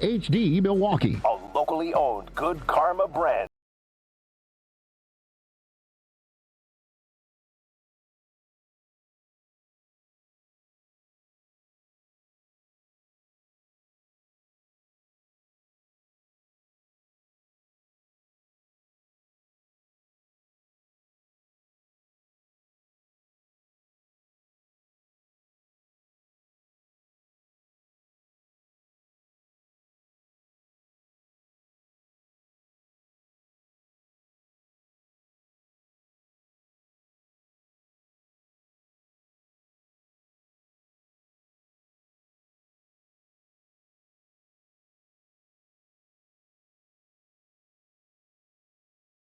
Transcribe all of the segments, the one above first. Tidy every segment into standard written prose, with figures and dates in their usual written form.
HD Milwaukee. A locally owned Good Karma brand.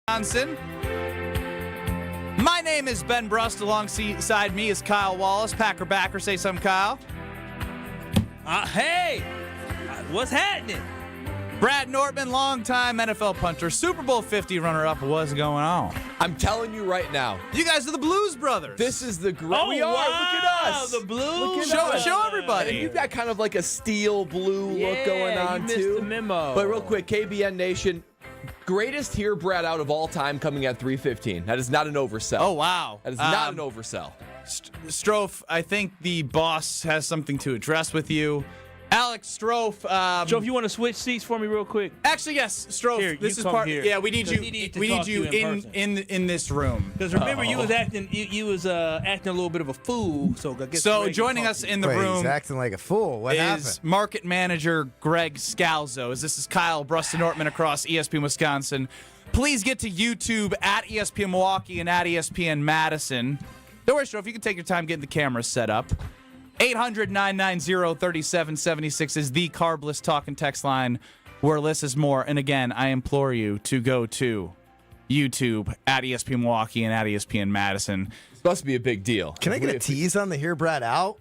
Wisconsin. My name is Ben Brust. Alongside me is Kyle Wallace. Packer backer. Say something, Kyle. Hey, what's happening? Brad Nortman, longtime NFL punter, Super Bowl 50 runner-up. What's going on? I'm telling you right now. You guys are the Blues Brothers. This is the great. Oh, we are. wow, Look at us. the Blues. Show everybody. And you've got kind of like a steel blue look going on, you missed too. the memo. But real quick, KBN Nation, greatest here, Brad, out of all time coming at 3:15. That is not an oversell. Oh, wow. That is not an oversell. Strofe, I think the boss has something to address with you. Alex Strofe. Joe, if you want to switch seats for me real quick. Actually, yes, Strofe. Here, this you is come part. here. Yeah, we need you. We need to We talk need to you you in in this room. Because remember, you was acting. You was acting a little bit of a fool. So I guess So Greg joining can us talk in the Wait, room he's acting like a fool. What is happened? market manager Greg Scalzo. As this is Kyle Brust Nortman across ESPN Wisconsin. Please get to YouTube at ESPN Milwaukee and at ESPN Madison. Don't worry, Strofe, you can take your time getting the cameras set up. 800-990-3776 is the Carbless talk and text line where less is more. And again, I implore you to go to YouTube at ESPN Milwaukee and at ESPN Madison. This must be a big deal. Can I get a tease on the Hear Brad Out?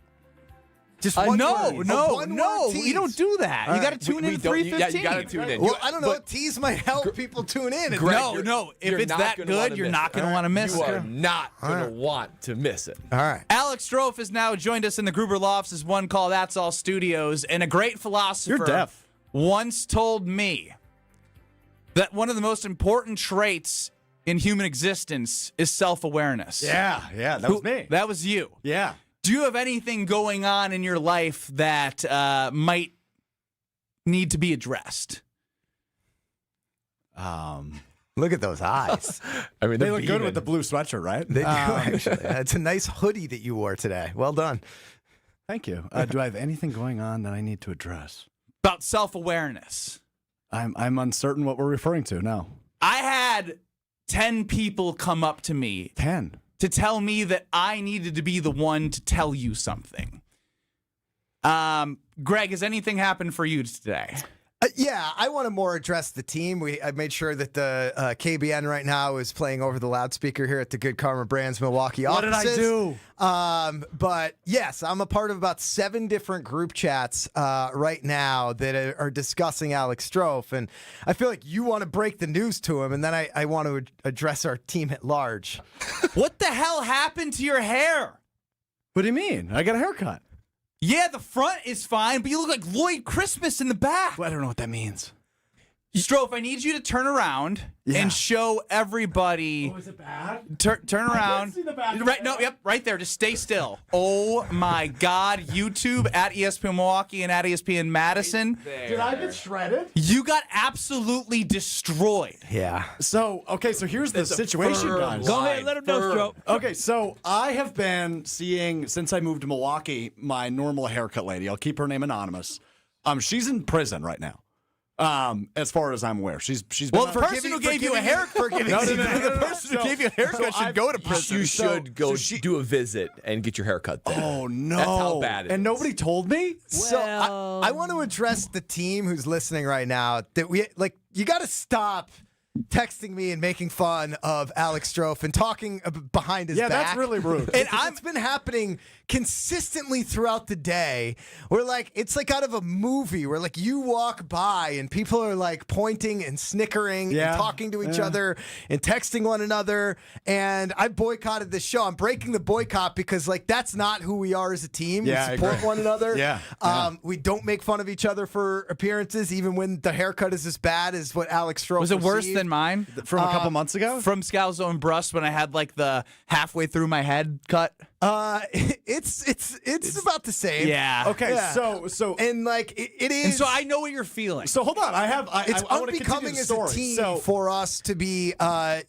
Just one No, word. no, One no. word tease. You don't do that. All You got to right. tune in at don't- 3:15. Yeah, you got to tune in. Well, I don't know. But Tease might help people tune in. Greg, No. If you're it's not that gonna wanna good, you're miss not it. going to want to miss You it. are not going to want to miss it. All right. Alex Strofe has now joined us in the Gruber Lofts' One Call That's All studios, and a great philosopher once told me that one of the most important traits in human existence is self-awareness. Yeah, that was me. That was you. Yeah. Do you have anything going on in your life that might need to be addressed? Look at those eyes. I mean, They look good with the blue sweatshirt, right? They do, actually. It's a nice hoodie that you wore today. Well done. Thank you. Do I have anything going on that I need to address? About self-awareness. I'm uncertain what we're referring to now. I had 10 people come up to me 10. to tell me that I needed to be the one to tell you something. Greg, has anything happened for you today? Yeah, I want to more address the team. I made sure that the KBN right now is playing over the loudspeaker here at the Good Karma Brands Milwaukee What offices. did I do? But yes, I'm a part of about 7 different group chats right now that are discussing Alex Strofe, and I feel like you want to break the news to him, and then I want to address our team at large. What the hell happened to your hair? What do you mean? I got a haircut. Yeah, the front is fine, but you look like Lloyd Christmas in the back. Well, I don't know what that means. Strofe, I need you to turn around Yeah. and show everybody. Is it bad? Turn around. see the back of Right, my no, hair. yep, right there. Just stay still. Oh my God! YouTube at ESPN Milwaukee and at ESPN Madison. Did I get shredded? You got absolutely destroyed. Yeah. So here's the situation, firm guys. Go ahead, let him know, Firm. Stroke. Okay, so I have been seeing, since I moved to Milwaukee, my normal haircut lady. I'll keep her name anonymous. She's in prison right now. As far as I'm aware, she's been Well, the person who gave you a haircut, the person who gave you a haircut should go to prison. You should go do a visit and get your hair cut there. Oh no, That's how bad it and is. nobody told me. So I want to address the team who's listening right now that you got to stop texting me and making fun of Alex Strofe and talking behind his back. Yeah, that's really rude. And it's been happening consistently throughout the day. Where like it's like out of a movie where like you walk by and people are like pointing and snickering and talking to each other and texting one another. And I boycotted this show. I'm breaking the boycott because like that's not who we are as a team. Yeah, we support one another. Yeah. We don't make fun of each other for appearances, even when the haircut is as bad as what Alex Strofe Was it worse received. than mine? From a couple months ago? From Scalzo and Brust when I had like the halfway through my head cut? It's about the same. Yeah. Okay, Yeah. so And like it is. And so I know what you're feeling. So hold on, It's I want to continue unbecoming the as story. a team So for us to be, I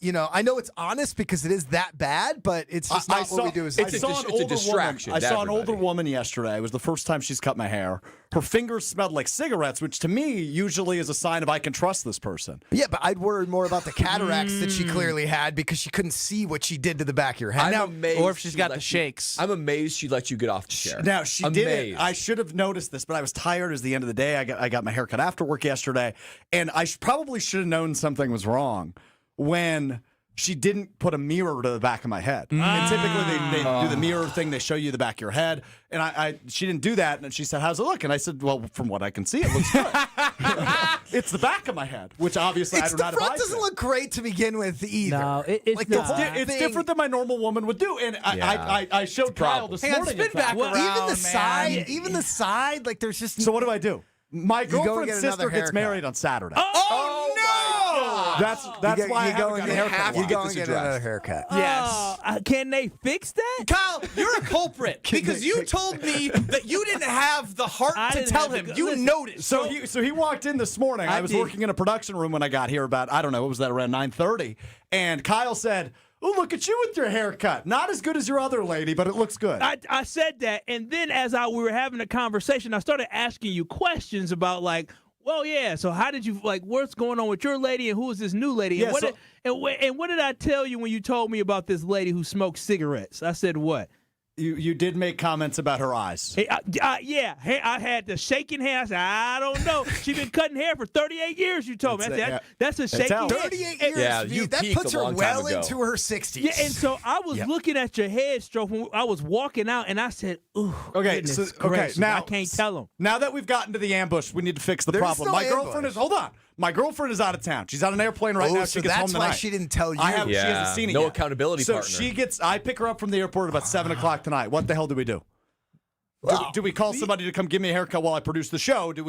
know it's honest because it is that bad, but it's just not what we do as a I team. saw an it's a older distraction woman. I to saw an older everybody. woman yesterday. It was the first time she's cut my hair. Her fingers smelled like cigarettes, which to me usually is a sign of I can trust this person. Yeah, but I'd worry more about the cataracts that she clearly had because she couldn't see what she did to the back of your head. I'm amazed or if she's she got let the you- shakes. I'm amazed she let you get off the chair. Now she amazed. did it. I should have noticed this, but I was tired. It was the end of the day. I got my hair cut after work yesterday, and I probably should have known something was wrong when she didn't put a mirror to the back of my head. And typically they do the mirror thing. They show you the back of your head, and she didn't do that. And she said, "How's it look?" And I said, "Well, from what I can see, it looks good." It's the back of my head, which obviously I It's do the not front advise doesn't it. look great to begin with either. No, it's like not. the whole It's thing- different than my normal woman would do, and I showed Kyle this Hang on, morning. spin in fact. back Even around, the man. side, even the side, like there's just So what do? My go and girlfriend's get another sister gets haircut. married on Saturday. Oh, no! That's why I haven't got a haircut. You yet. go this and get addressed. another haircut. Yes. Can they fix that? Kyle, you're a culprit because you told me that you didn't have the heart I to didn't tell have him. the- You listen, noticed. So he walked in this morning. I was did. working in a production room when I got here about, I don't know, what was that, around 9:30. And Kyle said, "Oh, look at you with your haircut. Not as good as your other lady, but it looks good." I said that, and then as we were having a conversation, I started asking you questions about like, well, yeah. So how did you like? What's going on with your lady, and who is this new lady? Yeah, And what, so- and what did I tell you when you told me about this lady who smoked cigarettes? I said what? You did make comments about her eyes. Hey, yeah. Hey, I had the shaking hair. I said, I don't know. She's been cutting hair for 38 years. You told me that's a shaky how- hair. 38 years, Yeah, V, you that peaked puts a her long well time ago. into her 60s. Yeah, and so I was looking at your head stroke when I was walking out, and I said, "Ooh, Okay, goodness so gracious, now I can't tell him." Now that we've gotten to the ambush, we need to fix the There's problem. no My ambush. girlfriend is My girlfriend is out of town. She's on an airplane right now. so She gets that's home tonight. why she didn't tell you. She hasn't Yeah, seen it no yet. accountability so partner. I pick her up from the airport about 7 o'clock tonight. What the hell do we do? Do we call somebody to come give me a haircut while I produce the show? Do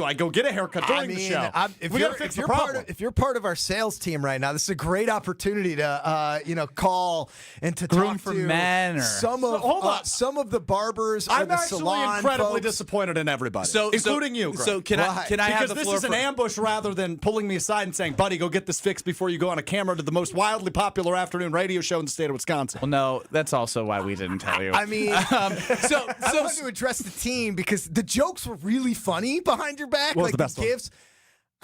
I go get a haircut during the show? If we you're, gotta fix if the you're problem. if you're part of our sales team right now, this is a great opportunity to call and to Groom talk for to men or- hold on. some of the barbers or I'm the actually salon incredibly folks. disappointed in everybody, So- including you, Greg. So can I because have the this floor is an for- ambush rather than pulling me aside and saying, "Buddy, go get this fixed before you go on a camera to the most wildly popular afternoon radio show in the state of Wisconsin." Well, no, that's also why we didn't tell you. I mean, so I wanted to address the team because the jokes were really funny behind your back. What was like the best one? gifts.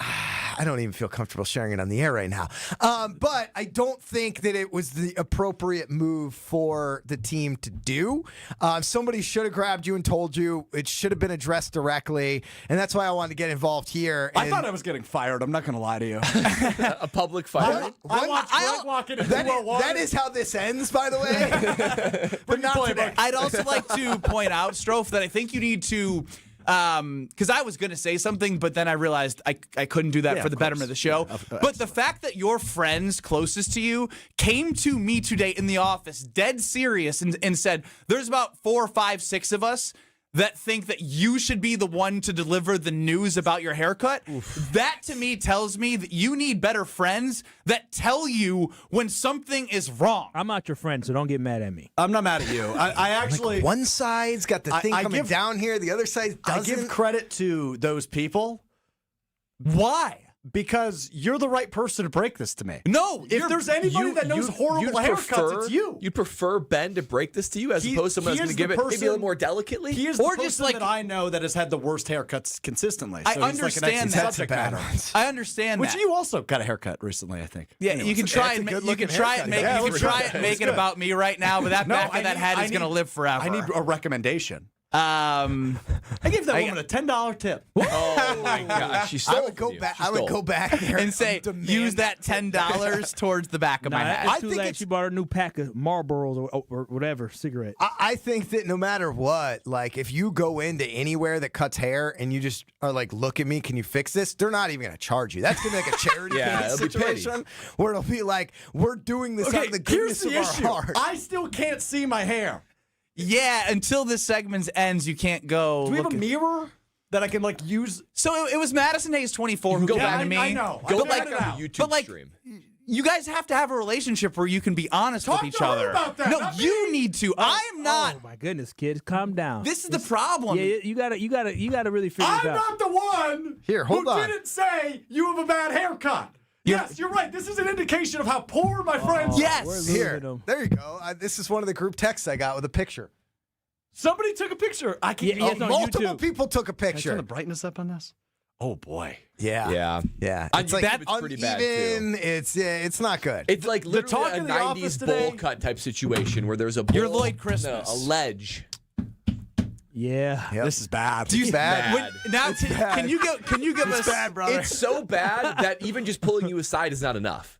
I don't even feel comfortable sharing it on the air right now. But I don't think that it was the appropriate move for the team to do. Somebody should have grabbed you and told you. It should have been addressed directly. And that's why I wanted to get involved here. I thought I was getting fired. I'm not going to lie to you. A public fight. I watched Greg walk in at 201. that is how this ends, by the way. but not today. I'd also like to point out, Strofe, that I think you need to, because I was going to say something, but then I realized I couldn't do that Yeah, for the of betterment of the show. But the fact that your friends closest to you came to me today in the office, dead serious, and said, there's about 4, 5, 6 of us that think that you should be the one to deliver the news about your haircut. That to me tells me that you need better friends that tell you when something is wrong. I'm not your friend, so don't get mad at me. I'm not mad at you. I actually One side's got the thing I coming give- down here. The other side I doesn't. give credit to those people Why? because you're the right person to break this to me. No, If there's anybody that knows horrible you'd haircuts, it's you. You'd prefer Ben to break this to you as opposed to someone he that's is going to give the it maybe a person- little more delicately? He is Or the just person like- that I know that has had the worst haircuts consistently. I So he's like an understand excellent that. subject That's a bad matter. one. I understand Which that. you also got a haircut recently, I think. Yeah, Anyway, you can so- try that's and a make, you good-looking can try haircut. and make, Yeah, you it can looks try good. and It make looks it good. about me right now, but that back of that head is going to live forever. I need a recommendation. I gave that woman a $10 tip. Oh my gosh, she's I would go back. I would go back there and say, use that $10 towards the back of my head. It's too late. She bought a new pack of Marlboros or whatever cigarette. I think that no matter what, like if you go into anywhere that cuts hair and you just are like, look at me, can you fix this? They're not even going to charge you. That's going to be like a charity it'll be situation where it'll be like, we're doing this out of the goodness of our heart. I still can't see my hair. Yeah, until this segment ends, you can't go. Do we have a mirror that I can like use? So it was Madison Hayes 24 who go came back to me. I know. Go But back like, on the YouTube but like, stream. you guys have to have a relationship where you can be honest Talk with each to her other. about that, No, not you me. need to. I'm not. Oh my goodness, kids, calm down. This is the problem. Yeah, you gotta really figure I'm this out. not the one Here, hold who on. didn't say you have a bad haircut. Yes, you're right. This is an indication of how poor my friends are. Yes. We're losing Here, them. there you go. This is one of the group texts I got with a picture. Somebody took a picture. I can Yeah, it's on Multiple YouTube. people took a Can I turn picture. the brightness up on this? Oh boy. Yeah. Yeah. It's like YouTube, it's pretty bad, too. It's not good. It's like literally talk a in the office 90s today- bowl cut type situation where there's a bowl, You're Lloyd Christmas. a ledge. Yeah. Yep. This is bad. Do you, bad. Now, bad. can you give us bad, brother. It's so bad that even just pulling you aside is not enough.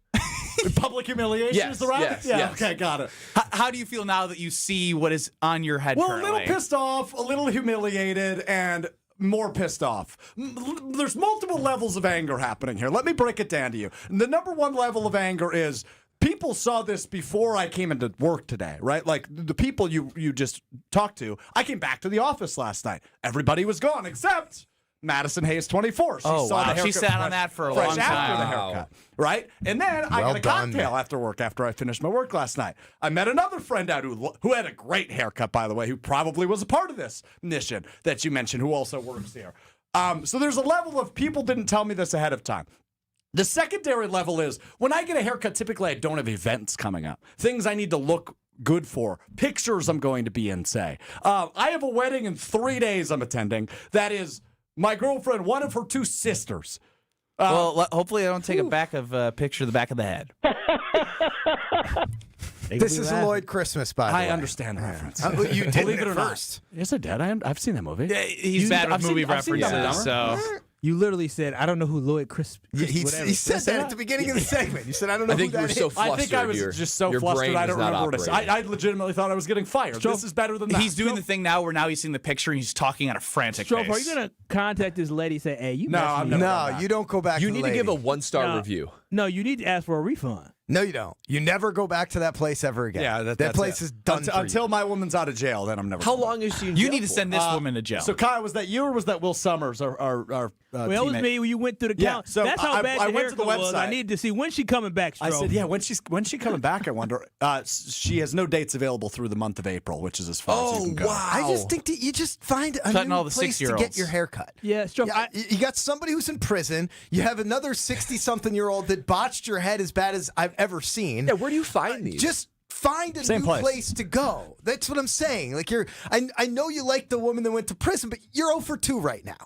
Public humiliation Yes, is the route? yes, yeah, yes. okay, got it. how do you feel now that you see what is on your head Well, currently? a little pissed off, a little humiliated, and more pissed off. There's multiple levels of anger happening here. Let me break it down to you. The number one level of anger is people saw this before I came into work today, right? Like the people you just talked to. I came back to the office last night. Everybody was gone except Madison Hayes 24. She Oh, saw wow. the haircut She sat on fresh- that for a fresh long after the time. haircut, right? And then I Well got a done, cocktail man. after work after I finished my work last night. I met another friend out who had a great haircut, by the way, who probably was a part of this mission that you mentioned, who also works here. So there's a level of people didn't tell me this ahead of time. The secondary level is when I get a haircut, typically I don't have events coming up, things I need to look good for, pictures I'm going to be in, say. I have a wedding in 3 days I'm attending. That is my girlfriend, one of her two sisters. Well, hopefully I don't take a picture of the back of the head. This is a Lloyd Christmas, by the way. I understand the reference. You did Believe it it or not. first. Yes, I did. I've seen that movie. Yeah, he's bad with movie I've seen Dumb and references, so. You literally said, I don't know who Lloyd Crisp He whatever. said that at the beginning of the segment. You said, I don't know I think who you were that so is. flustered. I think I was just so your flustered brain I was don't not remember what I said. operating. I legitimately thought I was getting fired. This is better than that. He's doing the thing now where now he's seeing the picture and he's talking on a frantic Strope, face. are you going to contact this lady and say, hey, you No, messed I'm me never up? done No, that. you don't go back You to need the to give a lady. 1-star No. review. No, you need to ask for a refund. No, you don't. You never go back to that place ever again. Yeah, that that's place it. is done for you. Until my woman's out of jail, then I'm never. How going back. long is she in You jail need to for? send this woman to jail. So, Kyle, was that you or was that Will Summers, our Well, that was teammate? me when you went through the Yeah, count. so That's how I bad went the to the haircut was. I website. needed to see when she coming back, I Strope. said, yeah, when's she coming back, I wonder. She has no dates available through the month of April, which is as far as you can go. I just think that you just find a Cutting new all the place to 6-year-olds. get your hair cut. Yeah, Strope. Yeah, you got somebody who's in prison. You have another 60-something-year-old that botched your head as bad as I've ever seen. Yeah, where do you find these? Just find a Same new place. place to go. That's what I'm saying. Like I know you like the woman that went to prison, but you're 0 for 2 right now.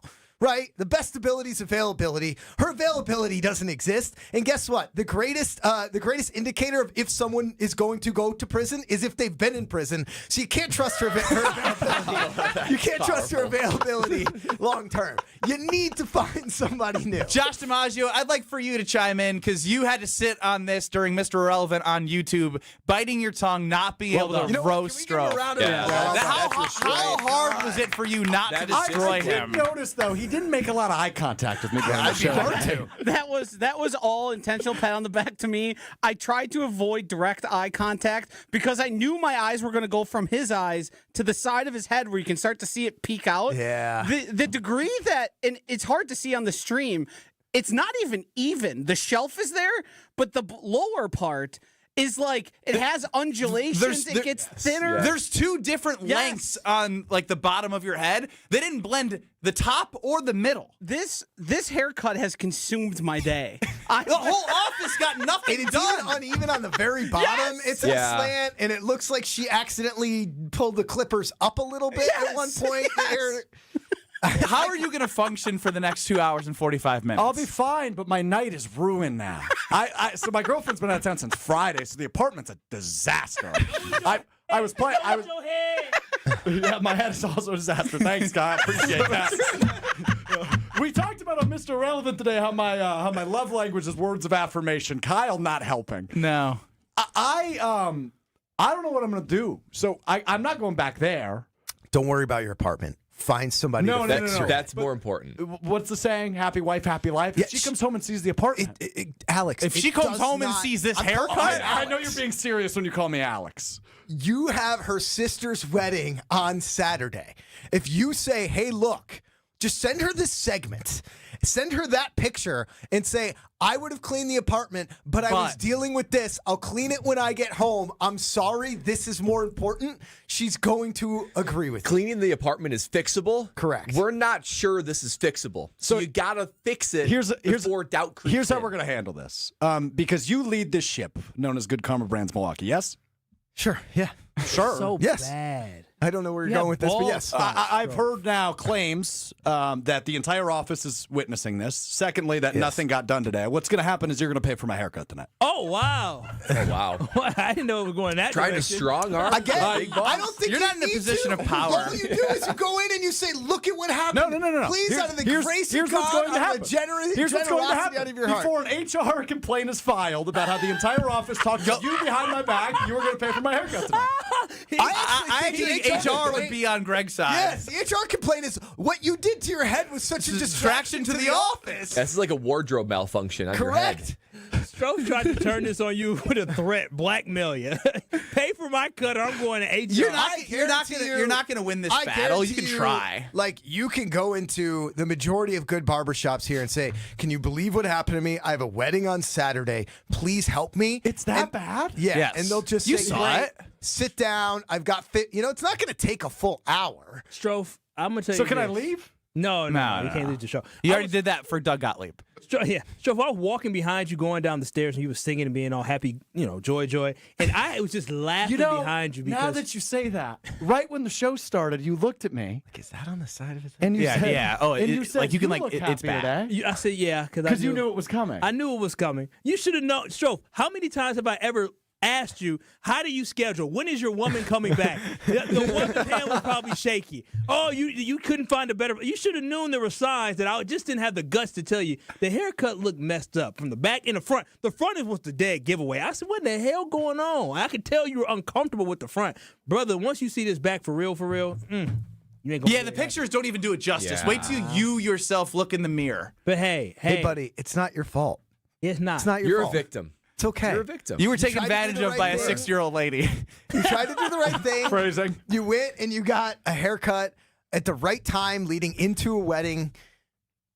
Right? The best ability is availability. Her availability doesn't exist. And guess what? The greatest indicator of if someone is going to go to prison is if they've been in prison. So you can't trust her availability. You can't trust her availability long term. You need to find somebody new. Josh DiMaggio, I'd like for you to chime in because you had to sit on this during Mr. Irrelevant on YouTube, biting your tongue, not being able to You know what? roast Can we give him a Stroke. round of applause? How hard was it for you not to That is destroy I did him? notice, though, he didn't make a lot of eye contact with me during the I'd be show. hard to. That was all intentional pat on the back to me. I tried to avoid direct eye contact because I knew my eyes were going to go from his eyes to the side of his head where you can start to see it peek out. Yeah. The degree that, and it's hard to see on the stream, it's not even. The shelf is there, but the lower part is like, it has undulations, it gets thinner. Yeah. There's two different Yes. lengths on like the bottom of your head. They didn't blend the top or the middle. This haircut has consumed my day. The whole office got nothing And it's done. even uneven on the very bottom. It's a Yeah. slant, and it looks like she accidentally pulled the clippers up a little bit at one point. There. How are you going to function for the next 2 hours and 45 minutes? I'll be fine, but my night is ruined now. So my girlfriend's been out of town since Friday, so the apartment's a disaster. I was playing. Yeah, my head is also a disaster. Thanks, Kyle. Appreciate that. We talked about on Mr. Relevant today how my love language is words of affirmation. Kyle not helping. No. I don't know what I'm going to do. So I'm not going back there. Don't worry about your apartment. Find somebody to fix your. That's more important. What's the saying? Happy wife, happy life. Yeah, If she comes home and sees the apartment. Alex, If she comes home and sees this haircut, I know you're being serious when you call me Alex. you have her sister's wedding on Saturday. If you say, hey, look, just send her this segment. Send her that picture and say, I would have cleaned the apartment, but I was dealing with this. I'll clean it when I get home. I'm sorry. This is more important. She's going to agree with you. Cleaning the apartment is fixable. Correct. We're not sure this is fixable. So you got to fix it before doubt creeps Here's how in. we're going to handle this. Because you lead this ship known as Good Karma Brands Milwaukee, yes? Sure. Yeah. Sure. So Yes. bad. I don't know where you're going with this, but yes. I've heard now claims that the entire office is witnessing this. Secondly, that nothing got done today. What's going to happen is you're going to pay for my haircut tonight. Oh, wow. Oh, wow. I didn't know it was going that Trying to direction. strong arm. Again, Big boss. I don't think You're not in a need position to. of power. All you do is you go in and you say, look at what happened. No. Please, out of the grace here's of God, what's going to out happen. of the generosity Here's what's going to happen. out of your heart. Before an HR complaint is filed about how the entire office talked to you behind my back, you were going to pay for my haircut tonight. I actually think HR would be on Greg's side. Yes, the HR complaint is what you did to your head was such a distraction to the office. This is like a wardrobe malfunction on your head. Correct. Stroh tried to turn this on you with a threat, blackmail you. Pay for my cut or I'm going to HR. You're not gonna win this battle. You can try. Like, you can go into the majority of good barbershops here and say, can you believe what happened to me? I have a wedding on Saturday. Please help me. It's that bad? Yeah, Yes. and they'll just You say, saw "Great, it. sit down. I've got fit." You know, it's not going to take a full hour. Stroh, I'm going to tell So you can I this. leave? No, you No. can't leave the show. You already did that for Doug Gottlieb. Yeah. So if I was walking behind you going down the stairs and you were singing and being all happy, joy, and I was just laughing behind you because now that you say that, right when the show started, you looked at me. Is that on the side of his head? And you said, yeah. Oh, and you it- said, like you can, like, look it's happier bad. today. I said, yeah, Because you knew it was coming. I knew it was coming. You should have known. Stroh, how many times have I ever asked you, how do you schedule? When is your woman coming back? The woman's hand was probably shaky. Oh, you couldn't find a better. You should have known there were signs that I just didn't have the guts to tell you. The haircut looked messed up from the back and the front. The front was the dead giveaway. I said, what the hell going on? I could tell you were uncomfortable with the front. Brother, once you see this back for real, you ain't gonna Yeah, the pictures don't even do it justice. Yeah. Wait till you yourself look in the mirror. But hey, Hey, buddy, it's not your fault. it's not. It's not your You're fault. a victim. It's okay. You're a victim. You were taken tried to do advantage the of right by a thing. 6-year-old lady. You tried to do the right thing. Phrasing. You went and you got a haircut at the right time leading into a wedding.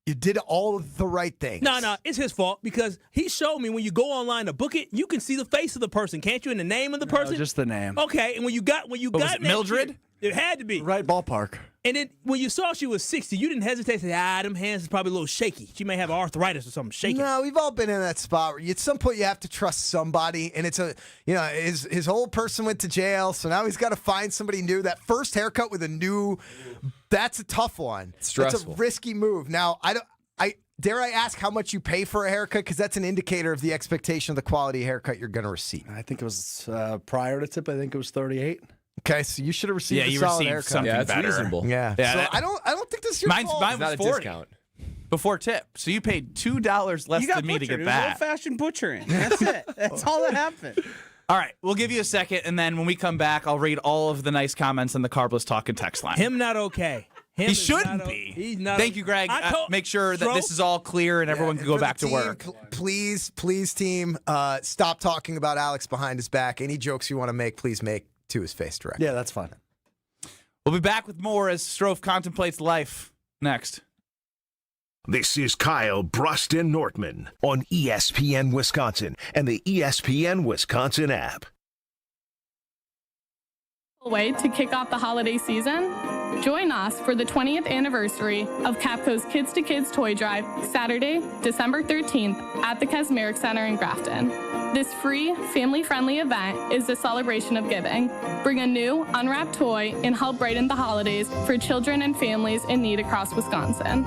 You did all of the right things. No, it's his fault because he showed me when you go online to book it, you can see the face of the person, can't you? And the name of the person. Just the name. Okay, and when you got was it, Mildred? it had to be. Right ballpark. And then when you saw she was 60, you didn't hesitate to say, them hands is probably a little shaky. She may have arthritis or something shaky. No, we've all been in that spot where at some point you have to trust somebody, and it's his old person went to jail, so now he's got to find somebody new. That first haircut with a new, that's a tough one. Stressful. That's a risky move. Now, dare I ask how much you pay for a haircut? Because that's an indicator of the expectation of the quality haircut you're going to receive. I think it was prior to tip. I think it was 38. Okay, so you should have received a you solid received haircut. something Yeah, it's better. reasonable. Yeah. Yeah, So that- I don't think this is your Mine fault. was It's not a 40 discount. before tip. So you paid $2 less You got than me to butchered. get It was that. old-fashioned butchering. That's it. That's all that happened. All right, we'll give you a second, and then when we come back, I'll read all of the nice comments on the Carbless Talk and text line. Him not okay. Him He is shouldn't not be. He's not. Thank you, Greg. I told- Make sure that this Stroh, is all clear and everyone can go For the back to team, work. Please, team, stop talking about Alex behind his back. Any jokes you want to make, please make to his face direct. Yeah, that's fine. We'll be back with more as Stroh contemplates life next. This is Kyle, Brust, and Nortman on ESPN Wisconsin and the ESPN Wisconsin app. Way to kick off the holiday season? Join us for the 20th anniversary of Capco's Kids to Kids Toy Drive, Saturday, December 13th at the Kasmeric Center in Grafton. This free, family-friendly event is a celebration of giving. Bring a new, unwrapped toy and help brighten the holidays for children and families in need across Wisconsin.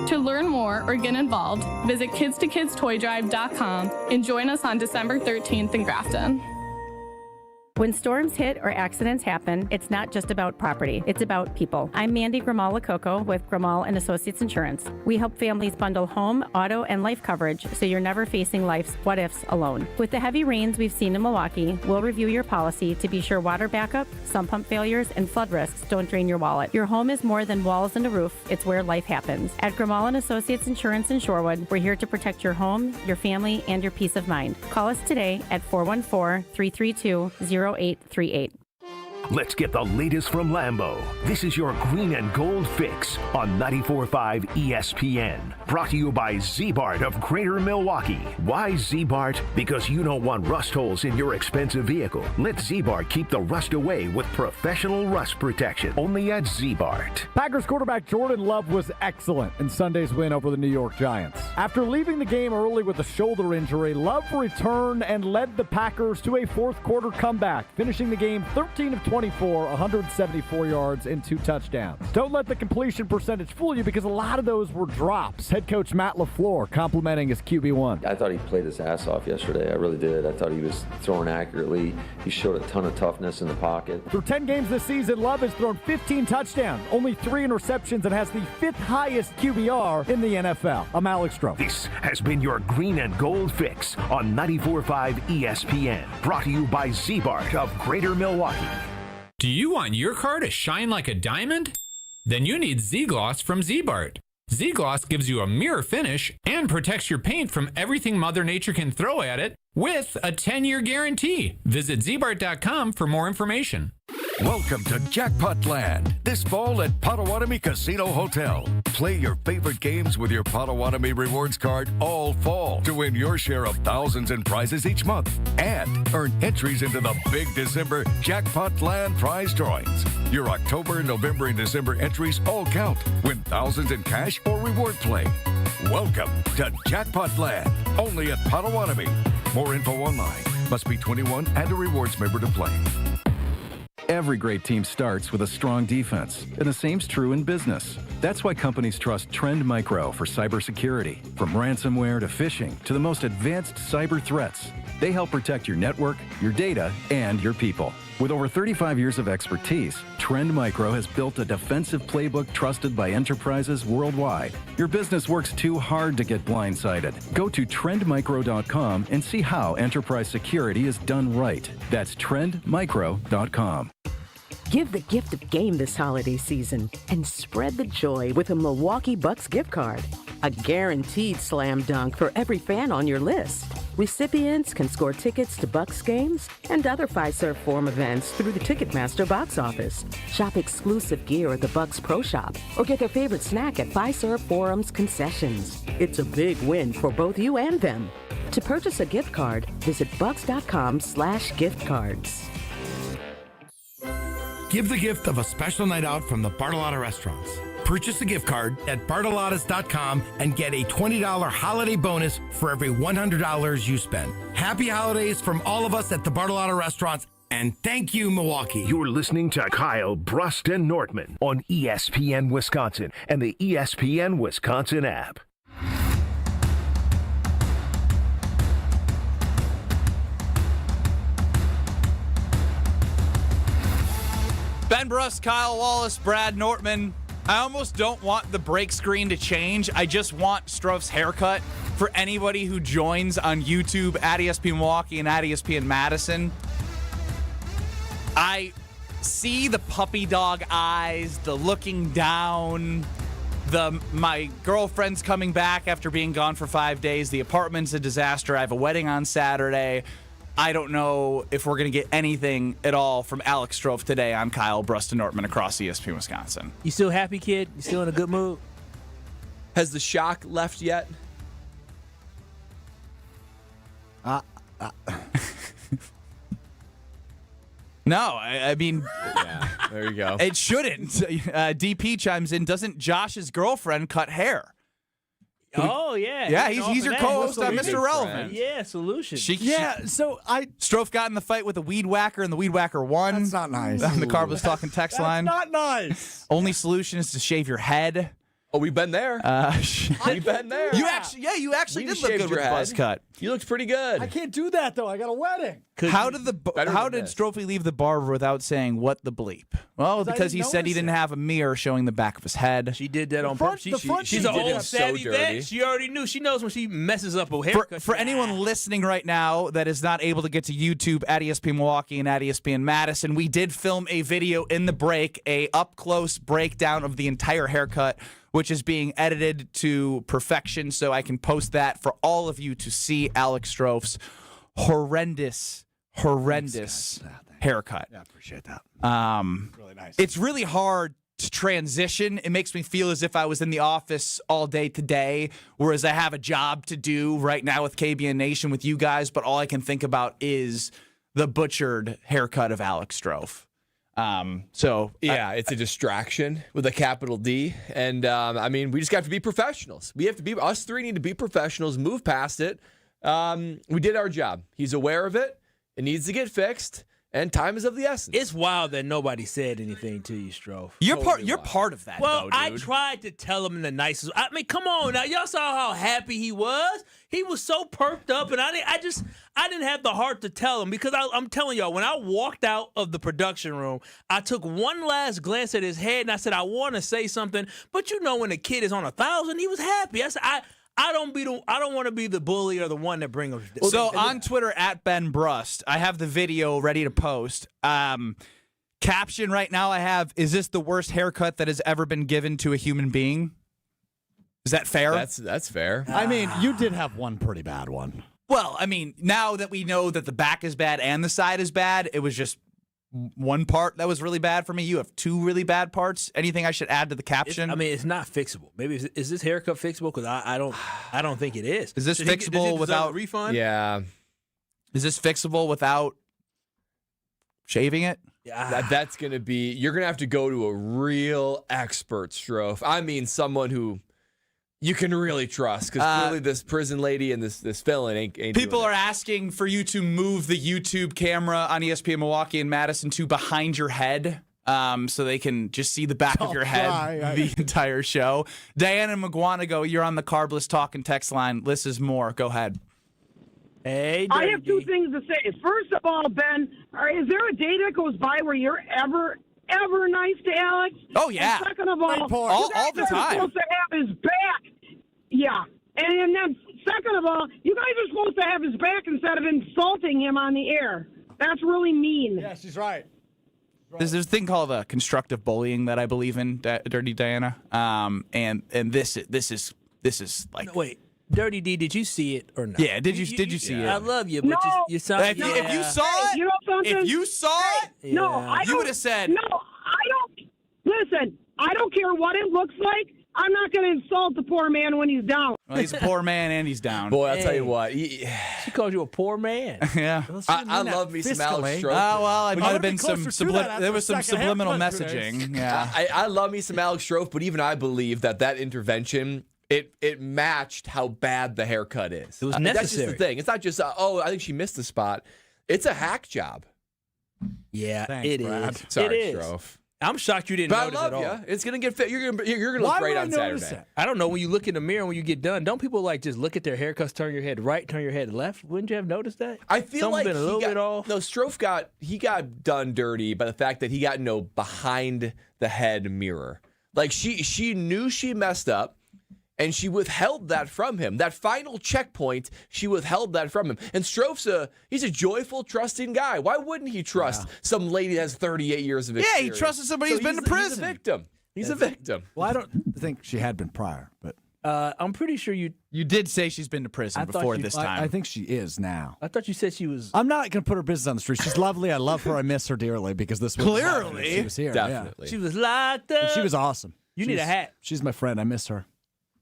To learn more or get involved, visit kidstokidstoydrive.com and join us on December 13th in Grafton. When storms hit or accidents happen, it's not just about property, it's about people. I'm Mandy Grimal-Lococo with Grimal & Associates Insurance. We help families bundle home, auto, and life coverage so you're never facing life's what-ifs alone. With the heavy rains we've seen in Milwaukee, we'll review your policy to be sure water backup, sump pump failures, and flood risks don't drain your wallet. Your home is more than walls and a roof, it's where life happens. At Grimal & Associates Insurance in Shorewood, we're here to protect your home, your family, and your peace of mind. Call us today at 414-332-0838. Let's get the latest from Lambeau. This is your green and gold fix on 94.5 ESPN. Brought to you by Z-Bart of Greater Milwaukee. Why Z-Bart? Because you don't want rust holes in your expensive vehicle. Let Z-Bart keep the rust away with professional rust protection. Only at Z-Bart. Packers quarterback Jordan Love was excellent in Sunday's win over the New York Giants. After leaving the game early with a shoulder injury, Love returned and led the Packers to a fourth quarter comeback, finishing the game 13 of 24, 174 yards, and 2 touchdowns. Don't let the completion percentage fool you because a lot of those were drops. Head coach Matt LaFleur complimenting his QB1. I thought he played his ass off yesterday. I really did. I thought he was throwing accurately. He showed a ton of toughness in the pocket. Through 10 games this season, Love has thrown 15 touchdowns, only 3 interceptions, and has the 5th highest QBR in the NFL. I'm Alex Stroh. This has been your green and gold fix on 94.5 ESPN. Brought to you by Z-Bart of Greater Milwaukee. Do you want your car to shine like a diamond? Then you need Z-Gloss from Z-Bart. Z-Gloss gives you a mirror finish and protects your paint from everything Mother Nature can throw at it with a 10-year guarantee. Visit zbart.com for more information. Welcome to Jackpot Land, this fall at Potawatomi Casino Hotel. Play your favorite games with your Potawatomi Rewards card all fall to win your share of thousands in prizes each month and earn entries into the big December Jackpot Land prize drawings. Your October, November, and December entries all count. Win thousands in cash or reward play. Welcome to Jackpot Land, only at Potawatomi. More info online. Must be 21 and a rewards member to play. Every great team starts with a strong defense, and the same's true in business. That's why companies trust Trend Micro for cybersecurity. From ransomware to phishing to the most advanced cyber threats, they help protect your network, your data, and your people. With over 35 years of expertise, Trend Micro has built a defensive playbook trusted by enterprises worldwide. Your business works too hard to get blindsided. Go to trendmicro.com and see how enterprise security is done right. That's trendmicro.com. Give the gift of game this holiday season and spread the joy with a Milwaukee Bucks gift card. A guaranteed slam dunk for every fan on your list. Recipients can score tickets to Bucks games and other Fiserv Forum events through the Ticketmaster box office. Shop exclusive gear at the Bucks Pro Shop or get their favorite snack at Fiserv Forum's concessions. It's a big win for both you and them. To purchase a gift card, visit bucks.com/giftcards. Give the gift of a special night out from the Bartolotta Restaurants. Purchase a gift card at bartolottas.com and get a $20 holiday bonus for every $100 you spend. Happy holidays from all of us at the Bartolotta Restaurants, and thank you, Milwaukee. You're listening to Kyle, Brust, and Nortman on ESPN Wisconsin and the ESPN Wisconsin app. Ben Brust, Kyle Wallace, Brad Nortman. I almost don't want the break screen to change. I just want Stroh's haircut for anybody who joins on YouTube at ESPN Milwaukee and at ESPN Madison. I see the puppy dog eyes, the looking down, my girlfriend's coming back after being gone for 5 days. The apartment's a disaster. I have a wedding on Saturday. I don't know if we're going to get anything at all from Alex Stroh today. I'm Kyle, Brust and Nortman across ESPN Wisconsin. You still happy, kid? You still in a good mood? Has the shock left yet? No, I mean, yeah, there you go. It shouldn't. DP chimes in, doesn't Josh's girlfriend cut hair? Oh, yeah. Yeah, he's your co-host on Mr. Relevant. Yeah, solution. So Stroh got in the fight with a weed whacker, and the weed whacker won. That's not nice. On the Carlos Talking text line. Not nice. Only solution is to shave your head. Oh, we've been there. We've been there. You actually We did look shaved good with your the head. buzz cut. You looked pretty good. I can't do that though. I got a wedding. How did Better than this. Strophy leave the barber without saying what the bleep? Well, because he said he didn't have a mirror showing the back of his head. She did that on front- purpose. the front She's she an did old it savvy so dirty. vet. She already knew. She knows when she messes up a haircut. For anyone listening right now that is not able to get to YouTube at ESPN Milwaukee and at ESPN Madison, we did film a video in the break, a up-close breakdown of the entire haircut, which is being edited to perfection, so I can post that for all of you to see Alex Strouf's horrendous haircut. Yeah, I appreciate that. Really nice. It's really hard to transition. It makes me feel as if I was in the office all day today, whereas I have a job to do right now with KBN Nation with you guys, but all I can think about is the butchered haircut of Alex Strouf. It's a distraction with a capital D. And, we just got to be professionals. Us three need to be professionals, move past it. We did our job. He's aware of it. It needs to get fixed. And time is of the essence. It's wild that nobody said anything to you, Strouf. You're part of that, Well, though, I dude. tried to tell him in the nicest. I mean, come on now. Y'all saw how happy he was. He was so perked up, and I didn't have the heart to tell him because I'm telling y'all, when I walked out of the production room, I took one last glance at his head, and I said, I want to say something, but when a kid is on 1,000, he was happy. I said, I don't want to be the bully or the one that brings him. So on Twitter at Ben Brust, I have the video ready to post. Caption right now I have, is this the worst haircut that has ever been given to a human being? Is that fair? That's fair. I mean, you did have one pretty bad one. Well, I mean, now that we know that the back is bad and the side is bad, it was just one part that was really bad for me. You have two really bad parts. Anything I should add to the caption? It's not fixable. Maybe is this haircut fixable? Because I don't think it is. Is this Does he fixable deserve without a refund? Yeah. Is this fixable without shaving it? Yeah. That's going to be, you're going to have to go to a real expert, Strouf. I mean, someone who you can really trust, because clearly this prison lady and this felon ain't People doing are asking for you to move the YouTube camera on ESPN Milwaukee and Madison to behind your head, so they can just see the back of your head the entire show. Diana McGuanago, you're on the Carbless Talking text line. Liz is more. Go ahead. Hey, I have two things to say. First of all, Ben, is there a day that goes by where you're ever nice to Alex? Oh, yeah. And second of all, all the are time. supposed to have his back. Yeah. And then second of all, you guys are supposed to have his back instead of insulting him on the air. That's really mean. Yeah, she's right. There's this thing called constructive bullying that I believe in, Dirty Diana. And this is like. No, wait. Dirty D, did you see it or not? Yeah, did you see it? I love you, but you sound. If you saw it, You know something? if you saw it, No, I you would have said. No, I don't. Listen, I don't care what it looks like. I'm not going to insult the poor man when he's down. Well, he's a poor man and he's down. Boy, I'll tell you what. She called you a poor man. Yeah. I love me some Alex Strouf. Well, it might have been closer some to that after there was some the second subliminal half, messaging. Yeah. I love me some Alex Strouf, but even I believe that intervention, it matched how bad the haircut is. It was That's just necessary. the thing. It's not just, I think she missed the spot. It's a hack job. Yeah, Thanks, it Brad. is. Sorry, it is. Strouf. I'm shocked you didn't But I notice love at all. you. It's gonna get fit. You're gonna look Why great would I on notice Saturday. it? I don't know, when you look in the mirror when you get done, don't people just look at their haircuts, turn your head right, turn your head left? Wouldn't you have noticed that? I feel Something like been a little bit off. No, Strouf got done dirty by the fact that he got behind the head mirror. Like she knew she messed up, and she withheld that from him. That final checkpoint, she withheld that from him. And Strouf's he's a joyful, trusting guy. Why wouldn't he trust some lady that has 38 years of experience? Yeah, he trusted somebody who's been to prison. He's a victim. He's a victim. Well, I don't think she had been prior, but I'm pretty sure you did say she's been to prison before this time. I think she is now. I thought you said she was. I'm not going to put her business on the street. She's lovely. I love her. I miss her dearly because this was Clearly. she was here. Definitely. She was locked up. Yeah. She was awesome. You need a hat. She's my friend. I miss her.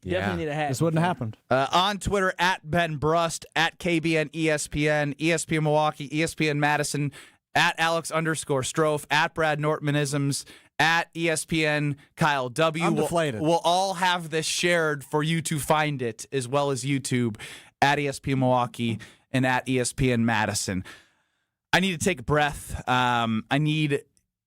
Definitely need a hat. This wouldn't have happened. On Twitter, at Ben Brust, at KBN ESPN, ESPN Milwaukee, ESPN Madison, at Alex_Strouf, at Brad Nortmanisms, at ESPN Kyle W. I'm deflated. We'll all have this shared for you to find it, as well as YouTube, at ESPN Milwaukee and at ESPN Madison. I need to take a breath. I need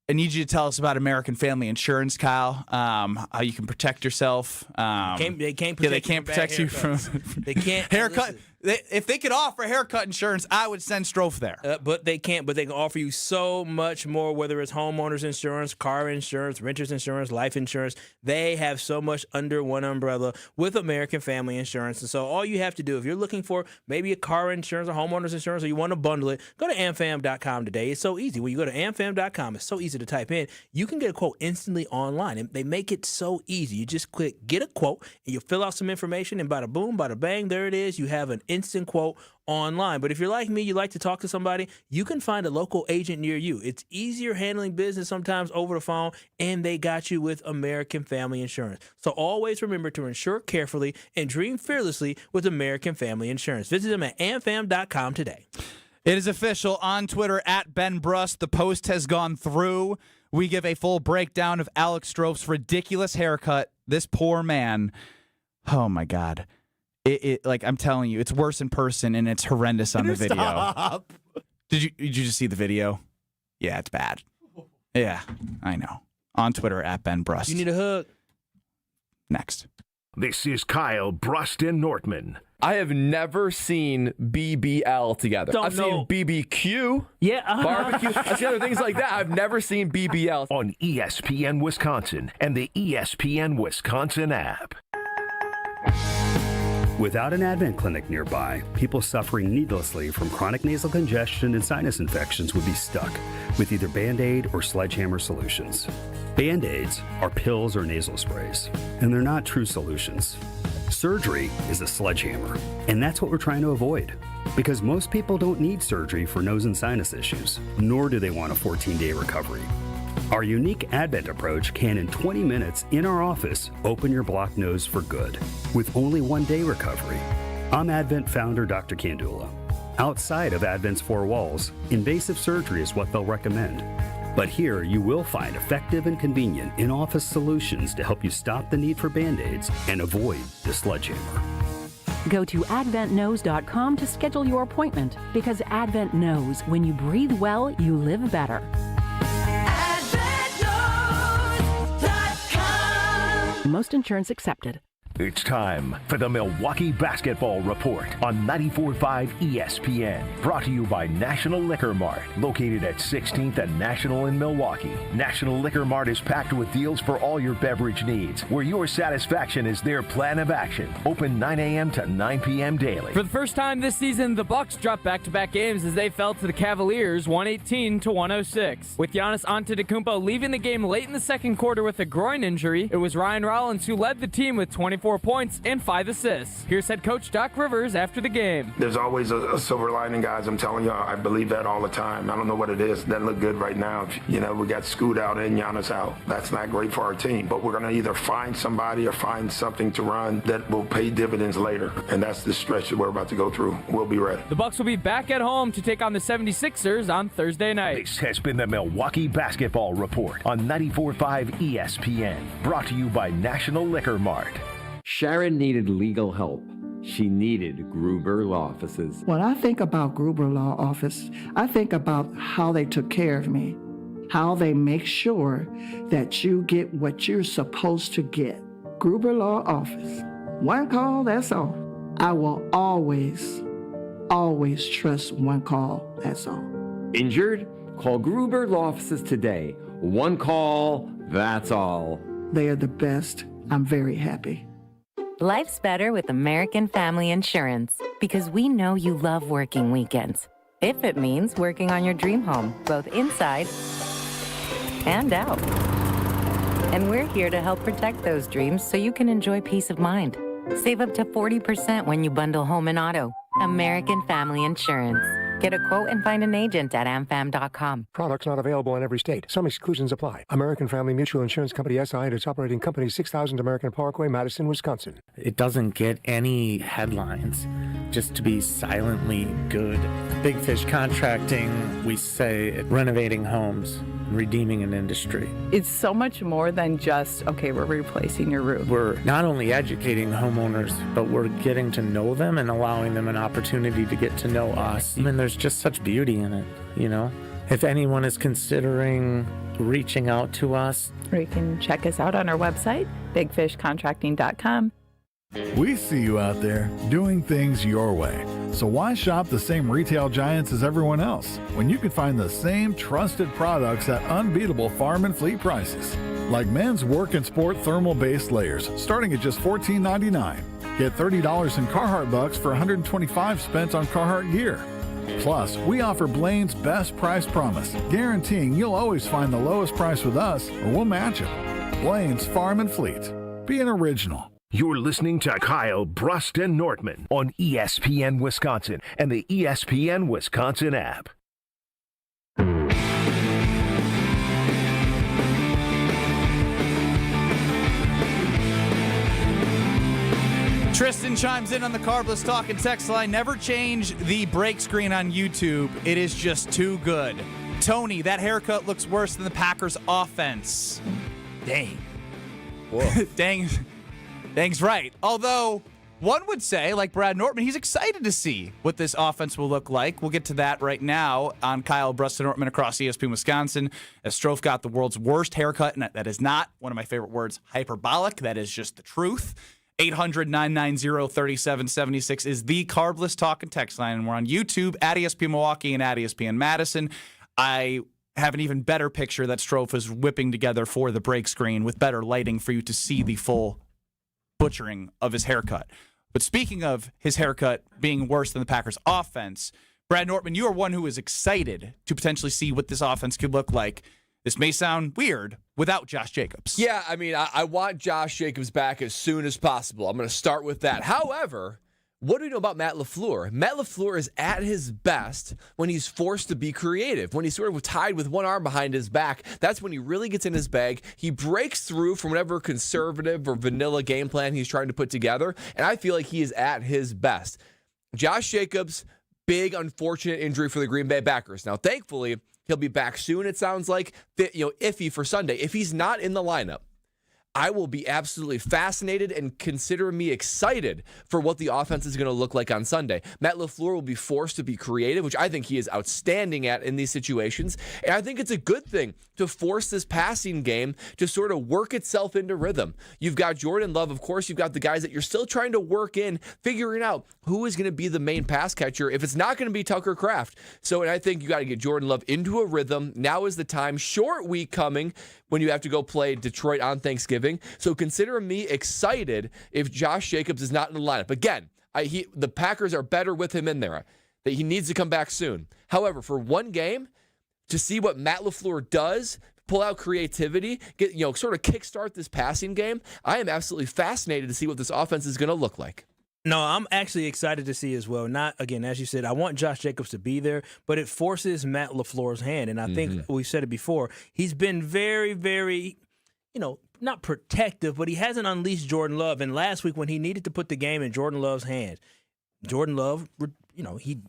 I need you to tell us about American Family Insurance, Kyle. How you can protect yourself. They can't protect you from they can't haircut. If they could offer haircut insurance, I would send Strofe there. But they can't. But they can offer you so much more, whether it's homeowners insurance, car insurance, renters insurance, life insurance. They have so much under one umbrella with American Family Insurance. And so all you have to do, if you're looking for maybe a car insurance or homeowners insurance, or you want to bundle it, go to amfam.com today. It's so easy. When you go to amfam.com, it's so easy to type in. You can get a quote instantly online. And they make it so easy. You just click get a quote, and you fill out some information, and bada boom, bada bang, there it is. You have an instant quote online. But if you're like me, you like to talk to somebody, you can find a local agent near you. It's easier handling business sometimes over the phone, and they got you with American Family Insurance. So always remember to insure carefully and dream fearlessly with American Family Insurance. Visit them at amfam.com today. It is official on Twitter at Ben Brust. The post has gone through. We give a full breakdown of Alex Strofe's ridiculous haircut. This poor man. Oh my God. It like I'm telling you, it's worse in person and it's horrendous on the video. Stop. Did you just see the video? Yeah, it's bad. Yeah, I know. On Twitter at Ben Brust. You need a hug. Next. This is Kyle Brust and Nortman. I have never seen BBL together. I've seen BBQ, barbecue. I've seen other things like that. I've never seen BBL. On ESPN Wisconsin and the ESPN Wisconsin app. Without an Advent clinic nearby, people suffering needlessly from chronic nasal congestion and sinus infections would be stuck with either Band-Aid or sledgehammer solutions. Band-Aids are pills or nasal sprays, and they're not true solutions. Surgery is a sledgehammer, and that's what we're trying to avoid. Because most people don't need surgery for nose and sinus issues, nor do they want a 14-day recovery. Our unique Advent approach can, in 20 minutes in our office, open your blocked nose for good, with only 1-day recovery. I'm Advent founder Dr. Kandula. Outside of Advent's 4 walls, invasive surgery is what they'll recommend. But here, you will find effective and convenient in-office solutions to help you stop the need for Band-Aids and avoid the sledgehammer. Go to adventknows.com to schedule your appointment, because Advent knows when you breathe well, you live better. Most insurance accepted. It's time for the Milwaukee Basketball Report on 94.5 ESPN. Brought to you by National Liquor Mart, located at 16th and National in Milwaukee. National Liquor Mart is packed with deals for all your beverage needs, where your satisfaction is their plan of action. Open 9 a.m. to 9 p.m. daily. For the first time this season, the Bucks dropped back-to-back games as they fell to the Cavaliers 118-106. With Giannis Antetokounmpo leaving the game late in the second quarter with a groin injury, it was Ryan Rollins who led the team with 24 points and 5 assists. Here's head coach Doc Rivers after the game. There's always a silver lining, guys. I'm telling you, I believe that all the time. I don't know what it is. It doesn't look good right now. You know, we got Scoot out and Giannis out. That's not great for our team. But we're going to either find somebody or find something to run that will pay dividends later. And that's the stretch that we're about to go through. We'll be ready. The Bucks will be back at home to take on the 76ers on Thursday night. This has been the Milwaukee Basketball Report on 94.5 ESPN. Brought to you by National Liquor Mart. Sharon needed legal help. She needed Gruber Law Offices. When I think about Gruber Law Office, I think about how they took care of me, how they make sure that you get what you're supposed to get. Gruber Law Office. One call, that's all. I will always trust one call, that's all. Injured? Call Gruber Law Offices today. One call, that's all. They are the best. I'm very happy. Life's better with American Family Insurance, because we know you love working weekends. If it means working on your dream home, both inside and out. And we're here to help protect those dreams so you can enjoy peace of mind. Save up to 40% when you bundle home and auto. American Family Insurance. Get a quote and find an agent at amfam.com. Products not available in every state. Some exclusions apply. American Family Mutual Insurance Company SI and its operating company 6000 American Parkway, Madison, Wisconsin. It doesn't get any headlines just to be silently good. Big Fish Contracting, we say renovating homes, redeeming an industry. It's so much more than just, okay, we're replacing your roof. We're not only educating homeowners, but we're getting to know them and allowing them an opportunity to get to know us. And there's just such beauty in it, you know? If anyone is considering reaching out to us. Or you can check us out on our website, bigfishcontracting.com. We see you out there doing things your way. So why shop the same retail giants as everyone else when you can find the same trusted products at unbeatable farm and fleet prices? Like men's work and sport thermal base layers starting at just $14.99. Get $30 in Carhartt bucks for $125 spent on Carhartt gear. Plus, we offer Blaine's best price promise, guaranteeing you'll always find the lowest price with us or we'll match it. Blaine's Farm and Fleet. Be an original. You're listening to Kyle, Brust, and Nortman on ESPN Wisconsin and the ESPN Wisconsin app. Tristan chimes in on the Carbless Talk and text line. Never change the break screen on YouTube. It is just too good. Tony, that haircut looks worse than the Packers' offense. Dang. Dang's right. Although, one would say, like Brad Nortman, he's excited to see what this offense will look like. We'll get to that right now on Kyle, Brust, and Nortman across ESPN Wisconsin. As Strofe got the world's worst haircut, and that is not one of my favorite words, hyperbolic. That is just the truth. 800-990-3776 is the Carbless Talk and text line, and we're on YouTube at ESPN Milwaukee and at ESPN Madison. I have an even better picture that Strofe is whipping together for the break screen with better lighting for you to see the full butchering of his haircut. But speaking of his haircut being worse than the Packers' offense, Brad Nortman, you are one who is excited to potentially see what this offense could look like. This may sound weird without Josh Jacobs. Yeah, I mean, I want Josh Jacobs back as soon as possible. I'm going to start with that. However, what do we know about Matt LaFleur? Matt LaFleur is at his best when he's forced to be creative, when he's sort of tied with one arm behind his back. That's when he really gets in his bag. He breaks through from whatever conservative or vanilla game plan he's trying to put together, and I feel like he is at his best. Josh Jacobs, big unfortunate injury for the Green Bay Packers. Now, thankfully, he'll be back soon, it sounds like, iffy for Sunday. If he's not in the lineup, I will be absolutely fascinated and consider me excited for what the offense is going to look like on Sunday. Matt LaFleur will be forced to be creative, which I think he is outstanding at in these situations. And I think it's a good thing to force this passing game to sort of work itself into rhythm. You've got Jordan Love. Of course, you've got the guys that you're still trying to work in, figuring out who is going to be the main pass catcher if it's not going to be Tucker Kraft. So, and I think you got to get Jordan Love into a rhythm. Now is the time. Short week coming when you have to go play Detroit on Thanksgiving. So consider me excited if Josh Jacobs is not in the lineup. Again, the Packers are better with him in there. That he needs to come back soon. However, for one game, to see what Matt LaFleur does, pull out creativity, sort of kickstart this passing game, I am absolutely fascinated to see what this offense is going to look like. No, I'm actually excited to see as well. Not, again, as you said, I want Josh Jacobs to be there, but it forces Matt LaFleur's hand. And I think we said it before. He's been very, very, not protective, but he hasn't unleashed Jordan Love. And last week when he needed to put the game in Jordan Love's hands, Jordan Love, he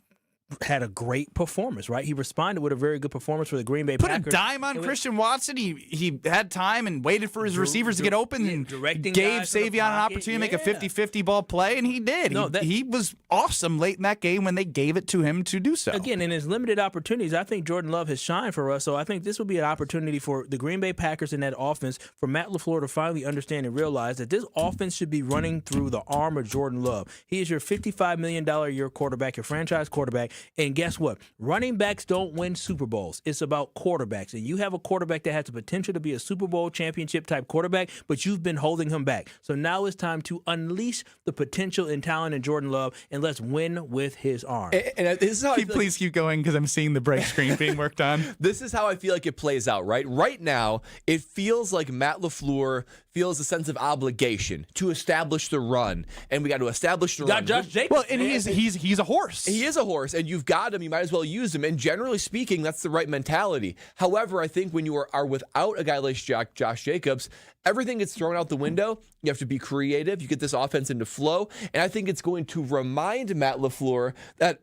had a great performance, right? He responded with a very good performance for the Green Bay Packers. Put a dime on Christian Watson. He had time and waited for his receivers to get open and gave Savion an opportunity to make a 50-50 ball play, and he did. He was awesome late in that game when they gave it to him to do so. Again, in his limited opportunities, I think Jordan Love has shined for us, so I think this will be an opportunity for the Green Bay Packers in that offense for Matt LaFleur to finally understand and realize that this offense should be running through the arm of Jordan Love. He is your $55 million a year quarterback, your franchise quarterback. And guess what? Running backs don't win Super Bowls. It's about quarterbacks. And you have a quarterback that has the potential to be a Super Bowl championship type quarterback, but you've been holding him back. So now it's time to unleash the potential and talent in Jordan Love, and let's win with his arm. And this is how please keep going because I'm seeing the break screen being worked on. This is how I feel like it plays out, right? Right now, it feels like Matt LaFleur feels a sense of obligation to establish the run, and we got to establish the run. Josh Jacobs. Well, and he's a horse. He is a horse, and you've got him. You might as well use him. And generally speaking, that's the right mentality. However, I think when you are without a guy like Josh Jacobs, everything gets thrown out the window. You have to be creative. You get this offense into flow, and I think it's going to remind Matt LaFleur that,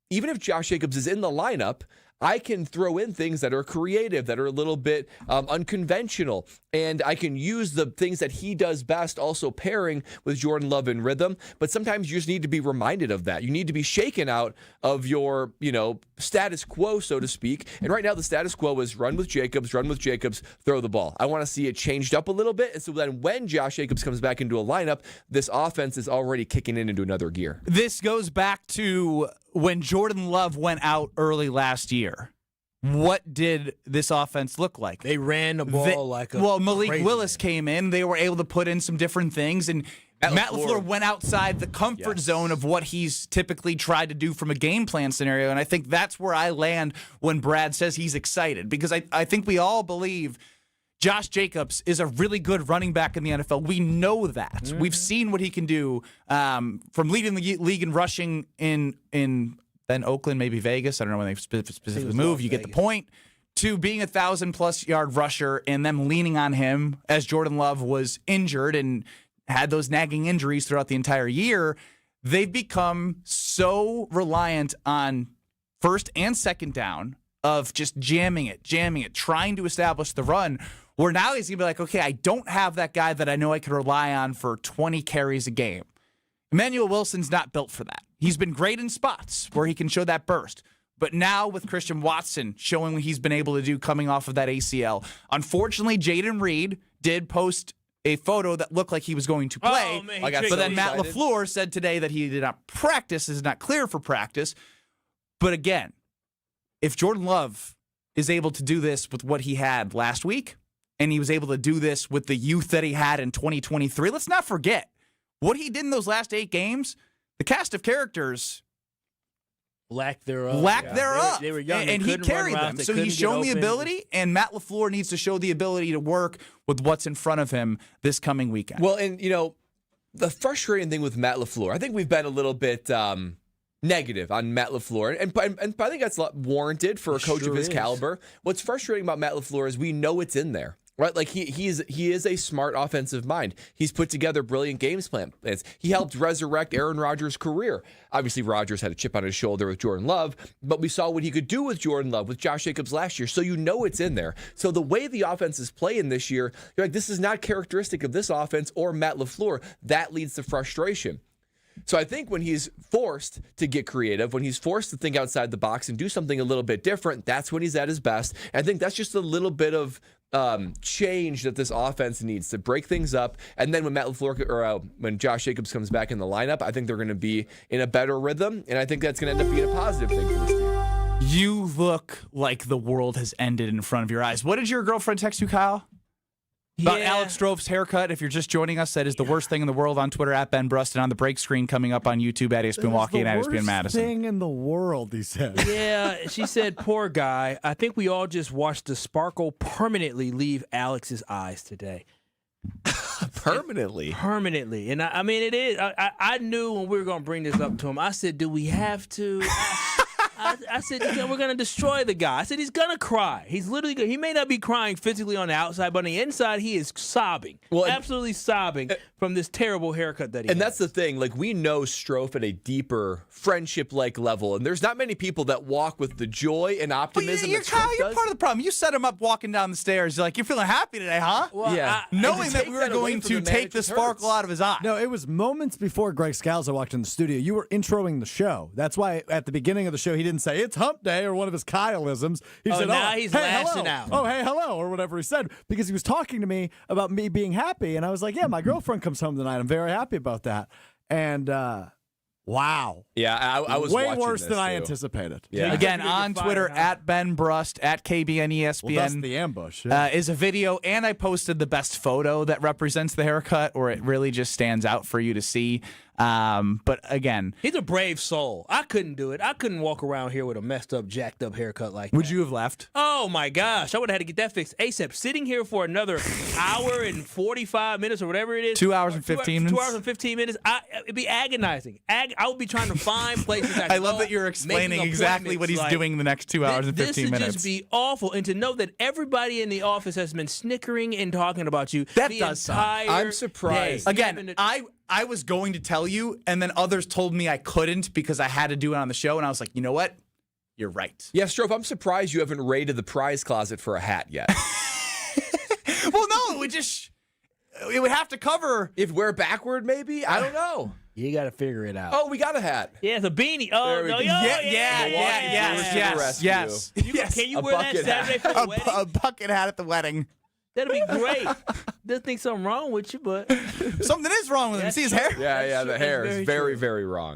even if Josh Jacobs is in the lineup, I can throw in things that are creative, that are a little bit unconventional, and I can use the things that he does best, also pairing with Jordan Love in rhythm. But sometimes you just need to be reminded of that. You need to be shaken out of your, status quo, so to speak. And right now the status quo is run with Jacobs, throw the ball. I want to see it changed up a little bit. And so then when Josh Jacobs comes back into a lineup, this offense is already kicking into another gear. This goes back to when Jordan Love went out early last year. What did this offense look like? They ran the ball like a Malik crazy Willis man. came in. They were able to put in some different things, and Matt LaFleur went outside the comfort zone of what he's typically tried to do from a game plan scenario, and I think that's where I land when Brad says he's excited, because I think we all believe Josh Jacobs is a really good running back in the NFL. We know that. Mm-hmm. We've seen what he can do from leading the league in rushing in then Oakland, maybe Vegas. I don't know when they specifically moved. You get the point. To being 1,000+ yard rusher and them leaning on him as Jordan Love was injured and had those nagging injuries throughout the entire year, they've become so reliant on first and second down of just jamming it, trying to establish the run, where now he's going to be like, okay, I don't have that guy that I know I can rely on for 20 carries a game. Emmanuel Wilson's not built for that. He's been great in spots where he can show that burst. But now with Christian Watson showing what he's been able to do coming off of that ACL, unfortunately, Jaden Reed did post a photo that looked like he was going to play. Oh, man, but then Matt LaFleur said today that he did not practice, is not clear for practice. But again, if Jordan Love is able to do this with what he had last week, and he was able to do this with the youth that he had in 2023, let's not forget what he did in those last 8 games. The cast of characters lack thereof. They were young, and he carried them. So he's shown the ability, and Matt LaFleur needs to show the ability to work with what's in front of him this coming weekend. Well, and, the frustrating thing with Matt LaFleur, I think we've been a little bit negative on Matt LaFleur, and I think that's warranted for a coach of his caliber. What's frustrating about Matt LaFleur is we know it's in there. Right, like he is a smart offensive mind. He's put together brilliant game plans. He helped resurrect Aaron Rodgers' career. Obviously, Rodgers had a chip on his shoulder with Jordan Love, but we saw what he could do with Jordan Love, with Josh Jacobs last year. So it's in there. So the way the offense is playing this year, you're like, this is not characteristic of this offense or Matt LaFleur. That leads to frustration. So I think when he's forced to get creative, when he's forced to think outside the box and do something a little bit different, that's when he's at his best. And I think that's just a little bit of change that this offense needs to break things up. And then when Matt LaFleur or when Josh Jacobs comes back in the lineup, I think they're going to be in a better rhythm, and I think that's going to end up being a positive thing for this team. You look like the world has ended in front of your eyes. What did your girlfriend text you, Kyle? About Alex Strove's haircut. If you're just joining us, that is the worst thing in the world on Twitter at Ben Brust, and on the break screen coming up on YouTube at ESPN Milwaukee and at ESPN Madison. Worst thing in the world, he said. Yeah, she said, poor guy. I think we all just watched the sparkle permanently leave Alex's eyes today. Permanently. And I mean, it is. I knew when we were going to bring this up to him. I said, do we have to? I said, we're going to destroy the guy. I said, he's going to cry. He's literally he may not be crying physically on the outside, but on the inside, he is sobbing. Absolutely sobbing from this terrible haircut that he has. And that's the thing. Like, we know Strofe at a deeper friendship-like level, and there's not many people that walk with the joy and optimism that Strofe does. You're part of the problem. You set him up walking down the stairs. You're like, you're feeling happy today, huh? Well, yeah. Knowing that we were going to take the sparkle out of his eye. No, it was moments before Greg Scalzo walked in the studio. You were introing the show. That's why at the beginning of the show, he didn't say, it's hump day, or one of his Kyleisms. He said, now he's lashing out. Oh, hey, hello, or whatever he said, because he was talking to me about me being happy. And I was like, yeah, my girlfriend comes home tonight. I'm very happy about that. And, wow. Yeah, I was way watching worse this than I too. anticipated. Yeah. Again, on Twitter, at Ben Brust, at KBN ESPN. Well, that's the ambush. Is a video, and I posted the best photo that represents the haircut, or it really just stands out for you to see. But again, he's a brave soul. I couldn't do it. I couldn't walk around here with a messed up, jacked up haircut like that. Would you have left? Oh my gosh, I would have had to get that fixed ASAP. Sitting here for another hour and 45 minutes or whatever it is. 2 hours and 15 minutes. 2 hours and 15 minutes. It'd be agonizing. I would be trying to find places. I love that you're explaining exactly what he's doing the next 2 hours and 15 minutes. This would just be awful. And to know that everybody in the office has been snickering and talking about you. That does suck. I'm surprised. Again, I was going to tell you, and then others told me I couldn't because I had to do it on the show, and I was like, you know what? you're right. Yeah, Strofe, I'm surprised you haven't raided the prize closet for a hat yet. Well, no, it would have to cover. If we're backward, maybe? I don't know. You got to figure it out. Oh, we got a hat. Yeah, it's a beanie. Oh, no, Yes. Can you wear that Saturday for the wedding? A bucket hat at the wedding. That'd be great. Doesn't think something wrong with you, but something is wrong with him. See his hair? Yeah, the hair is very, very wrong.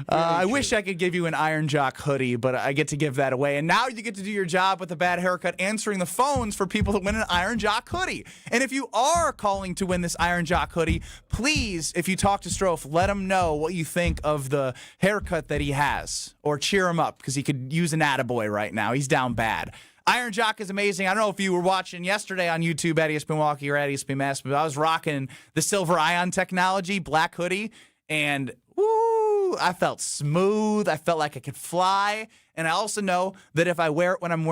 I wish I could give you an Iron Jock hoodie, but I get to give that away. And now you get to do your job with a bad haircut, answering the phones for people that win an Iron Jock hoodie. And if you are calling to win this Iron Jock hoodie, please, if you talk to Strofe, let him know what you think of the haircut that he has, or cheer him up because he could use an attaboy right now. He's down bad. Iron Jock is amazing. I don't know if you were watching yesterday on YouTube at ESPN Milwaukee or at ESPN Mass, but I was rocking the Silver Ion technology black hoodie, and woo, I felt smooth. I felt like I could fly. And I also know that if I wear it when I'm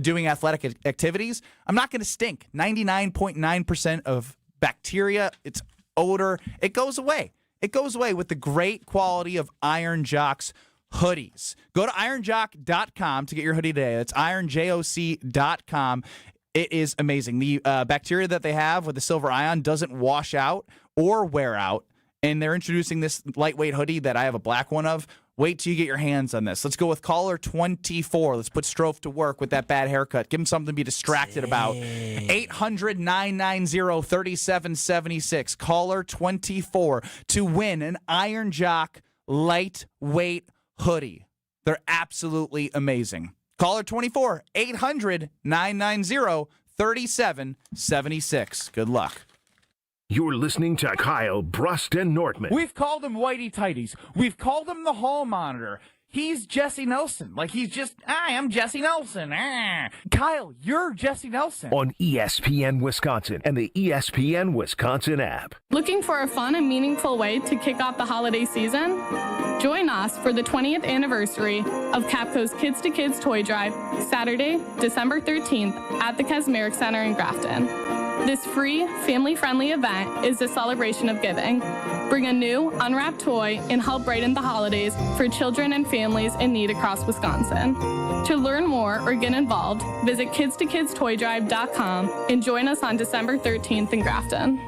doing athletic activities, I'm not going to stink. 99.9% of bacteria, its odor, it goes away. It goes away with the great quality of Iron Jock's hoodies. Go to ironjock.com to get your hoodie today. That's ironjoc.com. It is amazing. The bacteria that they have with the Silver Ion doesn't wash out or wear out, and they're introducing this lightweight hoodie that I have a black one of. Wait till you get your hands on this. Let's go with caller 24. Let's put Strofe to work with that bad haircut. Give him something to be distracted about. 800-990-3776. Caller 24 to win an Iron Jock lightweight hoodie. They're absolutely amazing. Caller 24, 800-990-3776. Good luck. You're listening to Kyle, Brust, and Nortman. We've called him Whitey Tighties. We've called him the Hall Monitor. He's Jesse Nelson. Like, he's just, I am Jesse Nelson. Kyle, you're Jesse Nelson. On ESPN Wisconsin and the ESPN Wisconsin app. Looking for a fun and meaningful way to kick off the holiday season? Join us for the 20th anniversary of Capco's Kids to Kids Toy Drive, Saturday, December 13th at the Kasmeric Center in Grafton. This free, family-friendly event is a celebration of giving. Bring a new, unwrapped toy and help brighten the holidays for children and families in need across Wisconsin. To learn more or get involved, visit kidstokidstoydrive.com and join us on December 13th in Grafton.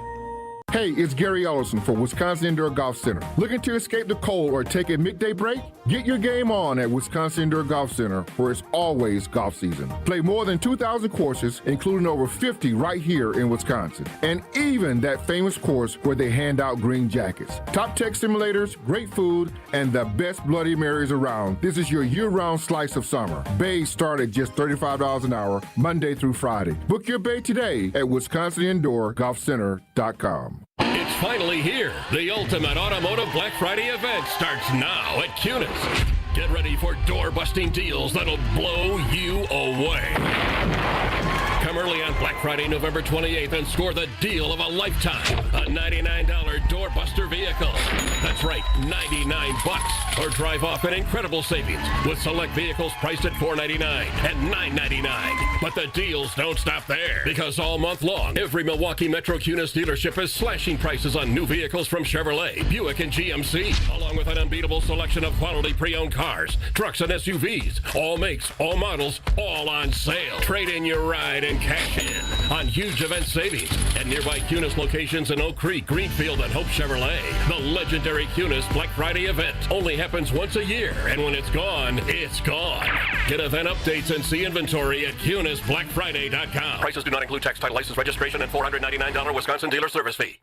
Hey, it's Gary Ellison for Wisconsin Indoor Golf Center. Looking to escape the cold or take a midday break? Get your game on at Wisconsin Indoor Golf Center, where it's always golf season. Play more than 2,000 courses, including over 50 right here in Wisconsin. And even that famous course where they hand out green jackets. Top tech simulators, great food, and the best Bloody Marys around. This is your year-round slice of summer. Bays start at just $35 an hour, Monday through Friday. Book your bay today at WisconsinIndoorGolfCenter.com. It's finally here. The ultimate automotive Black Friday event starts now at Cunis. Get ready for door-busting deals that'll blow you away. Come early on Black Friday, November 28th, and score the deal of a lifetime. A $99 doorbuster vehicle. That's right, $99. Or drive off an incredible savings with select vehicles priced at $499 and $999. But the deals don't stop there, because all month long, every Milwaukee Metro Cunis dealership is slashing prices on new vehicles from Chevrolet, Buick, and GMC, along with an unbeatable selection of quality pre-owned cars, trucks, and SUVs. All makes, all models, all on sale. Trade in your ride and cash in on huge event savings at nearby Cunis locations in Oak Creek, Greenfield, and Hope Chevrolet. The legendary Cunis Black Friday event only happens once a year, and when it's gone, it's gone. Get event updates and see inventory at CunisBlackFriday.com. Prices do not include tax, title, license, registration, and $499 Wisconsin dealer service fee.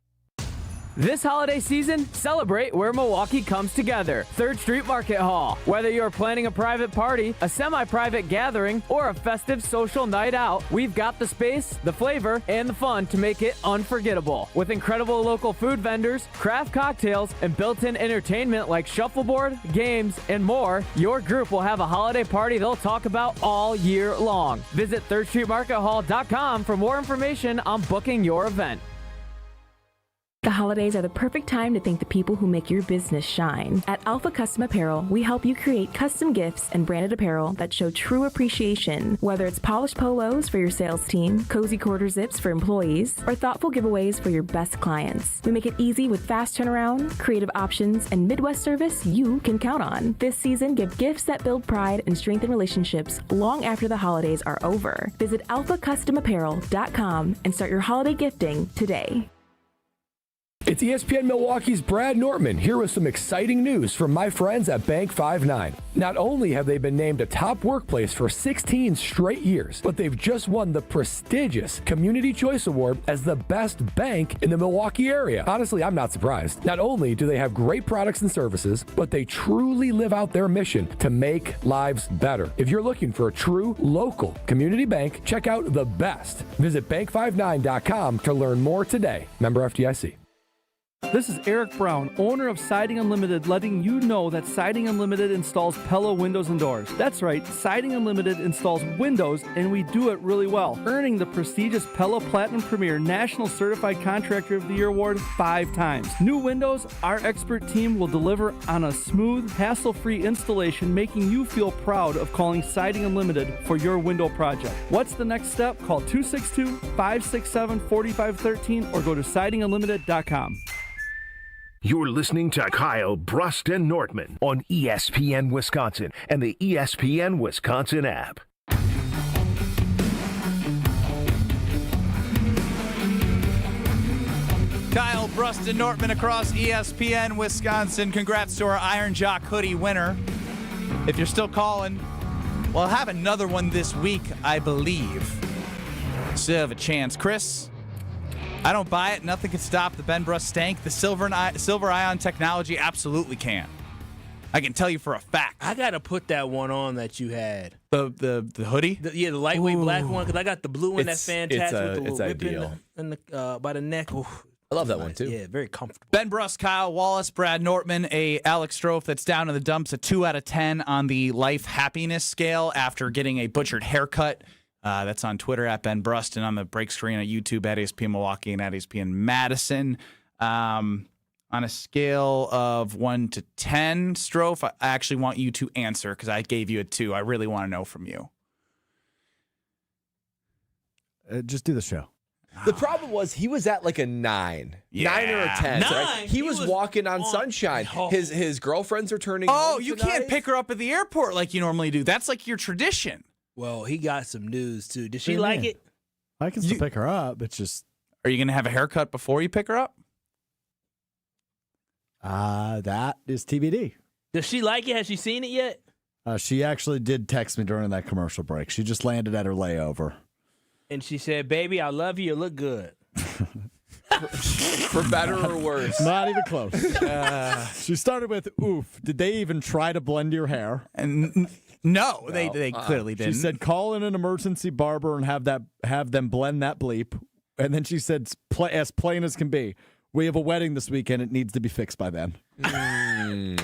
This holiday season, celebrate where Milwaukee comes together. 3rd Street Market Hall. Whether you're planning a private party, a semi-private gathering, or a festive social night out, we've got the space, the flavor, and the fun to make it unforgettable. With incredible local food vendors, craft cocktails, and built-in entertainment like shuffleboard, games, and more, your group will have a holiday party they'll talk about all year long. Visit 3rdstreetmarkethall.com for more information on booking your event. The holidays are the perfect time to thank the people who make your business shine. At Alpha Custom Apparel, we help you create custom gifts and branded apparel that show true appreciation, whether it's polished polos for your sales team, cozy quarter zips for employees, or thoughtful giveaways for your best clients. We make it easy with fast turnaround, creative options, and Midwest service you can count on. This season, give gifts that build pride and strengthen relationships long after the holidays are over. Visit alphacustomapparel.com and start your holiday gifting today. It's ESPN Milwaukee's Brad Nortman here with some exciting news from my friends at Bank 5-9. Not only have they been named a top workplace for 16 straight years, but they've just won the prestigious Community Choice Award as the best bank in the Milwaukee area. Honestly, I'm not surprised. Not only do they have great products and services, but they truly live out their mission to make lives better. If you're looking for a true local community bank, check out The Best. Visit bank59.com to learn more today. Member FDIC. This is Eric Brown, owner of Siding Unlimited, letting you know that Siding Unlimited installs Pella windows and doors. That's right, Siding Unlimited installs windows, and we do it really well, earning the prestigious Pella Platinum Premier National Certified Contractor of the Year award 5 times. New windows, our expert team will deliver on a smooth, hassle-free installation, making you feel proud of calling Siding Unlimited for your window project. What's the next step? Call 262-567-4513 or go to sidingunlimited.com. You're listening to Kyle, Brust, and Nortman on ESPN Wisconsin and the ESPN Wisconsin app. Kyle, Brust, and Nortman across ESPN Wisconsin. Congrats to our Iron Jock hoodie winner. If you're still calling, we'll have another one this week, I believe. Still have a chance. Chris? I don't buy it. Nothing can stop the Ben Brust stank. The silver ion technology absolutely can. I can tell you for a fact. I got to put that one on that you had. The hoodie? The lightweight black one, because I got the blue one that's fantastic with the little whip ideal. in the by the neck. Ooh, I love that one, too. Yeah, very comfortable. Ben Brust, Kyle Wallace, Brad Nortman, a Alex Strofe that's down in the dumps, a 2 out of 10 on the life happiness scale after getting a butchered haircut. That's on Twitter at Ben Brust and on the break screen on YouTube at ESPN Milwaukee and at ESPN Madison. On a scale of 1 to 10, Strofe, I actually want you to answer because I gave you a 2. I really want to know from you. Just do the show. The problem was he was at like a 9. Yeah. 9 or a 10. 9? Right? He was walking on sunshine. His girlfriends are turning home you tonight. can't pick her up at the airport like you normally do. That's like your tradition. Well, he got some news, too. Did she like it? I can still pick her up. It's just... Are you going to have a haircut before you pick her up? That is TBD. Does she like it? Has she seen it yet? She actually did text me during that commercial break. She just landed at her layover. And she said, baby, I love you. You look good. For better or worse. Not even close. She started with, oof, did they even try to blend your hair? And no, they clearly didn't. She said, call in an emergency barber and have them blend that bleep. And then she said, as plain as can be, we have a wedding this weekend. It needs to be fixed by then.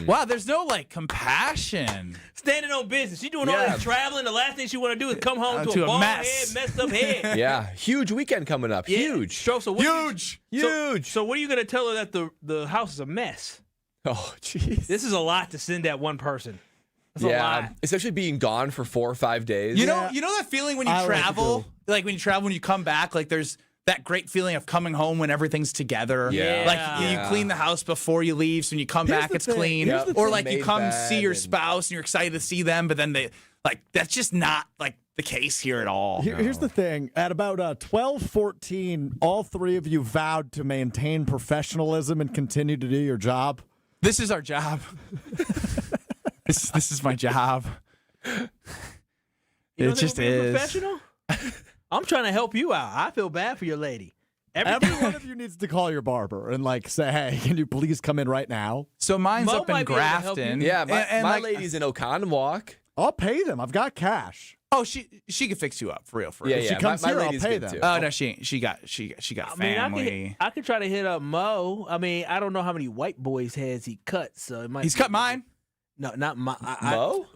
Wow, there's no, compassion. Standing on business. She's doing all this traveling. The last thing she want to do is come home to a bald head, messed up head. Yeah, huge weekend coming up. Yeah. Huge. So Huge. So what are you going to tell her that the house is a mess? Oh, jeez. This is a lot to send that one person. That's a lot. Especially being gone for 4 or 5 days. You know that feeling when you travel? Like when you travel, when you come back, there's that great feeling of coming home when everything's together. Yeah. You clean the house before you leave, so when you come back, it's clean. Or you come see your spouse and you're excited to see them, but then that's just not the case here at all. Here's the thing. At about 12:14, all 3 of you vowed to maintain professionalism and continue to do your job. This is our job. This is my job. You it just is. Professional? I'm trying to help you out. I feel bad for your lady. Every one of you needs to call your barber and say, hey, can you please come in right now? So mine's Mo up in Grafton. Yeah, my lady's in Oconomowoc. I'll pay them. I've got cash. Oh, she can fix you up for real. Yeah, if she comes my here, I'll lady's pay good them. too. Oh no, she got family. I could try to hit up Mo. I mean, I don't know how many white boys' heads he cut, so it might. He's cut mine. No, not my Mo.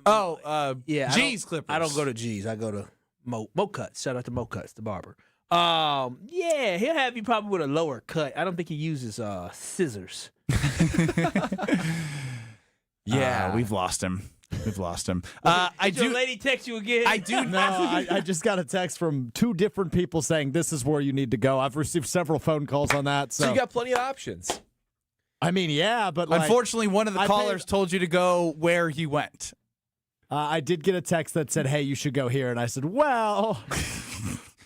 G's Clippers. I don't go to G's. I go to Mo Cuts. Shout out to Mo Cuts, the barber. Yeah, he'll have you probably with a lower cut. I don't think he uses scissors. Yeah, we've lost him. We've lost him. Did your lady text you again? I do. No, I just got a text from 2 different people saying this is where you need to go. I've received several phone calls on that. So you got plenty of options. I mean, yeah, but unfortunately, one of the callers told you to go where he went. I did get a text that said, "Hey, you should go here," and I said, "Well."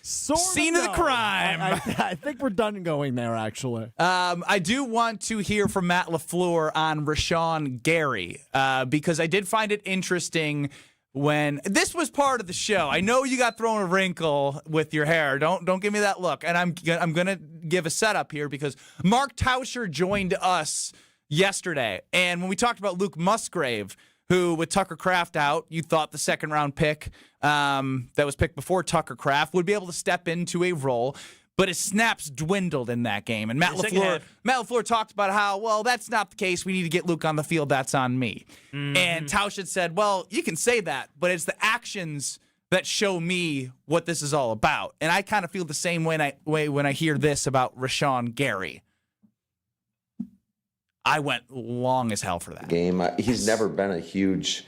Scene of the crime. I think we're done going there, actually. I do want to hear from Matt LaFleur on Rashawn Gary because I did find it interesting when this was part of the show. I know you got thrown a wrinkle with your hair. Don't give me that look. And I'm gonna give a setup here because Mark Tauscher joined us yesterday, and when we talked about Luke Musgrave, who, with Tucker Kraft out, you thought the second-round pick that was picked before Tucker Kraft would be able to step into a role, but his snaps dwindled in that game. And Matt LaFleur talked about how, well, that's not the case. We need to get Luke on the field. That's on me. Mm-hmm. And Tausch had said, well, you can say that, but it's the actions that show me what this is all about. And I kind of feel the same way when I hear this about Rashawn Gary. I went long as hell for that game. He's never been a huge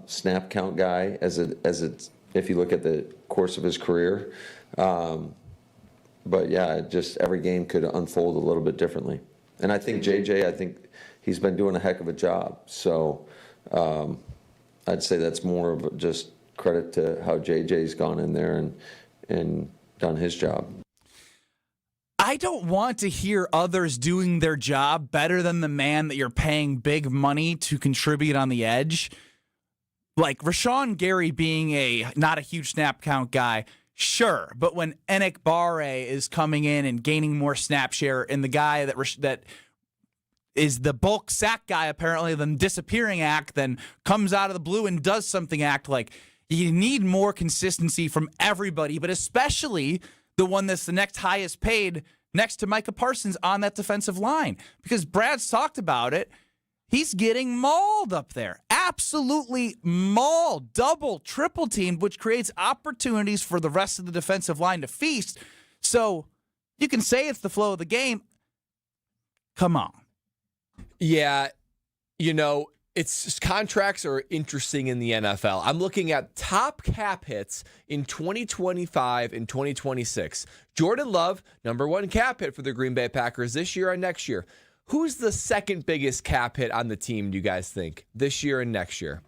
snap count guy if you look at the course of his career. But yeah, just every game could unfold a little bit differently. And I think JJ, he's been doing a heck of a job. So I'd say that's more of just credit to how JJ's gone in there and done his job. I don't want to hear others doing their job better than the man that you're paying big money to contribute on the edge. Like Rashawn Gary being not a huge snap count guy, sure. But when Enik Barre is coming in and gaining more snap share, and the guy that is the bulk sack guy apparently, then disappearing act, then comes out of the blue and does something act, like you need more consistency from everybody, but especially the one that's the next highest paid next to Micah Parsons on that defensive line. Because Brad's talked about it. He's getting mauled up there. Absolutely mauled. Double, triple teamed, which creates opportunities for the rest of the defensive line to feast. So you can say it's the flow of the game. Come on. Yeah, it's contracts are interesting in the NFL. I'm looking at top cap hits in 2025 and 2026. Jordan Love, number 1 cap hit for the Green Bay Packers this year and next year. Who's the second biggest cap hit on the team, do you guys think, this year and next year?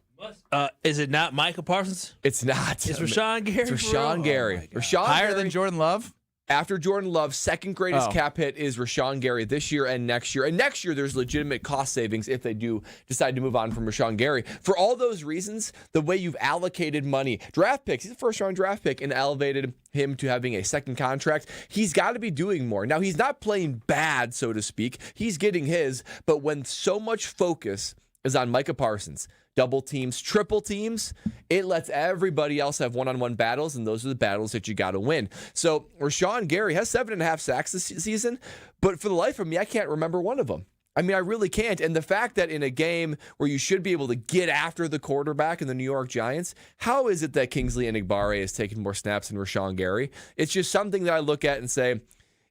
Is it not Micah Parsons? It's not. It's Rashawn Gary. It's Rashawn Gary. Rashawn higher Gary, than Jordan Love? After Jordan Love's second greatest cap hit is Rashawn Gary this year and next year. And next year, there's legitimate cost savings if they do decide to move on from Rashawn Gary. For all those reasons, the way you've allocated money, draft picks, he's a first-round draft pick, and elevated him to having a second contract, he's got to be doing more. Now, he's not playing bad, so to speak. He's getting his. But when so much focus is on Micah Parsons, double teams, triple teams, it lets everybody else have one-on-one battles, and those are the battles that you got to win. So Rashawn Gary has 7.5 sacks this season, but for the life of me, I can't remember one of them. I mean, I really can't. And the fact that in a game where you should be able to get after the quarterback in the New York Giants, how is it that Kingsley Enagbare has taken more snaps than Rashawn Gary? It's just something that I look at and say,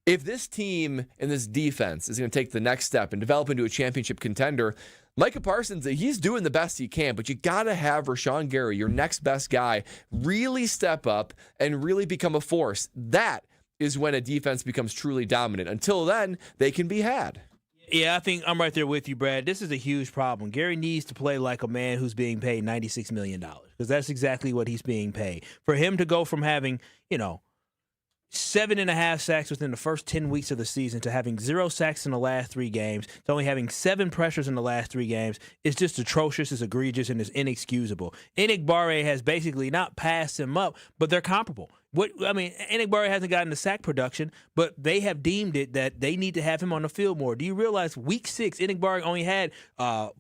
if this team and this defense is going to take the next step and develop into a championship contender, Micah Parsons, he's doing the best he can, but you got to have Rashawn Gary, your next best guy, really step up and really become a force. That is when a defense becomes truly dominant. Until then, they can be had. Yeah, I think I'm right there with you, Brad. This is a huge problem. Gary needs to play like a man who's being paid $96 million because that's exactly what he's being paid. For him to go from having, 7.5 sacks within the first 10 weeks of the season to having 0 sacks in the last 3 games to only having 7 pressures in the last 3 games is just atrocious, it's egregious, and it's inexcusable. Enagbare has basically not passed him up, but they're comparable. Enagbare hasn't gotten the sack production, but they have deemed it that they need to have him on the field more. Do you realize week 6, Enagbare only had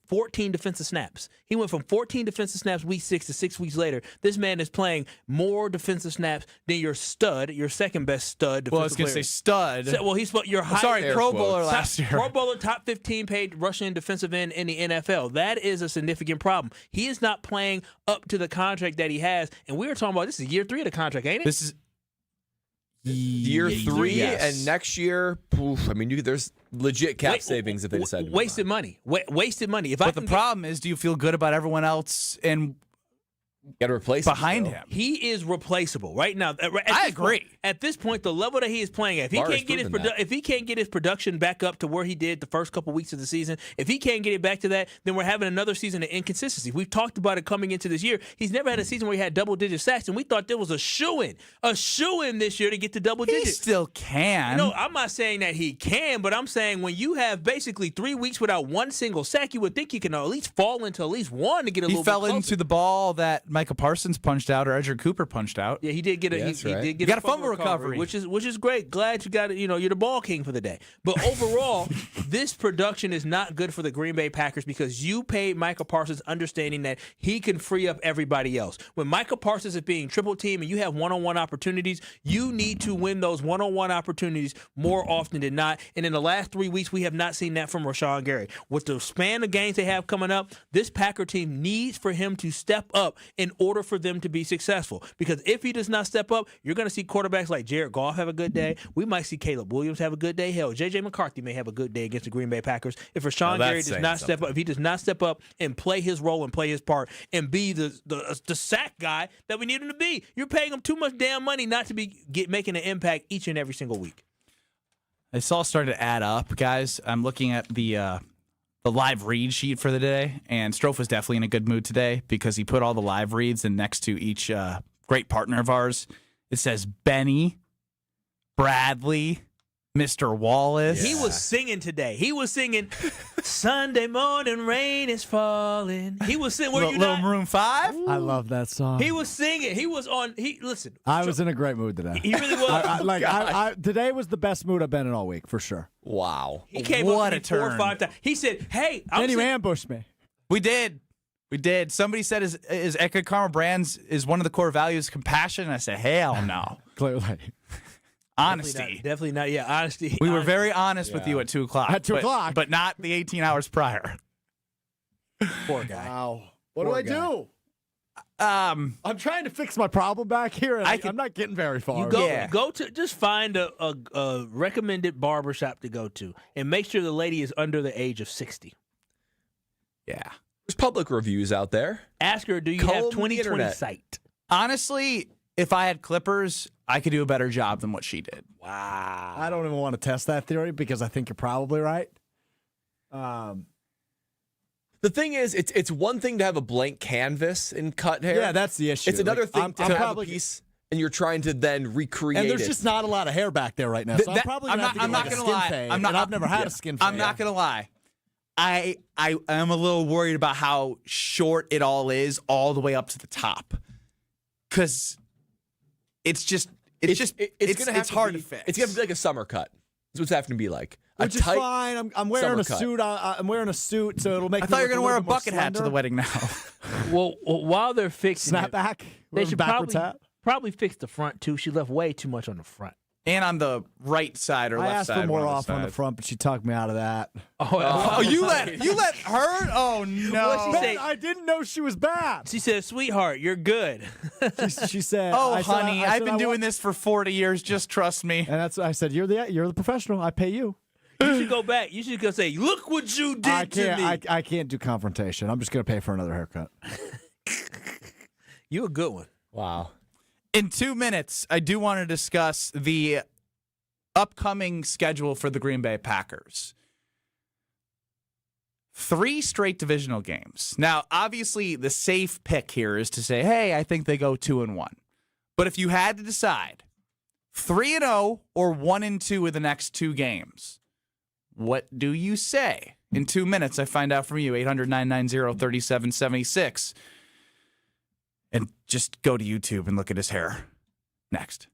14 defensive snaps? He went from 14 defensive snaps week 6 to 6 weeks later. This man is playing more defensive snaps than your second best stud. Well, I was going to say stud. He's your Pro Bowler last year. Pro Bowler, top 15 paid rushing defensive end in the NFL. That is a significant problem. He is not playing up to the contract that he has, and we were talking about this is year 3 of the contract, ain't it? Year 3, Yes. and next year, there's legit cap savings if they decide to wasted money. Wasted money. But the problem is, do you feel good about everyone else and got to replace behind him? He is replaceable right now. I agree. At this point, the level that he is playing at, if he can't get his production back up to where he did the first couple weeks of the season, if he can't get it back to that, then we're having another season of inconsistency. We've talked about it coming into this year. He's never had a season where he had double-digit sacks, and we thought there was a shoo-in this year to get to double digits. He still can. No, I'm not saying that he can, but I'm saying when you have basically 3 weeks without one single sack, you would think you can at least fall into at least one to get a little bit closer. He fell into the ball that Micah Parsons punched out or Edger Cooper punched out. Yeah, he did get a he did get a fumble recovery, which is great. Glad you got it. You're the ball king for the day. But overall, this production is not good for the Green Bay Packers because you paid Micah Parsons understanding that he can free up everybody else. When Micah Parsons is being triple teamed and you have one-on-one opportunities, you need to win those one-on-one opportunities more often than not. And in the last 3 weeks, we have not seen that from Rashawn Gary. With the span of games they have coming up, this Packer team needs for him to step up in order for them to be successful. Because if he does not step up, you're going to see quarterbacks like Jared Goff have a good day. We might see Caleb Williams have a good day. Hell, J.J. McCarthy may have a good day against the Green Bay Packers. If Rashawn Gary does not step up, if he does not step up and play his role and play his part and be the sack guy that we need him to be, you're paying him too much damn money not to be making an impact each and every single week. It's all starting to add up, guys. I'm looking at the live read sheet for the day, and Strofe was definitely in a good mood today because he put all the live reads, and next to each great partner of ours, it says Benny, Bradley, Mr. Wallace. He was singing today. He was singing Sunday morning rain is falling. He was singing Little Maroon 5. I love that song. He was singing. He was on. Listen. I was in a great mood today. He really was. Today was the best mood I've been in all week for sure. Wow. He came up to me 4 or 5 times. He said, "Hey, then you ambushed me." We did. Somebody said is Eka Karma Brands is one of the core values compassion. And I said, hell no. Clearly. Honesty. Definitely not. Yeah, honesty. We were very honest with you at 2 o'clock. At 2 o'clock. But not the 18 hours prior. Poor guy. Wow. What do I do? I'm trying to fix my problem back here, and I'm not getting very far. You go to just find a recommended barbershop to go to, and make sure the lady is under the age of 60. Yeah. There's public reviews out there. Ask her, do you have 20/20 sight? Honestly, if I had clippers, I could do a better job than what she did. Wow. I don't even want to test that theory because I think you're probably right. The thing is, it's one thing to have a blank canvas and cut hair. Yeah, that's the issue. It's another thing to have a piece, and you're trying to then recreate it. And there's just not a lot of hair back there right now, so I'm probably going to have to get like a skin fade. I've never had a skin fade. I'm not going to lie. I am a little worried about how short it all is all the way up to the top. Because it's hard to fix. It's going to be like a summer cut. That's what's having to be like. Which is fine. I'm wearing a suit. I'm wearing a suit, so it'll make. I thought you were going to wear a bucket hat to the wedding now. well, while they're fixing snapback, they should probably fix the front too. She left way too much on the front. And on the right side or left side. I asked for more off on the front, but she talked me out of that. Oh, you let her? Oh no! What'd she say? I didn't know she was bad. She said, "Sweetheart, you're good." she said, "Oh, honey, I've been doing this for 40 years. Just trust me." And I said, "You're the professional. I pay you." You should go back. You should go say, "Look what you did to me." I can't do confrontation. I'm just going to pay for another haircut. You a good one. Wow. In 2 minutes, I do want to discuss the upcoming schedule for the Green Bay Packers. 3 straight divisional games. Now, obviously, the safe pick here is to say, hey, I think they go 2-1. But if you had to decide 3-0 or 1-2 in the next 2 games, what do you say? In 2 minutes, I find out from you, 800-990-3776. And just go to YouTube and look at his hair. Next.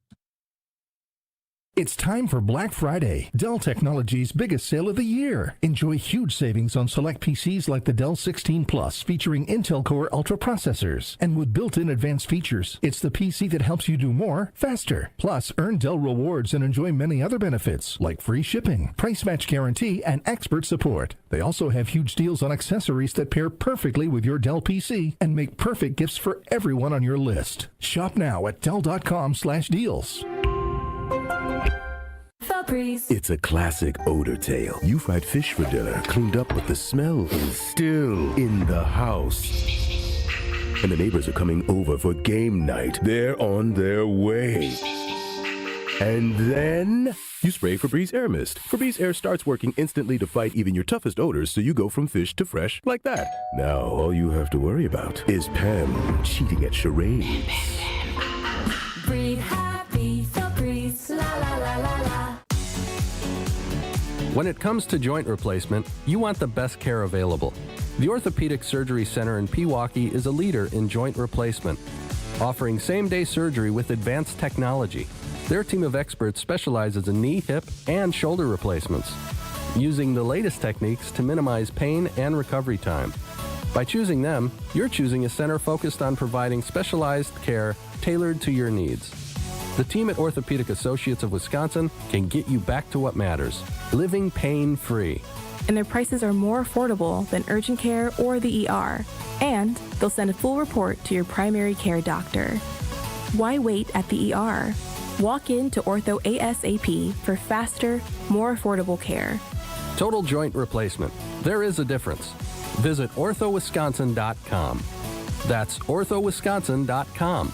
It's time for Black Friday, Dell Technologies' biggest sale of the year. Enjoy huge savings on select PCs like the Dell 16 Plus, featuring Intel Core Ultra processors. And with built-in advanced features, it's the PC that helps you do more, faster. Plus, earn Dell rewards and enjoy many other benefits, like free shipping, price match guarantee, and expert support. They also have huge deals on accessories that pair perfectly with your Dell PC and make perfect gifts for everyone on your list. Shop now at Dell.com/deals. breeze. It's a classic odor tale. You fried fish for dinner, cleaned up, but the smell is still in the house. And the neighbors are coming over for game night. They're on their way. And then you spray Febreze Air Mist. Febreze Air starts working instantly to fight even your toughest odors, so you go from fish to fresh like that. Now all you have to worry about is Pam cheating at charades. Breathe happy, Febreze, la la la la la. When it comes to joint replacement, you want the best care available. The Orthopedic Surgery Center in Pewaukee is a leader in joint replacement, offering same-day surgery with advanced technology. Their team of experts specializes in knee, hip, and shoulder replacements, using the latest techniques to minimize pain and recovery time. By choosing them, you're choosing a center focused on providing specialized care tailored to your needs. The team at Orthopedic Associates of Wisconsin can get you back to what matters, living pain-free. And their prices are more affordable than urgent care or the ER. And they'll send a full report to your primary care doctor. Why wait at the ER? Walk in to Ortho ASAP for faster, more affordable care. Total joint replacement. There is a difference. Visit orthowisconsin.com. That's orthowisconsin.com.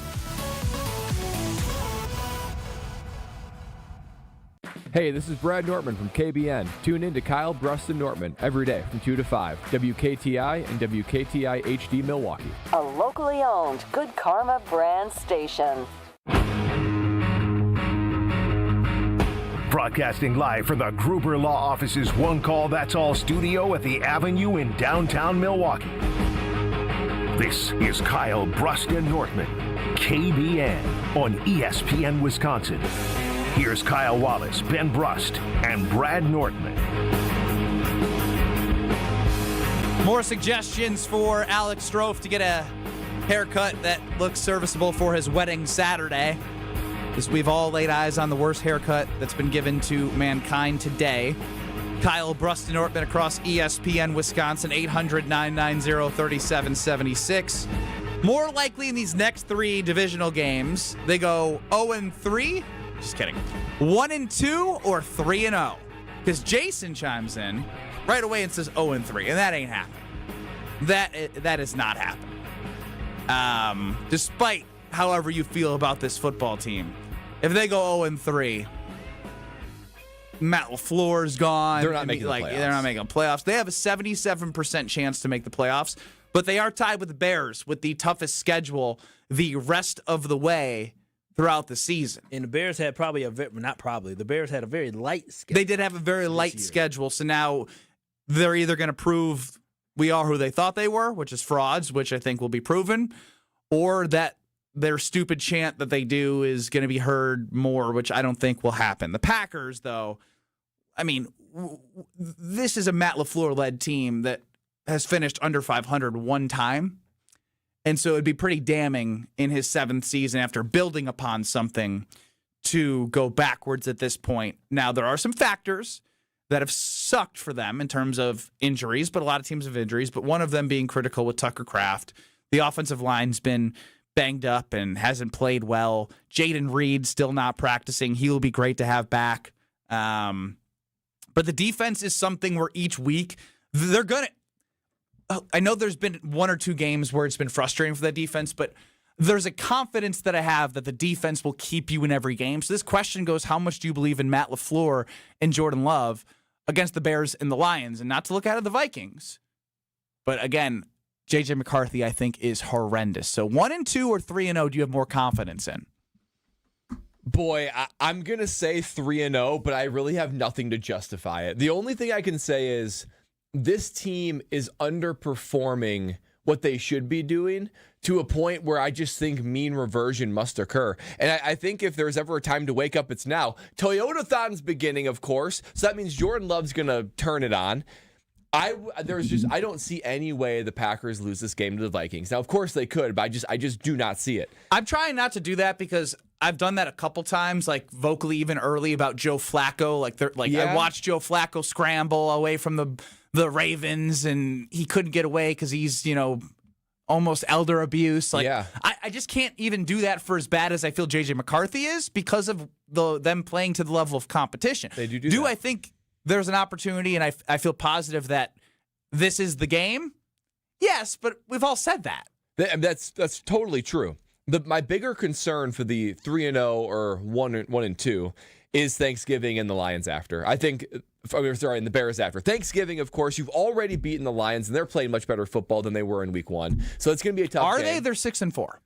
Hey, this is Brad Nortman from KBN. Tune in to Kyle, Brust Nortman every day from 2 to 5. WKTI and WKTI HD Milwaukee. A locally owned Good Karma brand station. Broadcasting live from the Gruber Law Office's One Call That's All studio at the Avenue in downtown Milwaukee. This is Kyle Brust Nortman, KBN on ESPN Wisconsin. Here's Kyle Wallace, Ben Brust, and Brad Nortman. More suggestions for Alex Strofe to get a haircut that looks serviceable for his wedding Saturday. As we've all laid eyes on the worst haircut that's been given to mankind today. Kyle Brust Nortman across ESPN Wisconsin, 800-990-3776. More likely in these next three divisional games, they go 0-3. Just kidding. 1-2 or 3-0. Because Jason chimes in right away and says 0-3, and that ain't happening. That is not happening. Despite however you feel about this football team, if they go 0-3, Matt LaFleur's gone. They're not making the playoffs. They're not making the playoffs. They have a 77% chance to make the playoffs, but they are tied with the Bears with the toughest schedule the rest of the way throughout the season. And the Bears had the Bears had a very light schedule. They did have a very light schedule, so now they're either going to prove we are who they thought they were, which is frauds, which I think will be proven, or that their stupid chant that they do is going to be heard more, which I don't think will happen. The Packers, though, I mean, this is a Matt LaFleur-led team that has finished under 500 one time. And so it'd be pretty damning in his seventh season after building upon something to go backwards at this point. Now, there are some factors that have sucked for them in terms of injuries, but a lot of teams have injuries, but one of them being critical with Tucker Kraft. The offensive line's been banged up and hasn't played well. Jaden Reed still not practicing. He will be great to have back. But the defense is something where each week they're going to... I know there's been one or two games where it's been frustrating for that defense, but there's a confidence that I have that the defense will keep you in every game. So this question goes, how much do you believe in Matt LaFleur and Jordan Love against the Bears and the Lions? And not to look out of the Vikings. But again, J.J. McCarthy, I think, is horrendous. So 1-2 or 3-0, do you have more confidence in? Boy, I'm going to say 3-0, but I really have nothing to justify it. The only thing I can say is this team is underperforming what they should be doing to a point where I just think mean reversion must occur. And I think if there's ever a time to wake up, it's now. Toyotathon's beginning, of course, so that means Jordan Love's going to turn it on. I don't see any way the Packers lose this game to the Vikings. Now, of course they could, but I just do not see it. I'm trying not to do that because I've done that a couple times, like vocally even early about Joe Flacco. I watched Joe Flacco scramble away from the Ravens, and he couldn't get away because he's, almost elder abuse. Like, yeah. I just can't even do that for as bad as I feel J.J. McCarthy is because of them playing to the level of competition. They do that. I think there's an opportunity, and I feel positive that this is the game? Yes, but we've all said that. That's totally true. My bigger concern for the 3-0 or 1-2 is Thanksgiving and the Lions after. And the Bears after. Thanksgiving, of course, you've already beaten the Lions, and they're playing much better football than they were in week 1. So it's going to be a tough game. Are they? They're 6-4.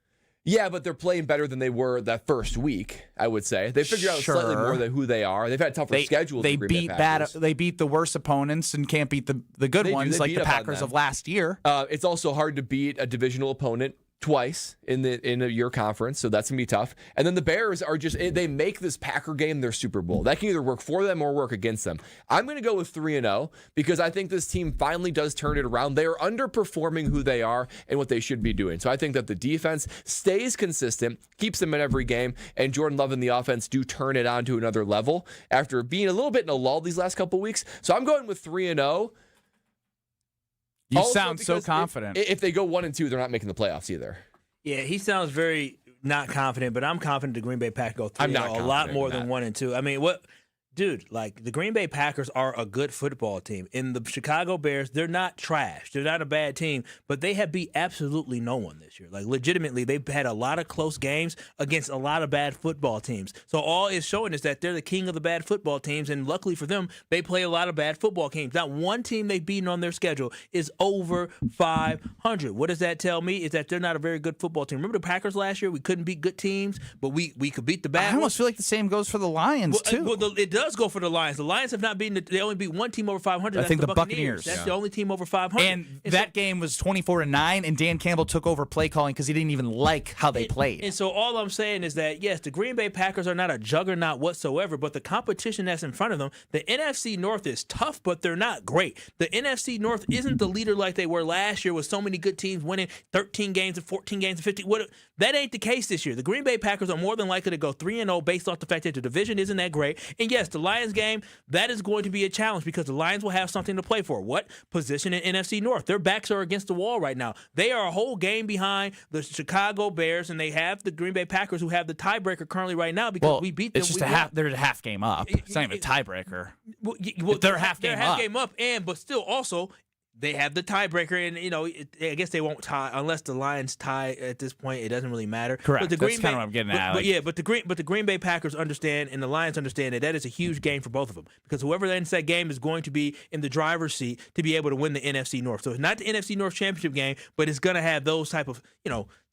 Yeah, but they're playing better than they were that first week, I would say. They figured out slightly more than who they are. They've had a tougher schedule than the Green Bay Packers. They beat the worst opponents and can't beat the good ones like the Packers of last year. It's also hard to beat a divisional opponent twice in your conference, so that's going to be tough. And then the Bears are they make this Packer game their Super Bowl. That can either work for them or work against them. I'm going to go with 3-0 because I think this team finally does turn it around. They are underperforming who they are and what they should be doing. So I think that the defense stays consistent, keeps them in every game, and Jordan Love and the offense do turn it on to another level after being a little bit in a lull these last couple weeks. So I'm going with 3-0. You sound so confident. If they go 1-2, they're not making the playoffs either. Yeah, he sounds very not confident, but I'm confident the Green Bay Packers go 3-0 I'm not a lot more in than 1-2. I mean, dude, like the Green Bay Packers are a good football team. And the Chicago Bears, they're not trash. They're not a bad team, but they have beat absolutely no one this year. Like legitimately, they've had a lot of close games against a lot of bad football teams. So all it's showing is that they're the king of the bad football teams, and luckily for them, they play a lot of bad football teams. Not one team they've beaten on their schedule is over 500. What does that tell me? Is that they're not a very good football team. Remember the Packers last year? We couldn't beat good teams, but we could beat the bad I almost feel like the same goes for the Lions, too. Well, it does go for the Lions. The Lions have not beaten. They only beat one team over 500. I That's think the Buccaneers. That's the only team over 500. And that game was 24-9, and Dan Campbell took over play calling because he didn't even like how they played. And so all I'm saying is that, yes, the Green Bay Packers are not a juggernaut whatsoever, but the competition that's in front of them, the NFC North is tough, but they're not great. The NFC North isn't the leader like they were last year with so many good teams winning 13 games and 14 games and 15. That ain't the case this year. The Green Bay Packers are more than likely to go 3-0 based off the fact that the division isn't that great. And yes, the Lions game, that is going to be a challenge because the Lions will have something to play for. What position in NFC North? Their backs are against the wall right now. They are a whole game behind the Chicago Bears, and they have the Green Bay Packers who have the tiebreaker currently right now because we beat them. It's just they're a half game up. It's not even a tiebreaker. They're a half game up. But still also they have the tiebreaker, and I guess they won't tie unless the Lions tie at this point. It doesn't really matter. Correct. But the That's kind of what I'm getting at. But the Green Bay Packers understand, and the Lions understand that is a huge game for both of them because whoever ends that game is going to be in the driver's seat to be able to win the NFC North. So it's not the NFC North championship game, but it's going to have those type of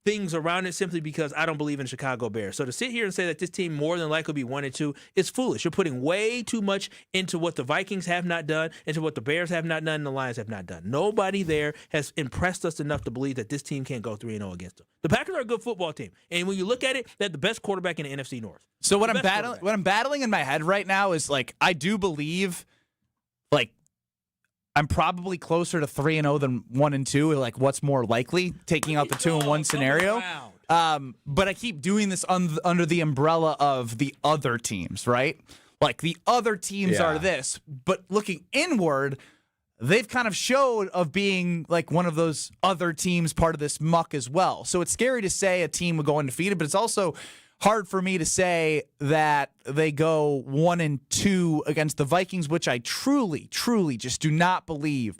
things around it simply because I don't believe in Chicago Bears. So to sit here and say that this team more than likely will be 1-2 is foolish. You're putting way too much into what the Vikings have not done, into what the Bears have not done, and the Lions have not done. Nobody there has impressed us enough to believe that this team can't go 3-0 against them. The Packers are a good football team, and when you look at it, they're the best quarterback in the NFC North. So what I'm battling in my head right now is I do believe I'm probably closer to 3-0 than 1-2. Like, what's more likely, taking out the 2-1 scenario? But I keep doing this under the umbrella of the other teams, right? Like the other teams are this, but looking inward, they've kind of showed of being like one of those other teams, part of this muck as well. So it's scary to say a team would go undefeated, but it's also hard for me to say that they go 1-2 against the Vikings, which I truly, truly just do not believe.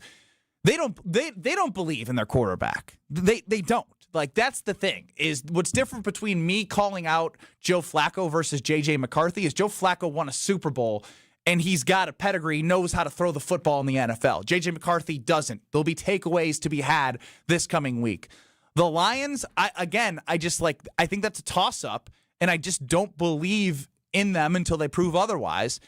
They don't believe in their quarterback. They don't. Like, that's the thing, is what's different between me calling out Joe Flacco versus J.J. McCarthy is Joe Flacco won a Super Bowl, and he's got a pedigree, knows how to throw the football in the NFL. J.J. McCarthy doesn't. There'll be takeaways to be had this coming week. The Lions, I think that's a toss-up, and I just don't believe in them until they prove otherwise.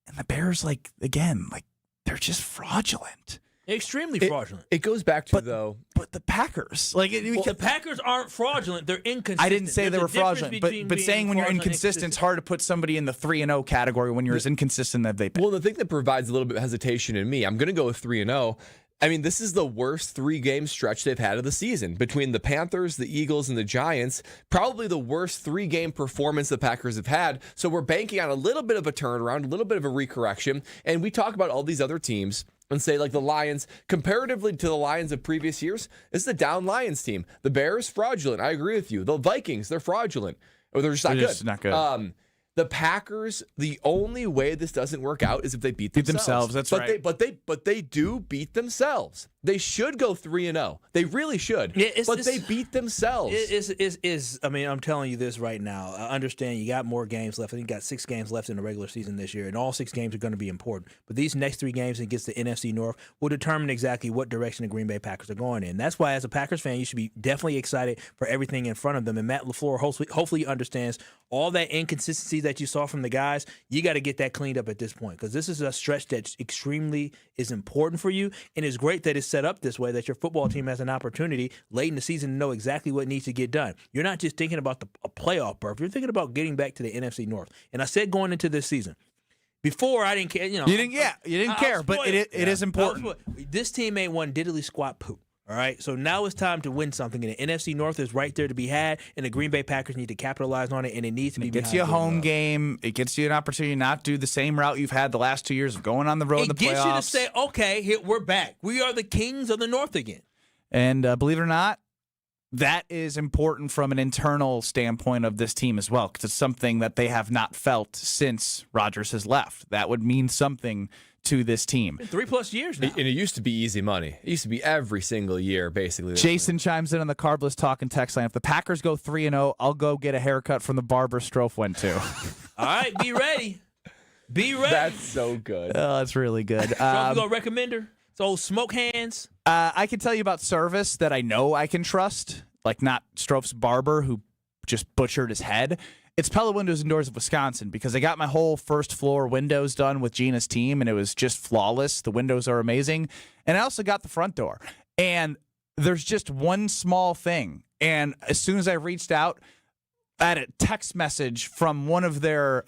And the Bears, they're just fraudulent. Extremely fraudulent. It goes back to, But the Packers. The Packers aren't fraudulent. They're inconsistent. I didn't say they were fraudulent, but saying when you're inconsistent, it's hard to put somebody in the 3-0 category when you're as inconsistent as they've been. Well, the thing that provides a little bit of hesitation in me, I'm going to go with 3-0. I mean, this is the worst 3-game stretch they've had of the season. Between the Panthers, the Eagles, and the Giants, probably the worst 3-game performance the Packers have had. So we're banking on a little bit of a turnaround, a little bit of a recorrection. And we talk about all these other teams and say, like, the Lions, comparatively to the Lions of previous years, this is a down Lions team. The Bears, fraudulent. I agree with you. The Vikings, they're fraudulent. Or they're just not good. The Packers, the only way this doesn't work out is if they beat themselves. That's right. But they do beat themselves. They should go 3-0. They really should. They beat themselves. I'm telling you this right now. I understand you got more games left. I think you got 6 games left in the regular season this year, and all 6 games are going to be important. But these next 3 games against the NFC North will determine exactly what direction the Green Bay Packers are going in. That's why, as a Packers fan, you should be definitely excited for everything in front of them. And Matt LaFleur hopefully understands all that inconsistency that you saw from the guys. You got to get that cleaned up at this point, because this is a stretch that extremely is important for you, and it's great that it's set up this way, that your football team has an opportunity late in the season to know exactly what needs to get done. You're not just thinking about a playoff berth. You're thinking about getting back to the NFC North. And I said going into this season, before I didn't care. You didn't care, but it is important. This team ain't won diddly squat poo. All right, so now it's time to win something, and the NFC North is right there to be had, and the Green Bay Packers need to capitalize on it, and it needs to be. It gets you a home game. It gets you an opportunity to not do the same route you've had the last 2 years of going on the road in the playoffs. It gets you to say, okay, we're back. We are the kings of the North again. And believe it or not, that is important from an internal standpoint of this team as well, because it's something that they have not felt since Rodgers has left. That would mean something to this team. 3+ years now. And it used to be easy money. It used to be every single year, basically. Jason chimes in on the Carbless Talking text line. If the Packers go 3-0, I'll go get a haircut from the barber Strofe went to. All right, be ready. Be ready. That's so good. Oh, that's really good. Strofe, you gonna recommend her? It's old smoke hands. I can tell you about service that I know I can trust, like not Strofe's barber who just butchered his head. It's Pella Windows and Doors of Wisconsin, because I got my whole first floor windows done with Gina's team, and it was just flawless. The windows are amazing. And I also got the front door. And there's just one small thing. And as soon as I reached out, I had a text message from one of their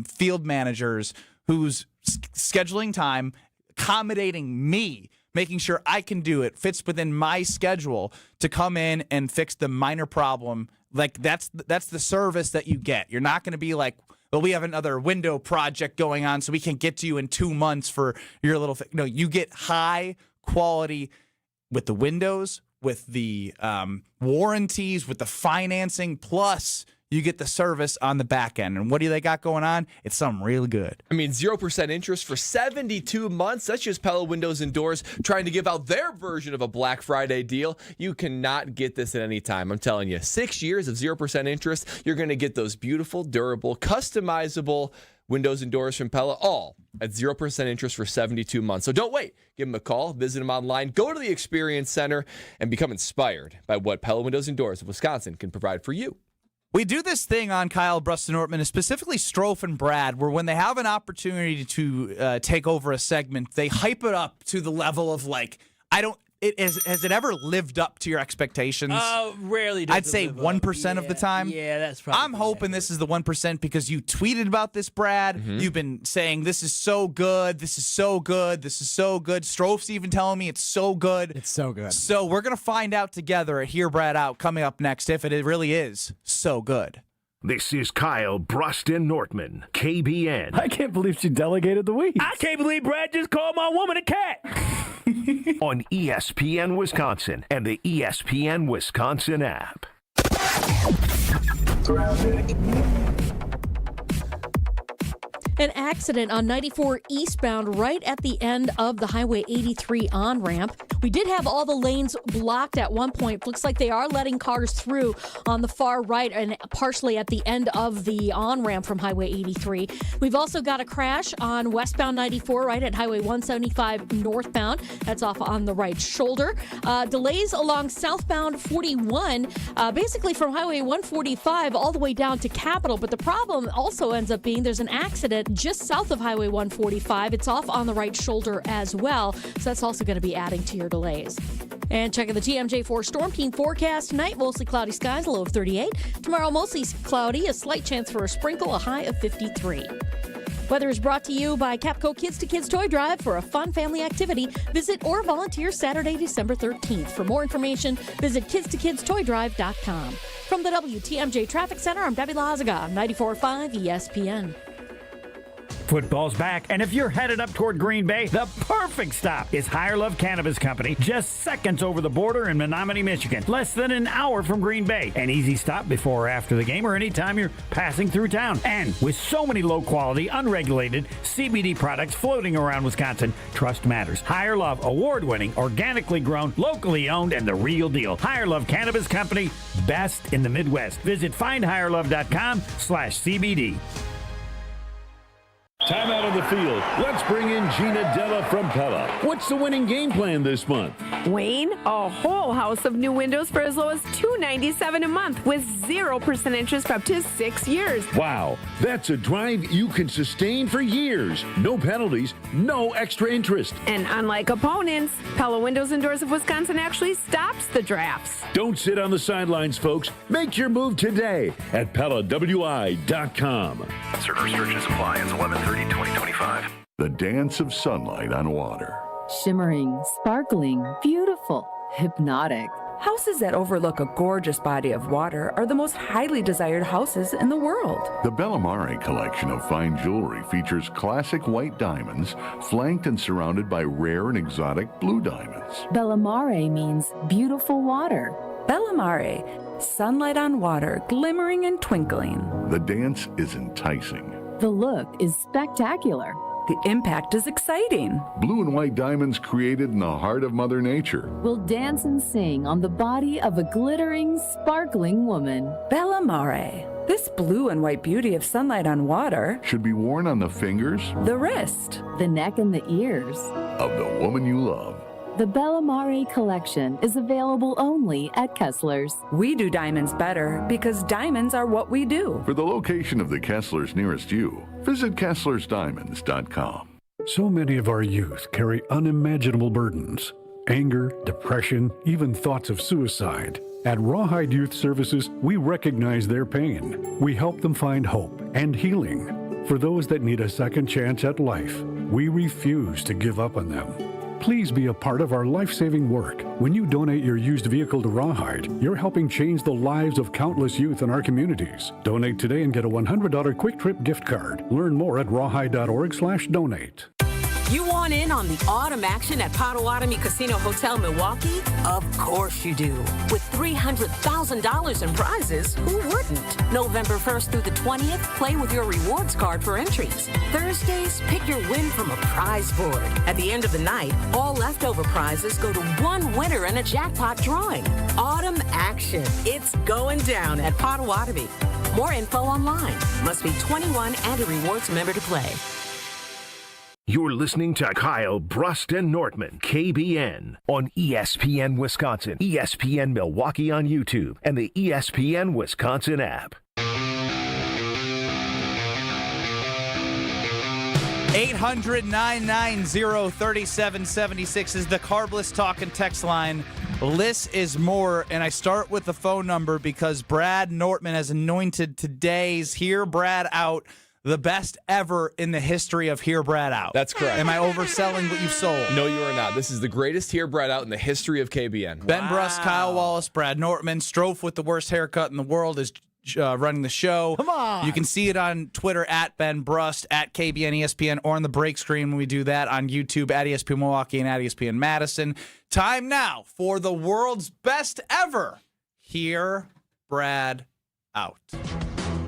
field managers who's scheduling time, accommodating me, making sure I can do it, fits within my schedule to come in and fix the minor problem. Like, that's the service that you get. You're not going to be like, well, we have another window project going on, so we can get to you in 2 months for your little thing. No, you get high quality with the windows, with the warranties, with the financing, plus you get the service on the back end. And what do they got going on? It's something really good. I mean, 0% interest for 72 months. That's just Pella Windows and Doors trying to give out their version of a Black Friday deal. You cannot get this at any time. I'm telling you, 6 years of 0% interest. You're going to get those beautiful, durable, customizable windows and doors from Pella, all at 0% interest for 72 months. So don't wait. Give them a call, visit them online, go to the Experience Center, and become inspired by what Pella Windows and Doors of Wisconsin can provide for you. We do this thing on Kyle, Brust Nortman, specifically Strofe and Brad, where when they have an opportunity to take over a segment, they hype it up to the level of like, has it ever lived up to your expectations? Rarely does I'd say 1% of the time. Yeah, that's probably I'm hoping this is the 1% because you tweeted about this, Brad. Mm-hmm. You've been saying this is so good, this is so good, this is so good. Strofe's even telling me it's so good. It's so good. So we're going to find out together at Hear Brad Out coming up next if it really is so good. This is Kyle, Brust and Nortman, KBN. I can't believe she delegated the weeds. I can't believe Brad just called my woman a cat. On ESPN Wisconsin and the ESPN Wisconsin app. An accident on 94 eastbound right at the end of the Highway 83 on-ramp. We did have all the lanes blocked at one point. Looks like they are letting cars through on the far right and partially at the end of the on-ramp from Highway 83. We've also got a crash on westbound 94 right at Highway 175 northbound. That's off on the right shoulder. Delays along southbound 41, basically from Highway 145 all the way down to Capitol. But the problem also ends up being there's an accident just south of Highway 145. It's off on the right shoulder as well. So that's also going to be adding to your delays. And checking the TMJ4 Storm Team forecast tonight, mostly cloudy skies, a low of 38. Tomorrow, mostly cloudy, a slight chance for a sprinkle, a high of 53. Weather is brought to you by Capco Kids to Kids Toy Drive. For a fun family activity, visit or volunteer Saturday, December 13th. For more information, visit kidstokidstoydrive.com. From the WTMJ Traffic Center, I'm Debbie Lazaga, 94.5 ESPN. Football's back, and if you're headed up toward Green Bay, the perfect stop is Higher Love Cannabis Company, just seconds over the border in Menominee, Michigan, less than an hour from Green Bay. An easy stop before or after the game or anytime you're passing through town. And with so many low-quality, unregulated CBD products floating around Wisconsin, trust matters. Higher Love, award-winning, organically grown, locally owned, and the real deal. Higher Love Cannabis Company, best in the Midwest. Visit findhigherlove.com/CBD. Time out on the field. Let's bring in Gina Della from Pella. What's the winning game plan this month? Wayne, a whole house of new windows for as low as $297 a month with 0% interest for up to 6 years. Wow, that's a drive you can sustain for years. No penalties, no extra interest. And unlike opponents, Pella Windows and Doors of Wisconsin actually stops the drafts. Don't sit on the sidelines, folks. Make your move today at PellaWI.com. Certain restrictions apply as 11/30/2025. The dance of sunlight on water. Shimmering, sparkling, beautiful, hypnotic. Houses that overlook a gorgeous body of water are the most highly desired houses in the world. The Bellamare collection of fine jewelry features classic white diamonds, flanked and surrounded by rare and exotic blue diamonds. Bellamare means beautiful water. Bellamare, sunlight on water, glimmering and twinkling. The dance is enticing. The look is spectacular. The impact is exciting. Blue and white diamonds created in the heart of Mother Nature. Will dance and sing on the body of a glittering, sparkling woman. Bellamare. This blue and white beauty of sunlight on water should be worn on the fingers, the wrist, the neck, and the ears of the woman you love. The Bellamare collection is available only at Kessler's. We do diamonds better because diamonds are what we do. For the location of the Kessler's nearest you, visit KesslersDiamonds.com. So many of our youth carry unimaginable burdens. Anger, depression, even thoughts of suicide. At Rawhide Youth Services, we recognize their pain. We help them find hope and healing. For those that need a second chance at life, we refuse to give up on them. Please be a part of our life-saving work. When you donate your used vehicle to Rawhide, you're helping change the lives of countless youth in our communities. Donate today and get a $100 Quick Trip gift card. Learn more at rawhide.org/donate. You want in on the autumn action at Potawatomi Casino Hotel Milwaukee? Of course you do. With $300,000 in prizes, who wouldn't? November 1st through the 20th, play with your rewards card for entries. Thursdays, pick your win from a prize board. At the end of the night, all leftover prizes go to one winner in a jackpot drawing. Autumn action. It's going down at Potawatomi. More info online. Must be 21 and a rewards member to play. You're listening to Kyle, Brust, and Nortman, KBN, on ESPN Wisconsin, ESPN Milwaukee on YouTube, and the ESPN Wisconsin app. 800-990-3776 is the Carbless Talk and Text line. Less is more, and I start with the phone number because Brad Nortman has anointed today's Hear Brad Out the best ever in the history of Hear Brad Out. That's correct. Am I overselling what you've sold? No, you are not. This is the greatest Hear Brad Out in the history of KBN. Ben Brust, Kyle Wallace, Brad Nortman. Strofe with the worst haircut in the world is running the show. Come on. You can see it on Twitter at Ben Brust, at KBN ESPN, or on the break screen when we do that on YouTube at ESPN Milwaukee and at ESPN Madison. Time now for the world's best ever Hear Brad Out.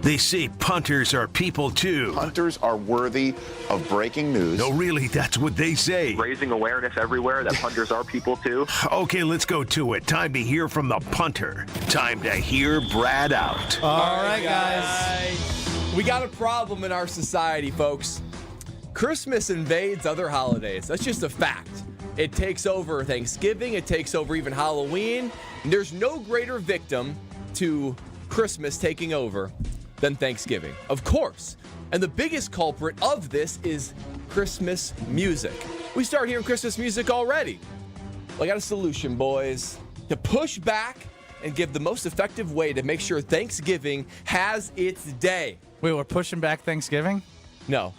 They say punters are people too. Punters are worthy of breaking news. No, really, that's what they say. Raising awareness everywhere that punters are people too. Okay, let's go to it. Time to hear from the punter. Time to hear Brad out. All right, guys. We got a problem in our society, folks. Christmas invades other holidays. That's just a fact. It takes over Thanksgiving. It takes over even Halloween. And there's no greater victim to Christmas taking over than Thanksgiving, of course. And the biggest culprit of this is Christmas music. We start hearing Christmas music already. Well, I got a solution, boys. To push back and give the most effective way to make sure Thanksgiving has its day. Wait, we're pushing back Thanksgiving? No,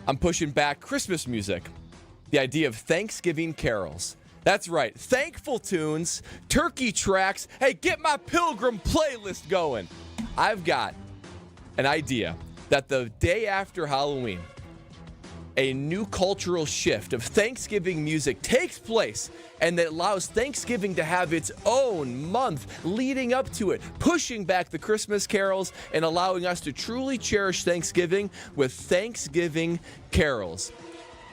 I'm pushing back Christmas music. The idea of Thanksgiving carols. That's right, thankful tunes, turkey tracks. Hey, get my Pilgrim playlist going. I've got an idea that the day after Halloween, a new cultural shift of Thanksgiving music takes place and that allows Thanksgiving to have its own month leading up to it, pushing back the Christmas carols and allowing us to truly cherish Thanksgiving with Thanksgiving carols.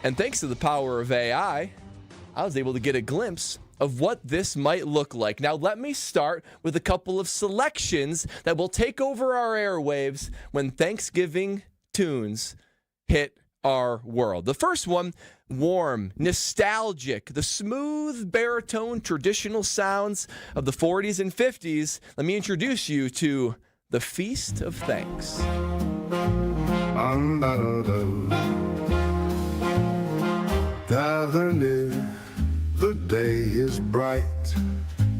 And thanks to the power of AI, I was able to get a glimpse of what this might look like. Now, let me start with a couple of selections that will take over our airwaves when Thanksgiving tunes hit our world. The first one, warm, nostalgic, the smooth baritone traditional sounds of the 40s and 50s. Let me introduce you to the Feast of Thanks. Gather near, the day is bright,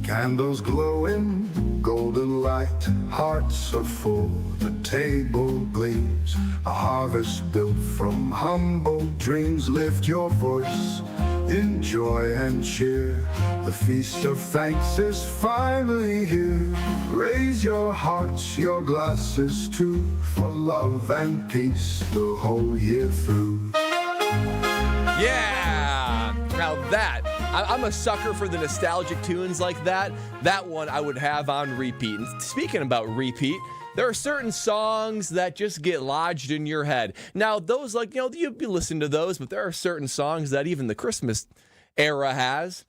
candles glowing, golden light, hearts are full, the table gleams, a harvest built from humble dreams. Lift your voice in joy and cheer, the feast of thanks is finally here. Raise your hearts, your glasses too, for love and peace the whole year through. Yeah! Now that, I'm a sucker for the nostalgic tunes like that. That one I would have on repeat. And speaking about repeat, there are certain songs that just get lodged in your head. Now, those you'd be listening to those, but there are certain songs that even the Christmas era has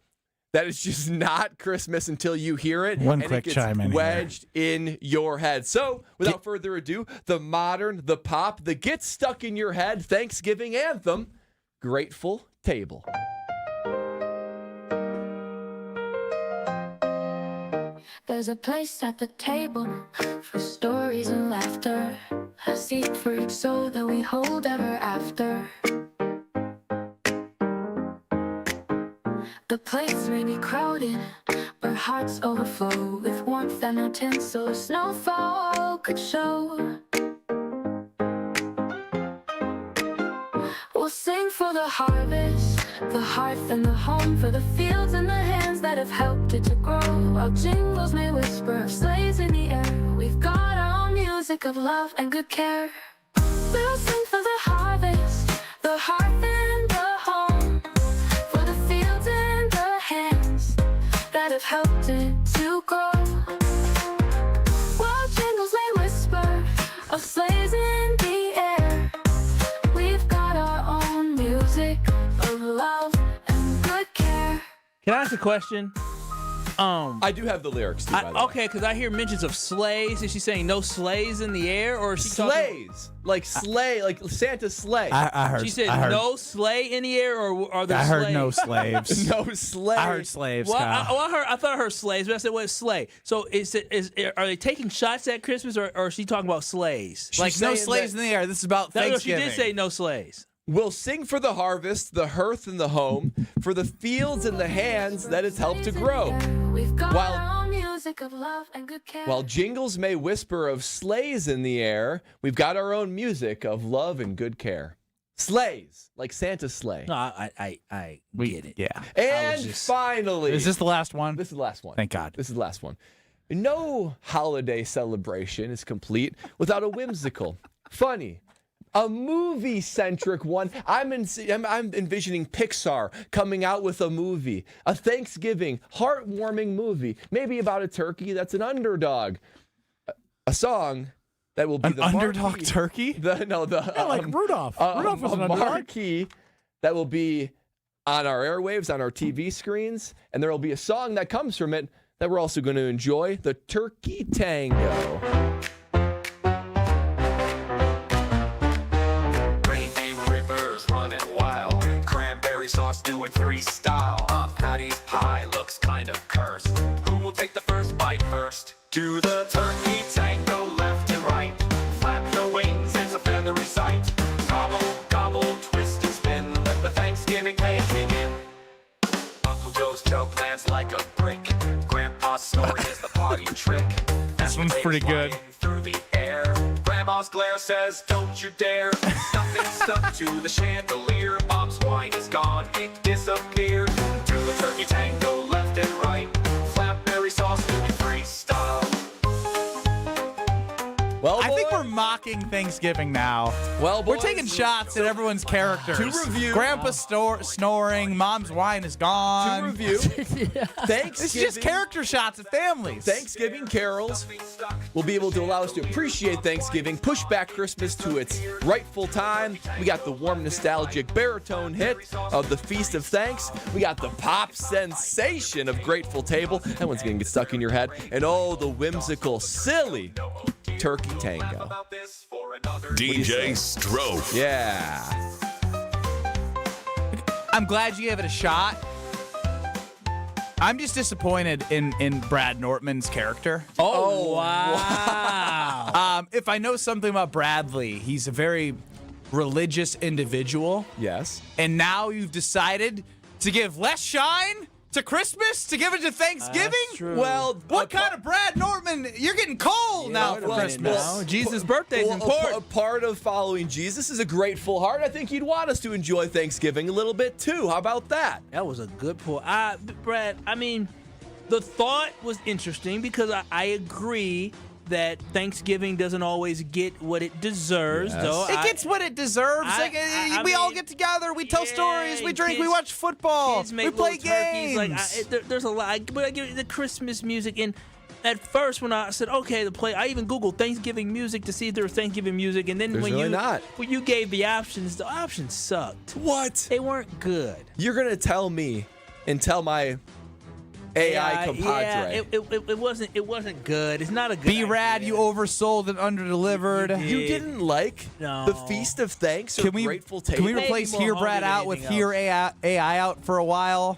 that is just not Christmas until you hear it. One and quick it gets chime in wedged in your head. So, without further ado, the modern, the pop, the get stuck in your head Thanksgiving anthem, Grateful Table. There's a place at the table for stories and laughter, a seat for each soul that we hold ever after. The place may be crowded, but hearts overflow with warmth and no tinsel, snowfall could show. We'll sing for the harvest, the hearth and the home, for the fields and the hands that have helped it to grow. While jingles may whisper of sleighs in the air, we've got our own music of love and good care. We'll sing for the harvest, the hearth and the home, for the fields and the hands that have helped it to grow. While jingles may whisper of sleighs in the air, we've got our own music of love and good care. Can I ask a question? I do have the lyrics too, by the way. Okay, because I hear mentions of sleighs. Is she saying no sleighs in the air, or is she sleighs? Like sleigh, like Santa's sleigh. I heard. She said I heard, no sleigh in the air, or are there I sleighs? heard no slaves. No sleigh. I heard slaves. Well, Kyle. I thought I heard sleighs, but I said, what is sleigh? So are they taking shots at Christmas, or is she talking about sleighs? Like no sleighs in the air. This is about Thanksgiving. She did say no sleighs. We'll sing for the harvest, the hearth and the home, for the fields and the hands that has helped to grow. We've got our own music of love and good care. While jingles may whisper of sleighs in the air, we've got our own music of love and good care. Sleighs, like Santa's sleigh. No, I get it. Yeah. And finally, is this the last one? This is the last one. Thank God. This is the last one. No holiday celebration is complete without a whimsical, funny, a movie-centric one. I'm envisioning Pixar coming out with a movie, a Thanksgiving, heartwarming movie, maybe about a turkey that's an underdog. A song that will be an underdog turkey? Like Rudolph. Rudolph was an underdog. Marquee that will be on our airwaves, on our TV screens, and there will be a song that comes from it that we're also going to enjoy, the Turkey Tango. Sauce doing freestyle. Patty's pie looks kind of cursed. Who will take the first bite first? Do the turkey tango left and right. Flap your wings, it's a feathery sight. Gobble, gobble, twist and spin. Let the Thanksgiving pan begin. Uncle Joe's joke lands like a brick. Grandpa's story is the party trick. This one's pretty good. Through the air. Grandma's glare says, don't you dare. Nothing stuck to the chandelier. Mom's wine is gone, it disappeared. Do the turkey tango left and right. Flapberry sauce doing freestyle. Well, I think boy. we're mocking Thanksgiving now. Well, we're boys. taking shots at everyone's characters. To review. Grandpa snoring. Mom's wine is gone. To review. Thanksgiving. It's just character shots at families. Thanksgiving carols will be able to allow us to appreciate Thanksgiving, push back Christmas to its rightful time. We got the warm, nostalgic baritone hit of the Feast of Thanks. We got the pop sensation of Grateful Table. That one's going to get stuck in your head. And the whimsical, silly Turkey Tango. DJ Strofe. Yeah. I'm glad you gave it a shot. I'm just disappointed in Brad Nortman's character. Oh, wow. If I know something about Bradley, he's a very religious individual. Yes. And now you've decided to give less shine to Christmas, to give it to Thanksgiving? That's true. Well, what kind of Brad Nortman? You're getting cold now for Christmas. Now. Jesus' birthday's important. A part of following Jesus is a grateful heart. I think you'd want us to enjoy Thanksgiving a little bit too. How about that? That was a good point. Brad, I mean, the thought was interesting because I agree that Thanksgiving doesn't always get what it deserves, though. It gets what it deserves. We all get together, we tell stories, we drink, we watch football, we play games. There's a lot. But I give you the Christmas music, and at first when I said, okay, I even Googled Thanksgiving music to see if there was Thanksgiving music, and then when you gave the options sucked. What? They weren't good. You're gonna tell me and tell my AI compadre. Yeah, it wasn't good. It's not a good B-Rad, idea. you oversold and underdelivered. You didn't like the Feast of Thanks or Grateful Table? Can we replace Hear Brad out with Hear AI out for a while?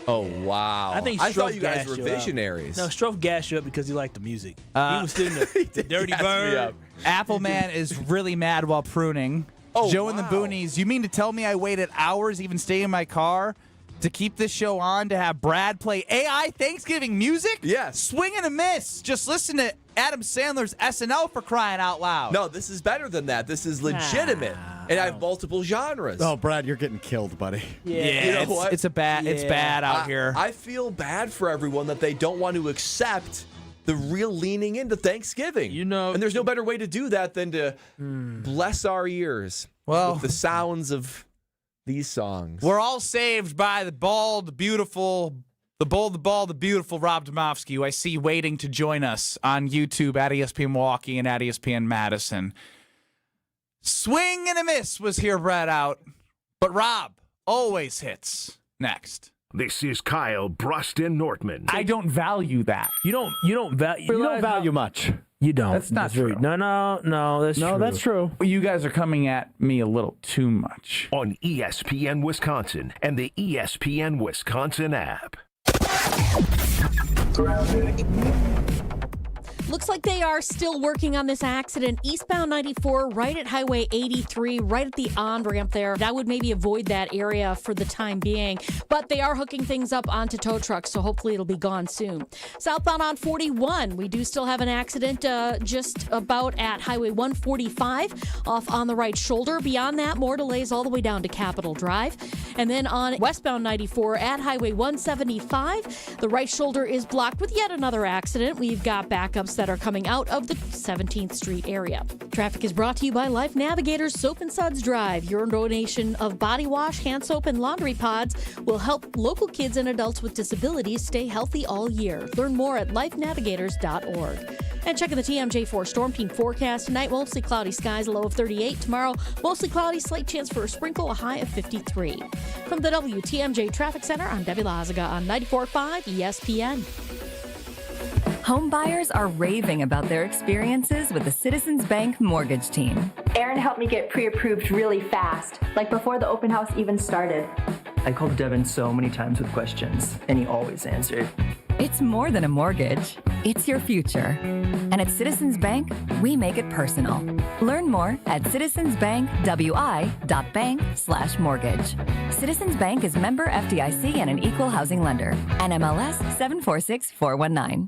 Oh, wow. I thought you guys were visionaries. No, Strofe gassed you up because he liked the music. He was sitting the Dirty Bird. Appleman is really mad while pruning. Joe and the Boonies, you mean to tell me I waited hours, even stay in my car, to keep this show on, to have Brad play AI Thanksgiving music? Yes. Swing and a miss. Just listen to Adam Sandler's SNL, for crying out loud. No, this is better than that. This is legitimate. And I have multiple genres. Oh, Brad, you're getting killed, buddy. Yeah, you know what? It's bad out here. I feel bad for everyone that they don't want to accept the real leaning into Thanksgiving. And there's no better way to do that than to bless our ears with the sounds of these songs. We're all saved by the bald, the beautiful Rob Demovsky, who I see waiting to join us on YouTube at ESPN Milwaukee and at ESPN Madison. Swing and a miss was Here Brad out, but Rob always hits next. This is Kyle Brust Nortman. I don't value that. You don't value much. You don't. That's not true. Right. No, that's true. No, that's true. You guys are coming at me a little too much. On ESPN Wisconsin and the ESPN Wisconsin app. Looks like they are still working on this accident. Eastbound 94, right at Highway 83, right at the on-ramp there. I would maybe avoid that area for the time being. But they are hooking things up onto tow trucks, so hopefully it'll be gone soon. Southbound on 41, we do still have an accident just about at Highway 145, off on the right shoulder. Beyond that, more delays all the way down to Capitol Drive. And then on westbound 94 at Highway 175, the right shoulder is blocked with yet another accident. We've got backups that are coming out of the 17th Street area. Traffic is brought to you by Life Navigators Soap and Suds Drive. Your donation of body wash, hand soap, and laundry pods will help local kids and adults with disabilities stay healthy all year. Learn more at lifenavigators.org. And checking the TMJ4 Storm Team forecast tonight, mostly cloudy skies, a low of 38. Tomorrow, mostly cloudy, slight chance for a sprinkle, a high of 53. From the WTMJ Traffic Center, I'm Debbie Lazaga on 94.5 ESPN. Home buyers are raving about their experiences with the Citizens Bank mortgage team. Aaron helped me get pre-approved really fast, like before the open house even started. I called Devin so many times with questions, and he always answered. It's more than a mortgage. It's your future. And at Citizens Bank, we make it personal. Learn more at citizensbankwi.bank/mortgage. Citizens Bank is member FDIC and an equal housing lender. NMLS 746419.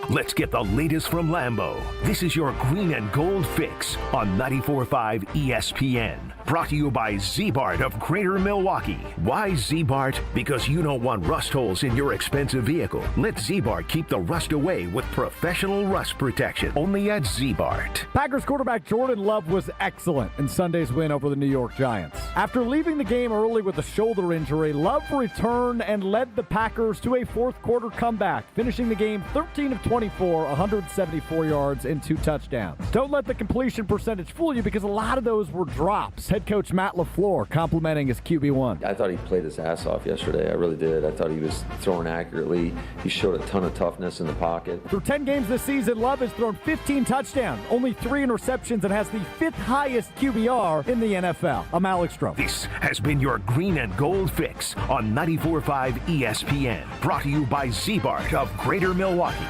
Let's get the latest from Lambeau. This is your Green and Gold Fix on 94.5 ESPN. Brought to you by Z-Bart of Greater Milwaukee. Why Z-Bart? Because you don't want rust holes in your expensive vehicle. Let Z-Bart keep the rust away with professional rust protection. Only at Z-Bart. Packers quarterback Jordan Love was excellent in Sunday's win over the New York Giants. After leaving the game early with a shoulder injury, Love returned and led the Packers to a fourth quarter comeback, finishing the game 13 of 24, 174 yards, and 2 touchdowns. Don't let the completion percentage fool you because a lot of those were drops. Head coach Matt LaFleur complimenting his QB1. I thought he played his ass off yesterday. I really did. I thought he was throwing accurately. He showed a ton of toughness in the pocket. Through 10 games this season, Love has thrown 15 touchdowns, only 3 interceptions, and has the 5th highest QBR in the NFL. I'm Alex Stroh. This has been your Green and Gold Fix on 94.5 ESPN. Brought to you by Z-Bart of Greater Milwaukee.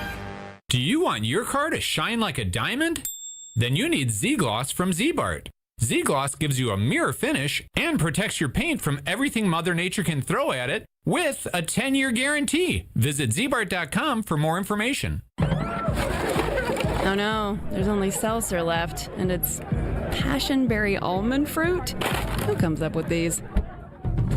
Do you want your car to shine like a diamond? Then you need Z-Gloss from Z-Bart. Z-Gloss gives you a mirror finish and protects your paint from everything Mother Nature can throw at it with a 10-year guarantee. Visit zbart.com for more information. Oh no, there's only seltzer left, and it's passionberry almond fruit? Who comes up with these?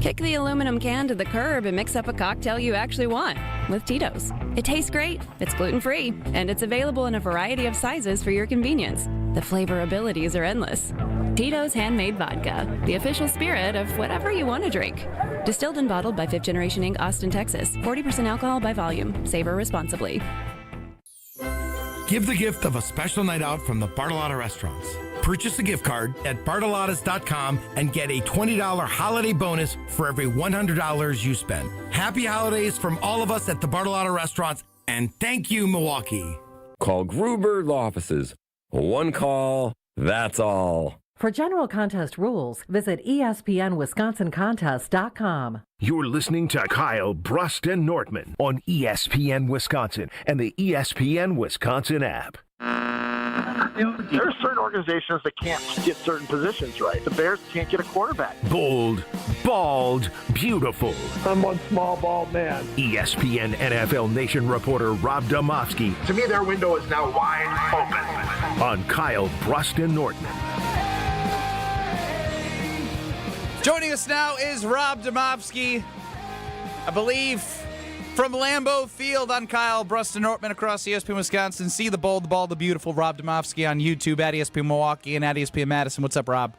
Kick the aluminum can to the curb and mix up a cocktail you actually want with Tito's. It tastes great, it's gluten-free, and it's available in a variety of sizes for your convenience. The flavor abilities are endless. Tito's Handmade Vodka, the official spirit of whatever you want to drink. Distilled and bottled by 5th Generation Inc., Austin, Texas. 40% alcohol by volume. Savor responsibly. Give the gift of a special night out from the Bartolotta Restaurants. Purchase a gift card at bartolottas.com and get a $20 holiday bonus for every $100 you spend. Happy holidays from all of us at the Bartolotta Restaurants, and thank you, Milwaukee. Call Gruber Law Offices. One call, that's all. For general contest rules, visit ESPNWisconsinContest.com. You're listening to Kyle, Brust, and Nortman on ESPN Wisconsin and the ESPN Wisconsin app. There are certain organizations that can't get certain positions right. The Bears can't get a quarterback. Bold, bald, beautiful. I'm one small, bald man. ESPN NFL Nation reporter Rob Demovsky. To me, their window is now wide open. On Kyle, Brust, and Nortman. Joining us now is Rob Demovsky, I believe, from Lambeau Field on Kyle, Brust, and Nortman across ESPN Wisconsin. See the bold, the bald, the beautiful Rob Demovsky on YouTube at ESPN Milwaukee and at ESPN Madison. What's up, Rob?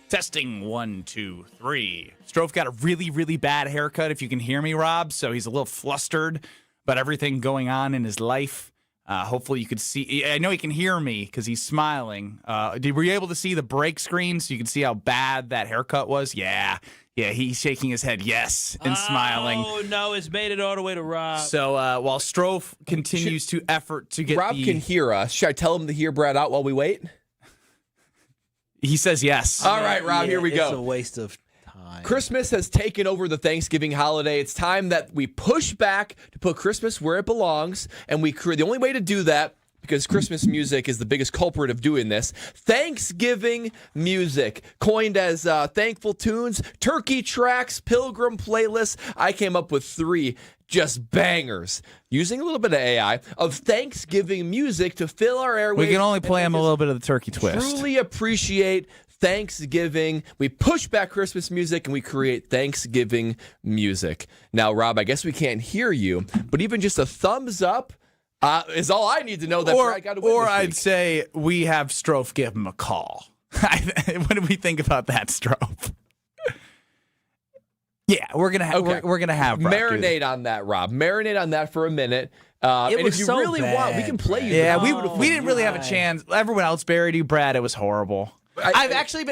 Testing 1, 2, 3. Strofe got a really, really bad haircut, if you can hear me, Rob, so he's a little flustered about everything going on in his life. Hopefully you could see. I know he can hear me because he's smiling. Were you able to see the break screen so you can see how bad that haircut was? Yeah, he's shaking his head yes and smiling. Oh, no, it's made it all the way to Rob. So while Strofe continues to effort to get Rob can hear us. Should I tell him to hear Brad out while we wait? He says yes. All right, Rob, here we go. It's a waste of time. Christmas has taken over the Thanksgiving holiday. It's time that we push back to put Christmas where it belongs, and the only way to do that, because Christmas music is the biggest culprit of doing this, Thanksgiving music, coined as thankful tunes, turkey tracks, pilgrim playlists. I came up with 3 just bangers, using a little bit of AI, of Thanksgiving music to fill our airwaves. We can only play him a little bit of the turkey twist. Truly appreciate Thanksgiving. We push back Christmas music and we create Thanksgiving music. Now, Rob, I guess we can't hear you, but even just a thumbs up is all I need to know that Brad got to win this I'd week. say we have Strofe give him a call. What do we think about that, Strofe? Yeah, we're gonna have Rob marinate on that, Rob. Marinate on that for a minute. And if you really want, we can play you. Yeah, we didn't really have a chance. Everyone else buried you, Brad. It was horrible. I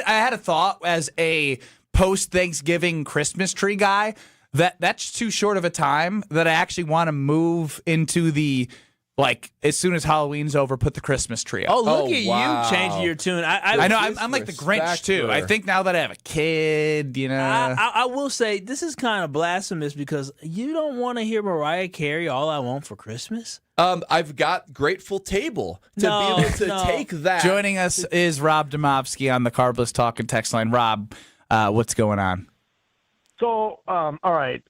had a thought as a post-Thanksgiving Christmas tree guy that's too short of a time that I actually want to move into the, as soon as Halloween's over, put the Christmas tree up. Oh, look at you changing your tune. I know, I'm like the Grinch, too. I think now that I have a kid, I will say, this is kind of blasphemous because you don't want to hear Mariah Carey, All I Want for Christmas? I've got Grateful Table to be able to take that. Joining us is Rob Demovsky on the Carbless Talk and Text line. Rob, what's going on? So, all right.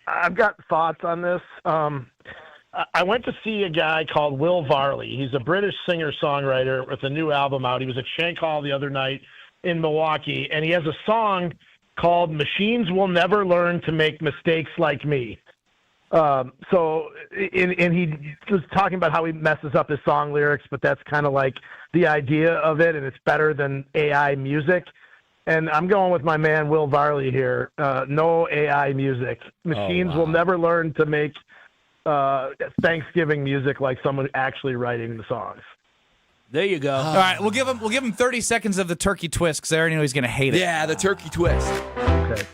I've got thoughts on this. I went to see a guy called Will Varley. He's a British singer-songwriter with a new album out. He was at Shank Hall the other night in Milwaukee, and he has a song called Machines Will Never Learn to Make Mistakes Like Me. He was talking about how he messes up his song lyrics, but that's kind of like the idea of it, and it's better than AI music. And I'm going with my man Will Varley here. No AI music. Machines will never learn to make Thanksgiving music like someone actually writing the songs. There you go. All right, we'll give him 30 seconds of the turkey twist because I already know he's going to hate it. Yeah, the turkey twist. Okay.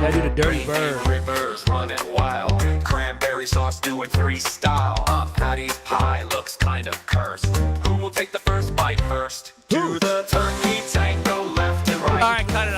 Gotta do the dirty bird. Rivers running wild. Cranberry sauce doing freestyle. Patty's pie looks kind of cursed. Who will take the first bite first? Do the turkey tango left and right. All right, cut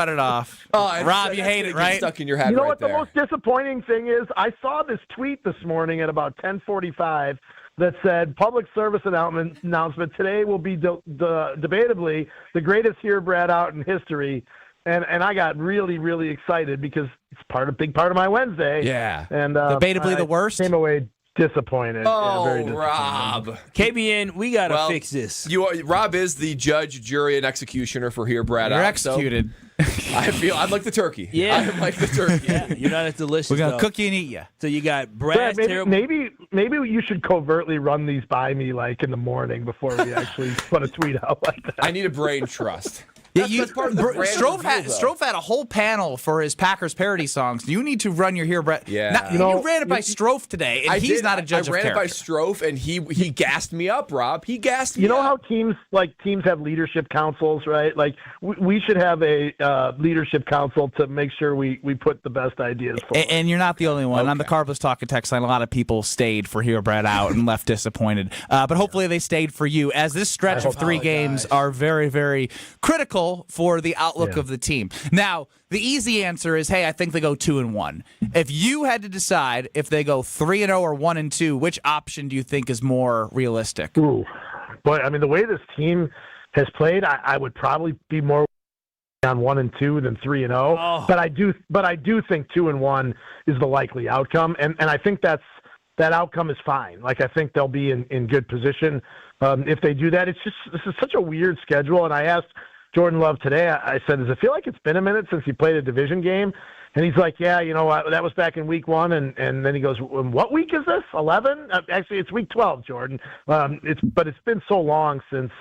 it off. Oh, Rob, you hate it, right? Stuck in your head. You know right what there. the most disappointing thing is? I saw this tweet this morning at about 10:45 that said, public service announcement today will be debatably the greatest Here Brad out in history. And I got really, really excited because it's big part of my Wednesday. Yeah. And debatably the worst. Came away disappointed. Oh, very disappointed. Rob. KBN, we got to fix this. Rob is the judge, jury, and executioner for Here Brad You're out. executed. So I'm like the turkey. Yeah. I'm like the turkey. Yeah, you're not as delicious. We're going to though. cook you and eat you. So you got Brad's terrible. Maybe you should covertly run these by me like in the morning before we actually put a tweet out like that. I need a brain trust. That's part of the brand Strofe review, Strofe had a whole panel for his Packers parody songs. You need to run your Here Brad. Yeah. You ran it by Strofe today, and he's not a judge I ran of it by character. Strofe, and he gassed me up, Rob. He gassed me up. You know how teams have leadership councils, right? Like we should have a leadership council to make sure we put the best ideas forward. And you're not the only one. Okay. On the Carbless Talking text line, a lot of people stayed for Here Brad out and left disappointed. But hopefully they stayed for you, as this stretch of 3 games are very, very critical for the outlook of the team. Now, the easy answer is, hey, I think they go 2-1. If you had to decide if they go 3-0 or 1-2, which option do you think is more realistic? Ooh, boy, I mean, the way this team has played, I would probably be more on 1-2 than 3-0. Oh. But I do think 2-1 is the likely outcome, and I think that outcome is fine. Like, I think they'll be in good position if they do that. This is such a weird schedule, and I asked Jordan Love today, I said, does it feel like it's been a minute since he played a division game? And he's like, yeah, that was back in week 1. And then he goes, what week is this? 11? Actually, it's week 12, Jordan. But it's been so long since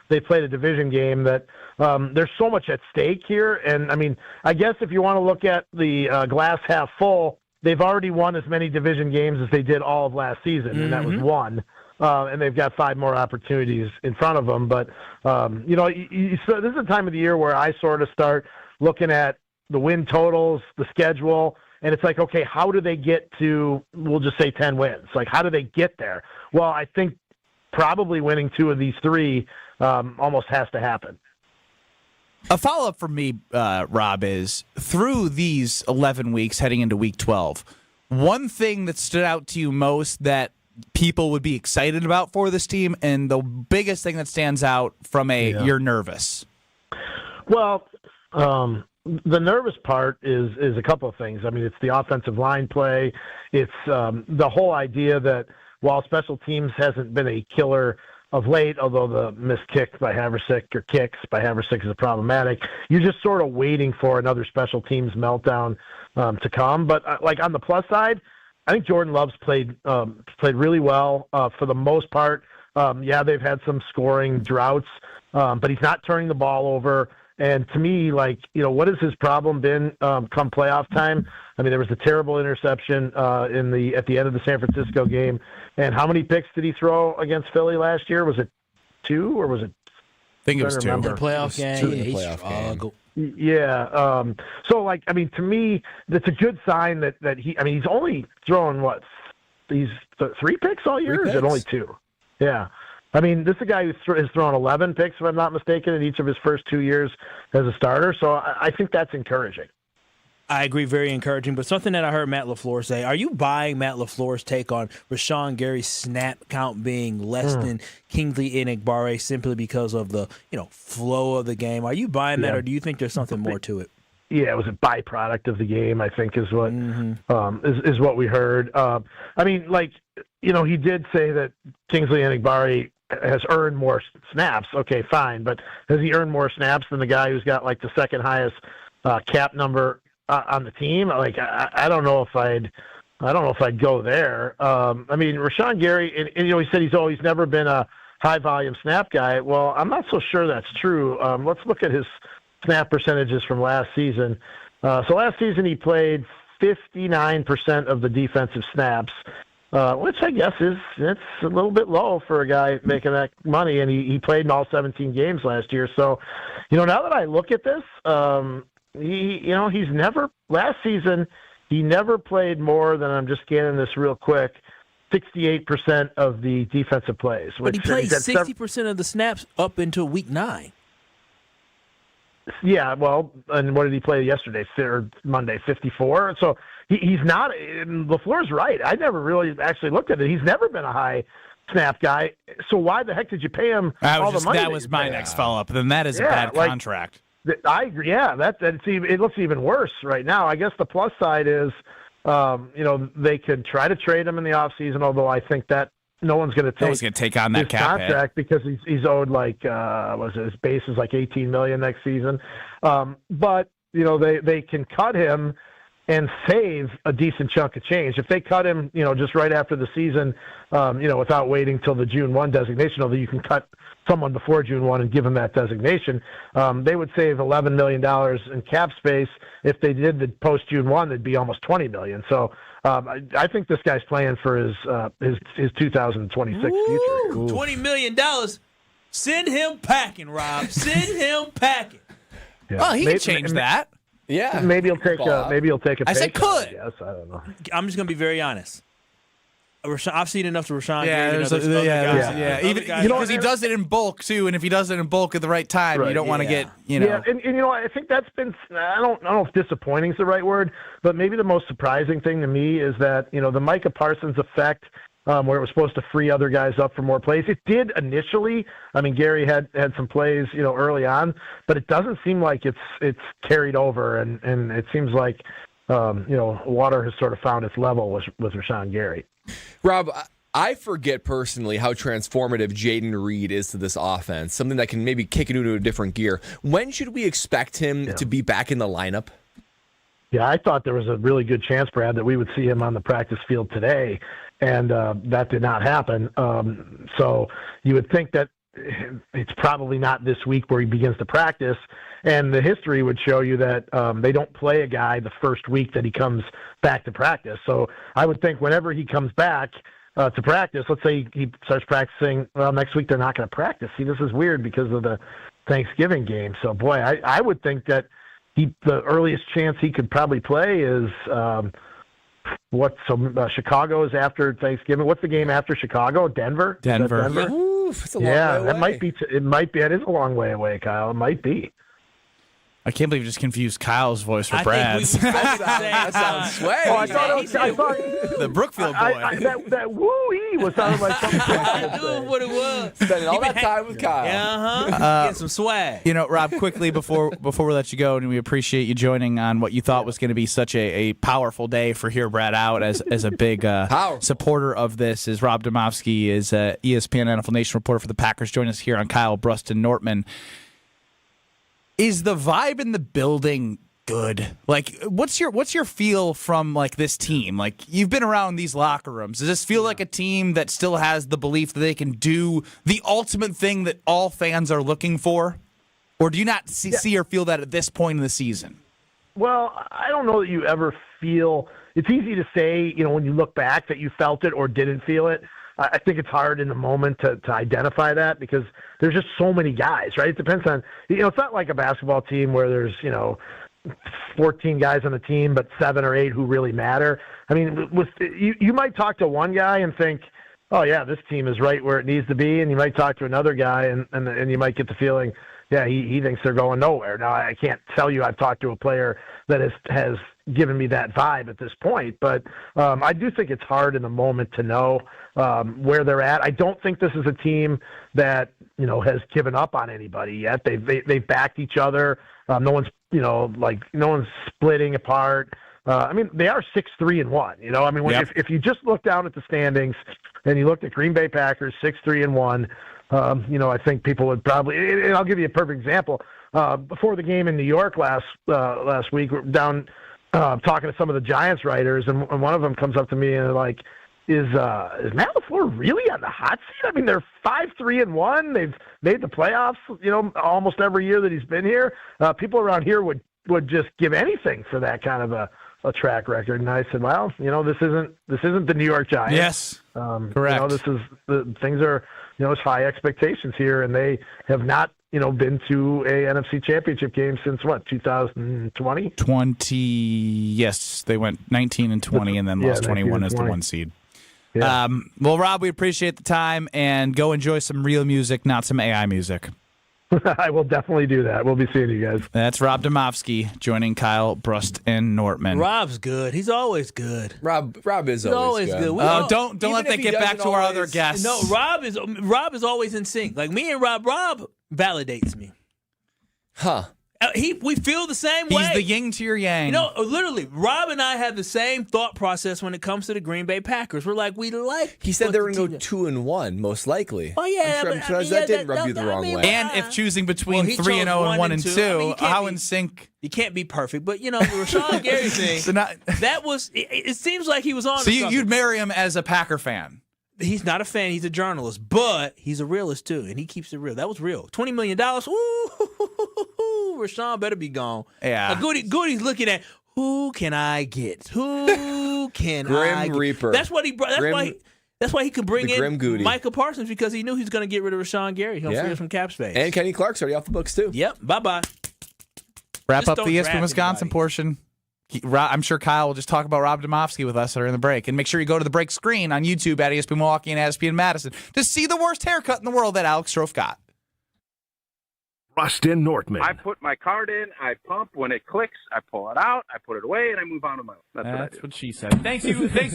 they played a division game that there's so much at stake here. And, I mean, I guess if you want to look at the glass half full, they've already won as many division games as they did all of last season, and that was 1. And they've got 5 more opportunities in front of them. But, so this is a time of the year where I sort of start looking at the win totals, the schedule, and it's like, okay, how do they get to, we'll just say 10 wins? Like, how do they get there? Well, I think probably winning 2 of these 3 almost has to happen. A follow-up from me, Rob, is through these 11 weeks heading into week 12, one thing that stood out to you most that people would be excited about for this team, and the biggest thing that stands out from you're nervous? Well, the nervous part is a couple of things. I mean, it's the offensive line play. It's the whole idea that while special teams hasn't been a killer of late, although the missed kick by Haversick or kicks by Haversick is problematic, you're just sort of waiting for another special teams meltdown to come. But like on the plus side, I think Jordan Love's played really well for the most part. They've had some scoring droughts, but he's not turning the ball over. And to me, what has his problem been come playoff time? I mean, there was a terrible interception at the end of the San Francisco game. And how many picks did he throw against Philly last year? Was it 2 or was it? I think it was 2. The playoff game. Yeah. To me, that's a good sign that he's only thrown these 3 picks all year? Or is it only 2? Yeah. I mean, this is a guy who has thrown 11 picks, if I'm not mistaken, in each of his first 2 years as a starter. So I think that's encouraging. I agree, very encouraging. But something that I heard Matt LaFleur say, are you buying Matt LaFleur's take on Rashawn Gary's snap count being less than Kingsley Enagbare simply because of the flow of the game? Are you buying that, or do you think there's something more to it? Yeah, it was a byproduct of the game, I think, is what is what we heard. He did say that Kingsley Enagbare has earned more snaps. Okay, fine, but has he earned more snaps than the guy who's got like the second highest cap number on the team? Like, I don't know if I'd go there. Rashawn Gary, and he said he's never been a high volume snap guy. Well, I'm not so sure that's true. Let's look at his snap percentages from last season. So last season he played 59% of the defensive snaps, which I guess it's a little bit low for a guy making that money, and he played in all 17 games last year. So, now that I look at this, he's never last season he never played more than, I'm just scanning this real quick, 68% of the defensive plays. But he played 60% of the snaps up until week 9. Yeah, well, and what did he play yesterday or Monday? 54. So he's not. LaFleur's right. I never really actually looked at it. He's never been a high snap guy. So why the heck did you pay him all the money? That was my next follow-up. Then that is a bad contract. I agree. Yeah, it looks even worse right now. I guess the plus side is, they could try to trade him in the offseason, although I think that no one's going to take on that cap contract because he's owed his base is like $18 million next season. But they can cut him and save a decent chunk of change if they cut him. Just right after the season, without waiting till the June 1 designation. Although you can cut someone before June 1 and give him that designation, they would save $11 million in cap space. If they did the post June 1, it'd be almost $20 million. So. I think this guy's playing for his 2026 future. $20 million. Send him packing, Rob. Send him packing. Yeah. Well, he can change that. Yeah. Maybe he'll take a. I said could. I guess. I don't know. I'm just gonna be very honest. I've seen enough to Rashawn. Even because he does it in bulk too, and if he does it in bulk at the right time, you don't want to get Yeah, and I think that's been I don't know if disappointing is the right word, but maybe the most surprising thing to me is that the Micah Parsons effect, where it was supposed to free other guys up for more plays. It did initially. Gary had some plays early on, but it doesn't seem like it's carried over, and it seems like water has sort of found its level with Rashawn Gary. Rob, I forget personally how transformative Jaden Reed is to this offense, something that can maybe kick it into a different gear. When should we expect him to be back in the lineup? Yeah, I thought there was a really good chance, Brad, that we would see him on the practice field today, and that did not happen. So you would think that it's probably not this week where he begins to practice, and the history would show you that they don't play a guy the first week that he comes back to practice. So I would think whenever he comes back to practice, let's say he starts practicing, well, next week they're not going to practice. See, this is weird because of the Thanksgiving game. So, boy, I would think that the earliest chance he could probably play is Chicago is after Thanksgiving. What's the game after Chicago? Denver? Denver. Oof, it's a long way away. That might be. It might be. It is a long way away, Kyle. It might be. I can't believe you just confused Kyle's voice for Brad's. That sounds sway. Oh, I thought the Brookfield boy. That woo-ee was sounding like something. I knew what it was. Spending all that time with Kyle. Get some swag. Rob, quickly before we let you go, and we appreciate you joining on what you thought was going to be such a powerful day for Hear Brad Out as a big supporter of this. Is Rob Demovsky, is ESPN NFL Nation reporter for the Packers. Join us here on Kyle, Brust Nortman. Is the vibe in the building good? Like, what's your feel from this team? Like, you've been around these locker rooms. Does this feel like a team that still has the belief that they can do the ultimate thing that all fans are looking for? Or do you not see or feel that at this point in the season? Well, I don't know that you ever feel. It's easy to say, when you look back, that you felt it or didn't feel it. I think it's hard in the moment to identify that because there's just so many guys, right? It depends on, it's not like a basketball team where there's, 14 guys on the team, but 7 or 8 who really matter. I mean, you might talk to one guy and think, oh yeah, this team is right where it needs to be. And you might talk to another guy and you might get the feeling, yeah, he thinks they're going nowhere. Now, I can't tell you I've talked to a player that has given me that vibe at this point, but I do think it's hard in the moment to know where they're at. I don't think this is a team that, has given up on anybody yet. They've backed each other. No one's splitting apart. They are 6-3-1. If you just look down at the standings and you look at Green Bay Packers 6-3-1, I think people would probably. And I'll give you a perfect example. Before the game in New York last week, we're down talking to some of the Giants writers, and one of them comes up to me and they're like, "Is Matt LaFleur really on the hot seat? They're 5-3-1. They've made the playoffs, almost every year that he's been here. People around here would just give anything for that kind of a track record." And I said, "Well, this isn't the New York Giants. Yes, correct. Things are, it's high expectations here, and they have not, been to a NFC Championship game since what, 2020? 20, yes, they went 19 and 20, and then lost 21 as the 1 seed. Yeah. Well, Rob, we appreciate the time, and go enjoy some real music, not some AI music. I will definitely do that. We'll be seeing you guys. That's Rob Demovsky joining Kyle, Brust, and Nortman. Rob's good. He's always good. Rob is always good. Don't let that get back to our other guests. No, Rob is always in sync. Like me and Rob validates me. Huh. We feel the same way. He's the yin to your yang. Literally, Rob and I have the same thought process when it comes to the Green Bay Packers. We're like, He said they were going to go 2-1, most likely. Oh yeah, that didn't rub you the wrong way. And if choosing between 3-0 and 1-2, how in sync? You can't be perfect, but the Rashawn Gary thing. That was. It seems like he was on. So you'd marry him as a Packer fan. He's not a fan. He's a journalist, but he's a realist too, and he keeps it real. That was real. $20 million. Ooh, Rashawn better be gone. Yeah. Goody's looking at who can I get? Who can I get? Grim Reaper. That's what he brought. That's why he could bring in Micah Parsons, because he knew he was going to get rid of Rashawn Gary. He's going to free up some cap space. And Kenny Clark's already off the books too. Yep. Bye. Wrap up the ESPN Wisconsin portion. I'm sure Kyle will just talk about Rob Demovsky with us during the break. And make sure you go to the break screen on YouTube at ESPN Milwaukee and ESPN Madison to see the worst haircut in the world that Alex Strofe got. Brust Nortman. I put my card in, I pump. When it clicks, I pull it out, I put it away, and I move on to my own. That's what she said. Thanks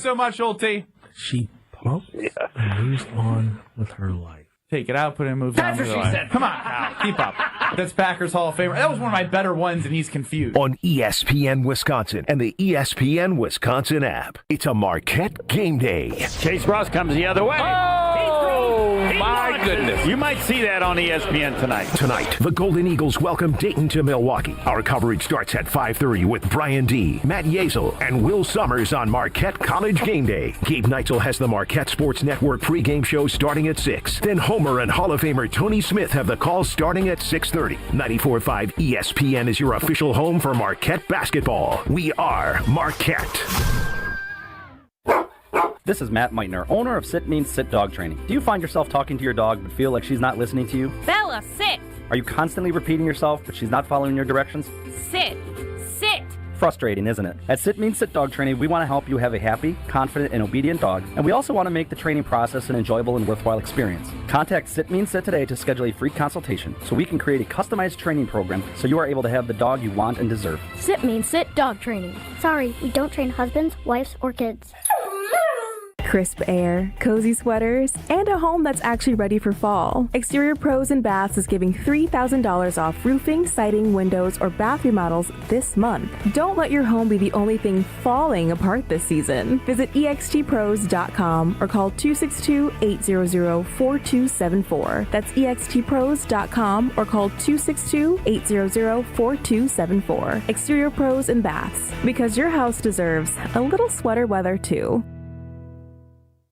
so much, Olte. She pumped and moves on with her life. Take it out, put it in, move on. That's what she said. Come on, Kyle, keep up. That's Packers Hall of Famer. That was one of my better ones, and he's confused. On ESPN Wisconsin and the ESPN Wisconsin app, it's a Marquette game day. Chase Ross comes the other way. Oh, my goodness. You might see that on ESPN tonight. Tonight, the Golden Eagles welcome Dayton to Milwaukee. Our coverage starts at 5:30 with Brian D., Matt Yezel, and Will Summers on Marquette College Game Day. Gabe Neitzel has the Marquette Sports Network pregame show starting at 6. Then Homer and Hall of Famer Tony Smith have the call starting at 6:30. 94.5 ESPN is your official home for Marquette basketball. We are Marquette. This is Matt Meitner, owner of Sit Means Sit Dog Training. Do you find yourself talking to your dog but feel like she's not listening to you? Bella, sit! Are you constantly repeating yourself but she's not following your directions? Sit! Sit! Frustrating, isn't it? At Sit Means Sit Dog Training, we want to help you have a happy, confident, and obedient dog, and we also want to make the training process an enjoyable and worthwhile experience. Contact Sit Means Sit today to schedule a free consultation so we can create a customized training program so you are able to have the dog you want and deserve. Sit Means Sit Dog Training. Sorry, we don't train husbands, wives, or kids. Crisp air, cozy sweaters, and a home that's actually ready for fall. Exterior Pros and Baths is giving $3,000 off roofing, siding, windows, or bath remodels this month. Don't let your home be the only thing falling apart this season. Visit extpros.com or call 262-800-4274. That's extpros.com or call 262-800-4274. Exterior Pros and Baths, because your house deserves a little sweater weather too.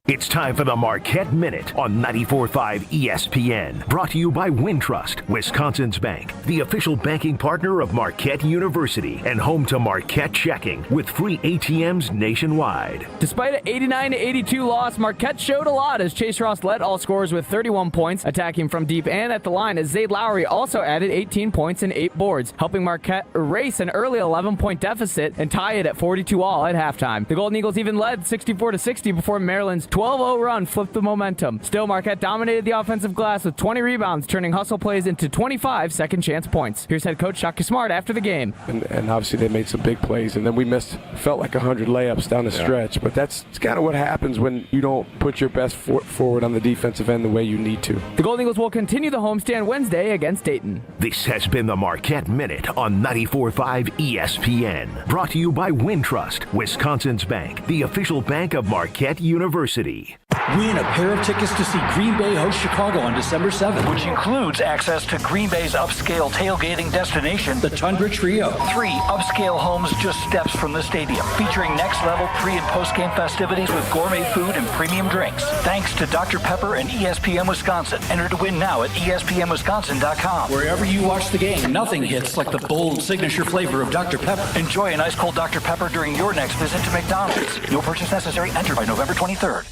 It's time for the Marquette Minute on 94.5 ESPN. Brought to you by Wintrust, Wisconsin's bank, the official banking partner of Marquette University, and home to Marquette Checking with free ATMs nationwide. Despite an 89-82 loss, Marquette showed a lot as Chase Ross led all scorers with 31 points, attacking from deep and at the line as Zayd Lowry also added 18 points and 8 boards, helping Marquette erase an early 11-point deficit and tie it at 42 all at halftime. The Golden Eagles even led 64-60 before Maryland's 12-0 run flipped the momentum. Still, Marquette dominated the offensive glass with 20 rebounds, turning hustle plays into 25 second-chance points. Here's head coach Shaka Smart after the game. And obviously they made some big plays, and then we felt like 100 layups down the stretch. But that's kind of what happens when you don't put your best foot forward on the defensive end the way you need to. The Golden Eagles will continue the homestand Wednesday against Dayton. This has been the Marquette Minute on 94.5 ESPN. Brought to you by Wintrust, Wisconsin's bank, the official bank of Marquette University. Win a pair of tickets to see Green Bay host Chicago on December 7th, which includes access to Green Bay's upscale tailgating destination, the Tundra Trio. 3 upscale homes just steps from the stadium, featuring next-level pre- and post-game festivities with gourmet food and premium drinks. Thanks to Dr. Pepper and ESPN Wisconsin. Enter to win now at ESPNWisconsin.com. Wherever you watch the game, nothing hits like the bold signature flavor of Dr. Pepper. Enjoy an ice-cold Dr. Pepper during your next visit to McDonald's. No purchase necessary. Enter by November 23rd.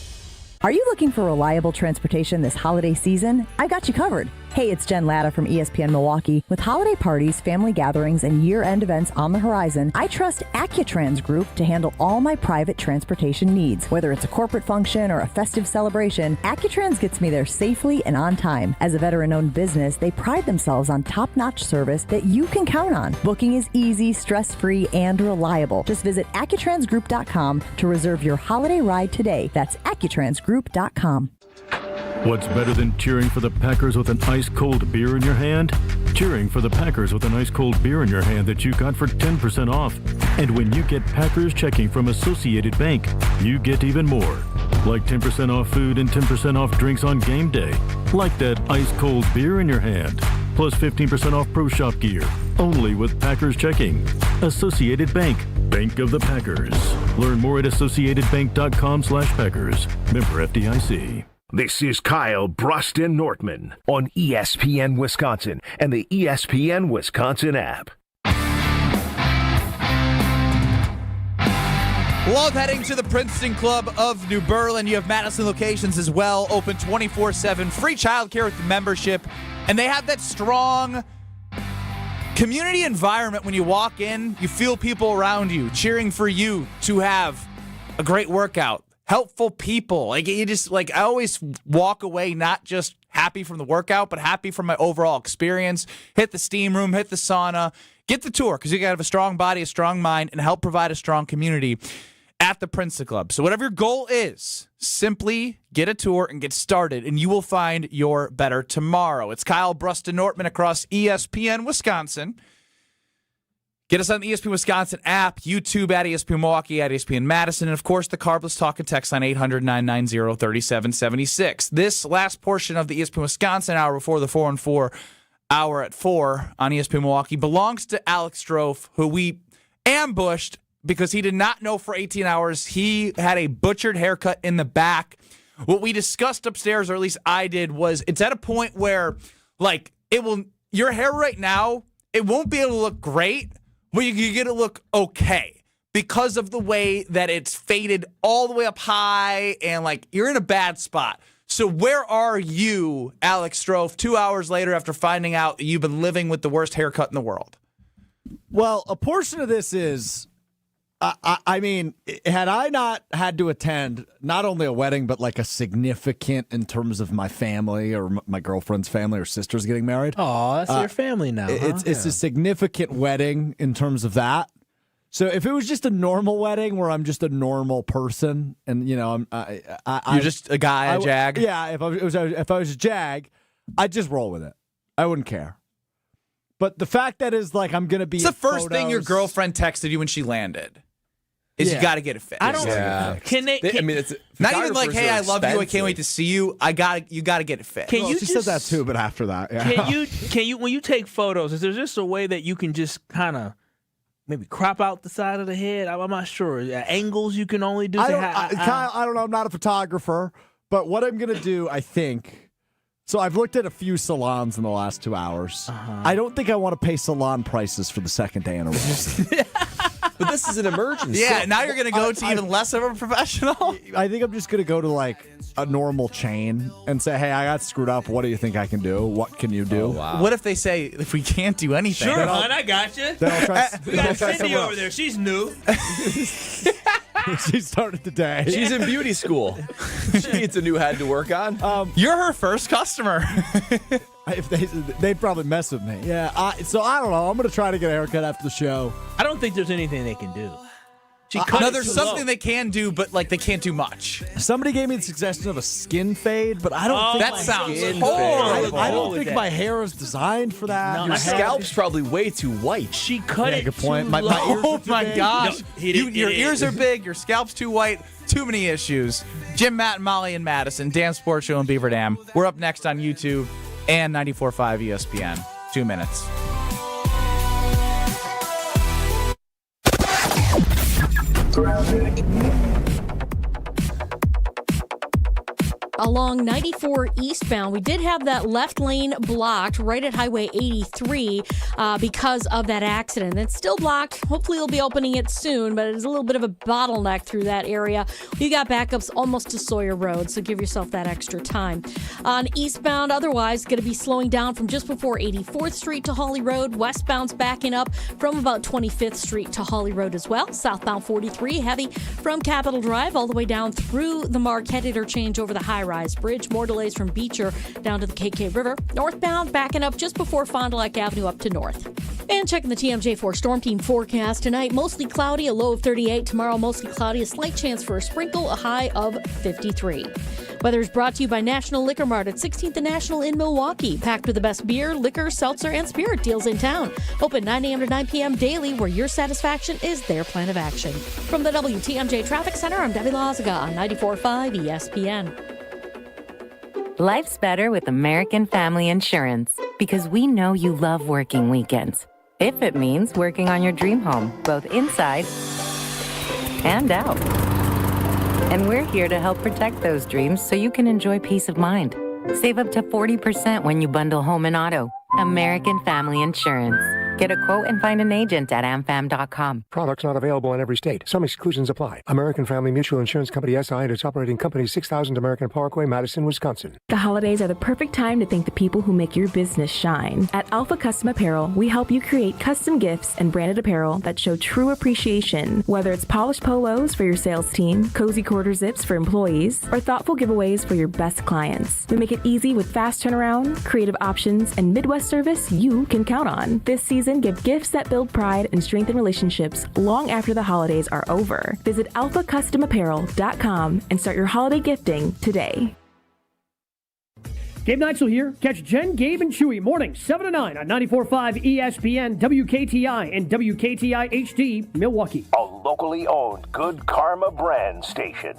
Are you looking for reliable transportation this holiday season? I've got you covered. Hey, it's Jen Latta from ESPN Milwaukee. With holiday parties, family gatherings, and year-end events on the horizon, I trust Accutrans Group to handle all my private transportation needs. Whether it's a corporate function or a festive celebration, Accutrans gets me there safely and on time. As a veteran-owned business, they pride themselves on top-notch service that you can count on. Booking is easy, stress-free, and reliable. Just visit AccuTransGroup.com to reserve your holiday ride today. That's AccuTransGroup.com. What's better than cheering for the Packers with an ice-cold beer in your hand? Cheering for the Packers with an ice-cold beer in your hand that you got for 10% off. And when you get Packers checking from Associated Bank, you get even more. Like 10% off food and 10% off drinks on game day. Like that ice-cold beer in your hand. Plus 15% off Pro Shop gear. Only with Packers checking. Associated Bank. Bank of the Packers. Learn more at associatedbank.com/Packers. Member FDIC. This is Kyle Brust Nortman on ESPN Wisconsin and the ESPN Wisconsin app. Love heading to the Princeton Club of New Berlin. You have Madison locations as well, open 24/7, free childcare with the membership, and they have that strong community environment. When you walk in, you feel people around you cheering for you to have a great workout. Helpful people. Like, you just, like, I always walk away not just happy from the workout, but happy from my overall experience. Hit the steam room, hit the sauna, get the tour, because you got to have a strong body, a strong mind, and help provide a strong community at the Princeton Club. So whatever your goal is, simply get a tour and get started, and you will find your better tomorrow. It's Kyle Brust Nortman across ESPN Wisconsin. Get us on the ESPN Wisconsin app, YouTube at ESPN Milwaukee, at ESPN Madison, and of course the Carbless Talk and Text line 800-990-3776. This last portion of the ESPN Wisconsin hour before the 4-on-4 hour at 4 on ESPN Milwaukee belongs to Alex Strofe, who we ambushed because he did not know for 18 hours he had a butchered haircut in the back. What we discussed upstairs, or at least I did, was it's at a point where, like, your hair right now, it won't be able to look great, but you get to look okay because of the way that it's faded all the way up high and, like, you're in a bad spot. So where are you, Alex Strofe, 2 hours later after finding out that you've been living with the worst haircut in the world? Well, a portion of this is, I mean, had I not had to attend not only a wedding, but like a significant in terms of my family or my girlfriend's family or sister's getting married. Oh, that's your family now. It's a significant wedding in terms of that. So if it was just a normal wedding where I'm just a normal person and, you know, you're just a guy, a jag? Yeah, if I was a jag, I'd just roll with it. I wouldn't care. But the fact that is, like, I'm going to be It's the first thing your girlfriend texted you when she landed. You got to get it fixed. I don't. Yeah. Can they? I mean, it's not even like, hey, I love you. I can't wait to see you. You got to get it fixed. She said that too, but after that, yeah. Can you when you take photos? Is there just a way that you can just kind of maybe crop out the side of the head? I'm not sure. Angles you can only do. Kyle, I don't know. I'm not a photographer, but what I'm gonna do, I think. So I've looked at a few salons in the last 2 hours. I don't think I want to pay salon prices for the second day in a row. But this is an emergency. Yeah, now you're going to go to even less of a professional? I think I'm just going to go to, like, a normal chain and say, hey, I got screwed up. What do you think I can do? What can you do? Oh, wow. What if they say, if we can't do anything? Sure, hon, I got you. Then I'll try, we got Cindy over there. She's new. She started today. She's in beauty school. She needs a new head to work on. You're her first customer. If they'd probably mess with me. Yeah. So I don't know. I'm going to try to get a haircut after the show. I don't think there's anything they can do. No, there's something they can do, but like they can't do much. Somebody gave me the suggestion of a skin fade, but I don't think that sounds horrible. I don't think my hair is designed for that. No, your scalp's probably way too white. She cut it good point. too My low. ears Oh my gosh. No, Your ears are big, your scalp's too white, too many issues. Jim, Matt, and Molly in Madison, Dan Sports Show in Beaver Dam. We're up next on YouTube and 94.5 ESPN. 2 minutes. Along 94 eastbound, we did have that left lane blocked right at Highway 83 because of that accident. It's still blocked. Hopefully, they'll be opening it soon, but it's a little bit of a bottleneck through that area. You got backups almost to Sawyer Road, so give yourself that extra time. On eastbound, otherwise, going to be slowing down from just before 84th Street to Hawley Road. Westbound's backing up from about 25th Street to Hawley Road as well. Southbound 43, heavy from Capitol Drive all the way down through the Marquette interchange over the high-rise bridge. More delays from Beecher down to the KK River. Northbound backing up just before Fond du Lac Avenue up to North. And checking the TMJ4 Storm Team forecast tonight, mostly cloudy, a low of 38. Tomorrow, mostly cloudy, a slight chance for a sprinkle, a high of 53. Weather is brought to you by National Liquor Mart at 16th and National in Milwaukee. Packed with the best beer, liquor, seltzer, and spirit deals in town. Open 9 a.m. to 9 p.m. daily, where your satisfaction is their plan of action. From the WTMJ Traffic Center, I'm Debbie Lazaga on 94.5 ESPN. Life's better with American Family Insurance because we know you love working weekends. If it means working on your dream home, both inside and out. And we're here to help protect those dreams so you can enjoy peace of mind. Save up to 40% when you bundle home and auto. American Family Insurance. Get a quote and find an agent at amfam.com. Products not available in every state. Some exclusions apply. American Family Mutual Insurance Company SI and its operating company 6000 American Parkway, Madison, Wisconsin. The holidays are the perfect time to thank the people who make your business shine. At Alpha Custom Apparel, we help you create custom gifts and branded apparel that show true appreciation. Whether it's polished polos for your sales team, cozy quarter zips for employees, or thoughtful giveaways for your best clients. We make it easy with fast turnaround, creative options, and Midwest service you can count on. This season, give gifts that build pride and strengthen relationships long after the holidays are over. Visit alphacustomapparel.com and start your holiday gifting today. Gabe Neitzel here. Catch Jen, Gabe, and Chewy mornings 7 to 9 on 94.5 ESPN, WKTI, and WKTI HD, Milwaukee. A locally owned Good Karma brand station.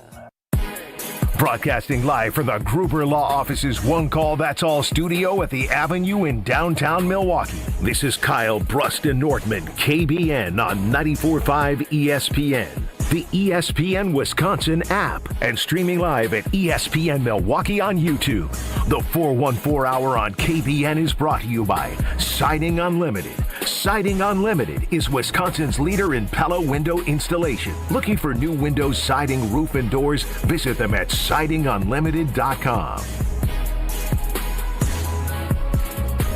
Broadcasting live from the Gruber Law Office's One Call That's All studio at the Avenue in downtown Milwaukee. This is Kyle Brust Nortman, KBN on 94.5 ESPN, the ESPN Wisconsin app, and streaming live at ESPN Milwaukee on YouTube. The 414 Hour on KBN is brought to you by Siding Unlimited. Siding Unlimited is Wisconsin's leader in Pella window installation. Looking for new windows, siding, roof, and doors? Visit them at sidingunlimited.com.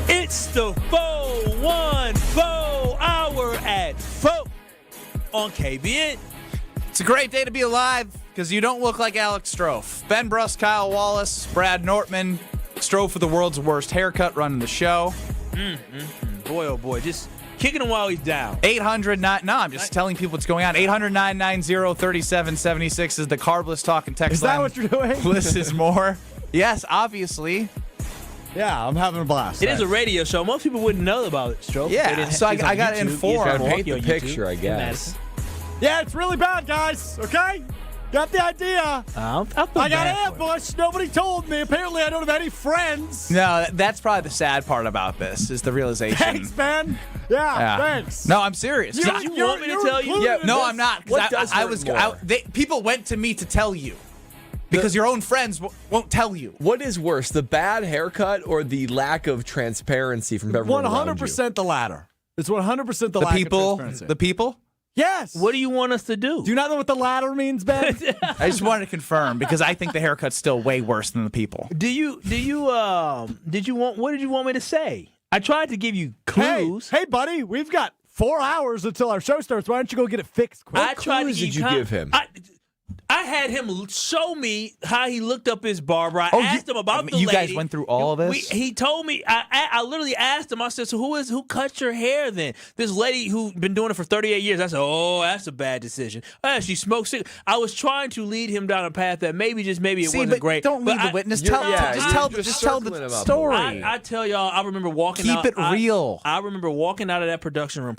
It's the 414 Hour at 4 on KBN. It's a great day to be alive because you don't look like Alex Strofe. Ben Brust, Kyle Wallace, Brad Nortman. Strofe with the world's worst haircut running the show. Boy, oh boy, just kicking him while he's down. 800-9. No, I'm just telling people what's going on. 800-990-3776 is the Carbless talking text Is that line. what you're doing? Bliss is more. Yes, obviously. Yeah, I'm having a blast. It is a radio show. Most people wouldn't know about it, Stroke. Yeah, so I got to inform. Paint the picture, I guess. Yeah, it's really bad, guys. Okay? Got the idea. I got ambushed. Nobody told me. Apparently, I don't have any friends. No, that's probably the sad part about this is the realization. Thanks, Ben. Yeah, thanks. No, I'm serious. You want me to tell you? Yeah, no, I'm not. What does hurt more? People went to me to tell you. Because your own friends won't tell you. What is worse, the bad haircut or the lack of transparency from everyone around you? 100% the latter. It's 100% the lack of transparency. The people? Yes. What do you want us to do? Do you not know what the latter means, Ben? I just wanted to confirm because I think the haircut's still way worse than the people. What did you want me to say? I tried to give you clues. Hey, buddy, we've got 4 hours until our show starts. Why don't you go get it fixed quick? What clues did you give him? I had him show me how he looked up his barber. I asked him about the lady. You guys went through all of this? He told me. I literally asked him. I said, "So who cut your hair then?" This lady who been doing it for 38 years. I said, "Oh, that's a bad decision." She smokes cigarettes. I was trying to lead him down a path that maybe it wasn't great. Don't lead the witness. Just tell the story. I tell y'all, I remember walking out. Keep it real. I remember walking out of that production room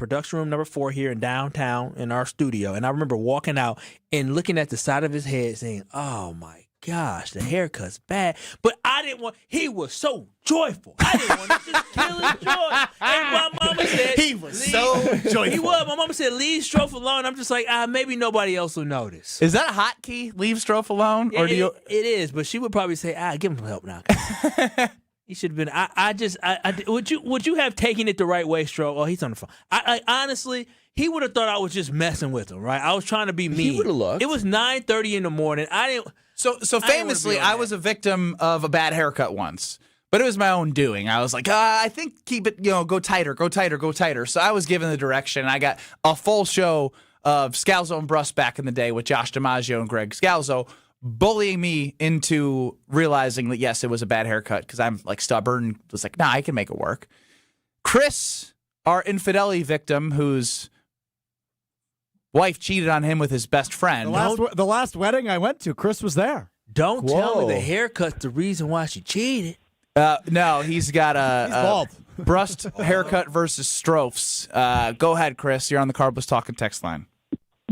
number 4 here in downtown in our studio, and I remember walking out and looking at the side of his head saying, "Oh my gosh, the haircut's bad." But I didn't want, he was so joyful. I didn't want to just kill his joy. And my mama said, he was so joyful. He was. My mama said, "Leave Strofe alone." I'm just like, maybe nobody else will notice. Is that a hotkey? Leave Strofe alone? Or it is, but she would probably say, give him some help now. He should have been. Would you have taken it the right way, Strofe? Oh, he's on the phone. I honestly, he would have thought I was just messing with him, right? I was trying to be mean. He would have looked. It was 9:30 in the morning. I didn't. So famously, I was a victim of a bad haircut once, but it was my own doing. I was like, I think keep it, go tighter, go tighter, go tighter. So I was given the direction. I got a full show of Scalzo and Brust back in the day with Josh DiMaggio and Greg Scalzo bullying me into realizing that, yes, it was a bad haircut because I'm like stubborn. Was like, I can make it work. Chris, our infidelity victim, whose wife cheated on him with his best friend. The last wedding I went to, Chris was there. Don't tell me the haircut's the reason why she cheated. No, he's got he's bald. Brust haircut versus Strofe's. Go ahead, Chris. You're on the Carbless Talking text line.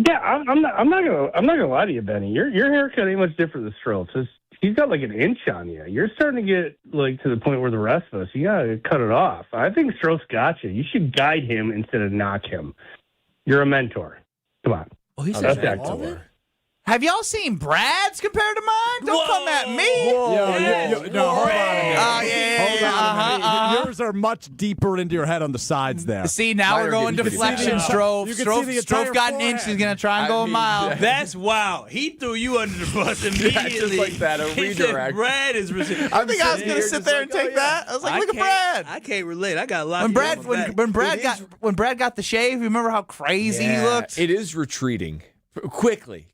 Yeah, I'm not gonna lie to you, Benny. Your haircut ain't much different than Strofe's. He's got like an inch on you. You're starting to get like to the point where the rest of us, you gotta cut it off. I think Strofe's got you. You should guide him instead of knock him. You're a mentor. Come on. Oh, he's that's a mentor. Have y'all seen Brad's compared to mine? Don't come at me. No, hold on. Yeah. Yours are much deeper into your head on the sides there. See, now we're going deflection, Strofe. Strofe got an inch. He's going to try and go a mile. That's wild. He threw you under the bus immediately. Just like that, a redirect. Brad is receiving. I think I was going to sit there and take that. I was like, look at Brad. I can't relate. I got a lot when Brad got the shave, you remember how crazy he looked? It is retreating. Quickly.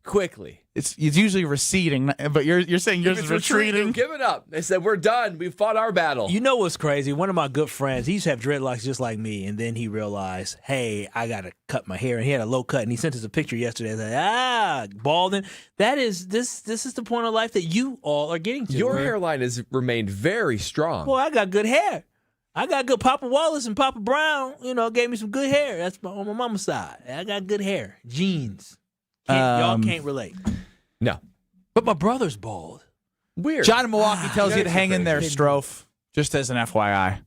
It's usually receding, but you're saying yours is retreating. Give it up. They said, we're done. We fought our battle. You know what's crazy? One of my good friends, he used to have dreadlocks just like me, and then he realized, hey, I got to cut my hair, and he had a low cut, and he sent us a picture yesterday and said, balding. That is, this is the point of life that you all are getting to. Your hairline has remained very strong. Boy, I got good hair. I got good. Papa Wallace and Papa Brown, gave me some good hair. That's on my mama's side. I got good hair. Jeans. Y'all can't relate. No. But my brother's bald. Weird. John in Milwaukee tells you to hang in there, Strofe. Just as an FYI.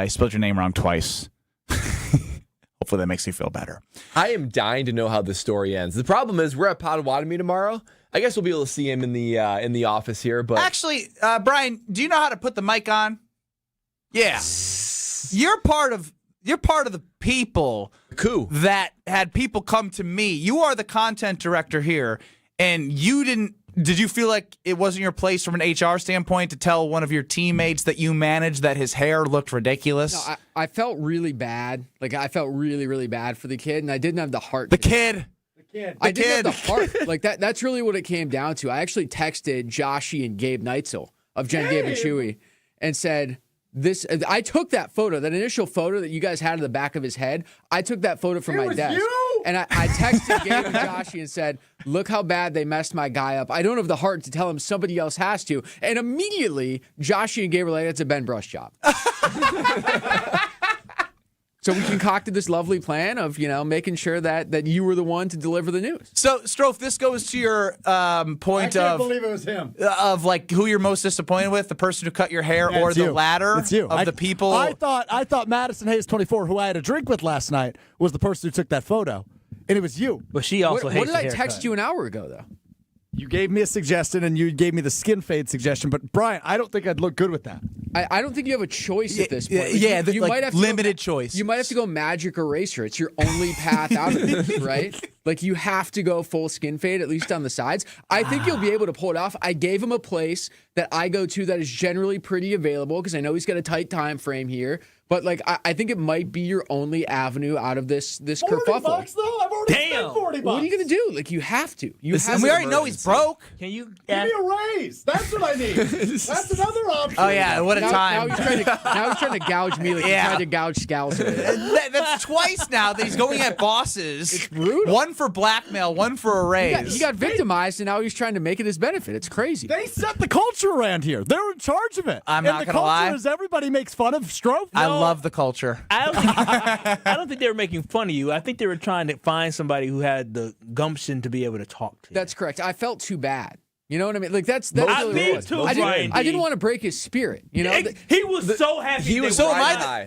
He spelled your name wrong twice. Hopefully that makes you feel better. I am dying to know how this story ends. The problem is we're at Potawatomi tomorrow. I guess we'll be able to see him in the office here. But actually, Brian, do you know how to put the mic on? Yeah. You're part of the people that had people come to me. You are the content director here, and did you feel like it wasn't your place from an HR standpoint to tell one of your teammates that you managed that his hair looked ridiculous? No, I felt really bad. Like, I felt really, really bad for the kid, and I didn't have the heart. The kid. I didn't have the heart. Like, that's really what it came down to. I actually texted Joshy and Gabe Neitzel of Jen, Gabe, and Chewy and said, I took that photo, that initial photo that you guys had in the back of his head. I took that photo from my desk. And I texted Gabe and Joshy and said, look how bad they messed my guy up. I don't have the heart to tell him somebody else has to. And immediately, Joshy and Gabe were like, it's a Ben Brust job. So we concocted this lovely plan of, making sure that you were the one to deliver the news. So, Strofe, this goes to your point I can't believe it was him. Of like who you're most disappointed with, the person who cut your hair or the latter it's you. Of the people. I thought Madison Hayes 24, who I had a drink with last night, was the person who took that photo, and it was you. But she also hates What did I text you an hour ago though? You gave me a suggestion, and you gave me the skin fade suggestion. But, Brian, I don't think I'd look good with that. I don't think you have a choice at this point. You might have limited choice. You might have to go magic eraser. It's your only path out of this, right? Like, you have to go full skin fade, at least on the sides. I think you'll be able to pull it off. I gave him a place that I go to that is generally pretty available because I know he's got a tight time frame here. But, like, I think it might be your only avenue out of this kerfuffle. $40, though? I've already Damn. spent $40. What are you going to do? Like, you have to. And we already know he's broke. Can you Give me a raise. That's what I need. That's another option. Oh, yeah. What a time. Now he's trying to gouge me like he tried to gouge Scouts. That's twice now that he's going at bosses. It's brutal. One for blackmail, one for a raise. He got victimized, and now he's trying to make it his benefit. It's crazy. They set the culture around here. They're in charge of it. I'm not going to lie. Is everybody makes fun of Strofe. I love the culture. I don't think they were making fun of you. I think they were trying to find somebody who had the gumption to be able to talk to you. That's correct. I felt too bad. You know what I mean? Like that's I really what did it was. too, I Brian didn't D. want to break his spirit. You know, He was so happy. he was they so were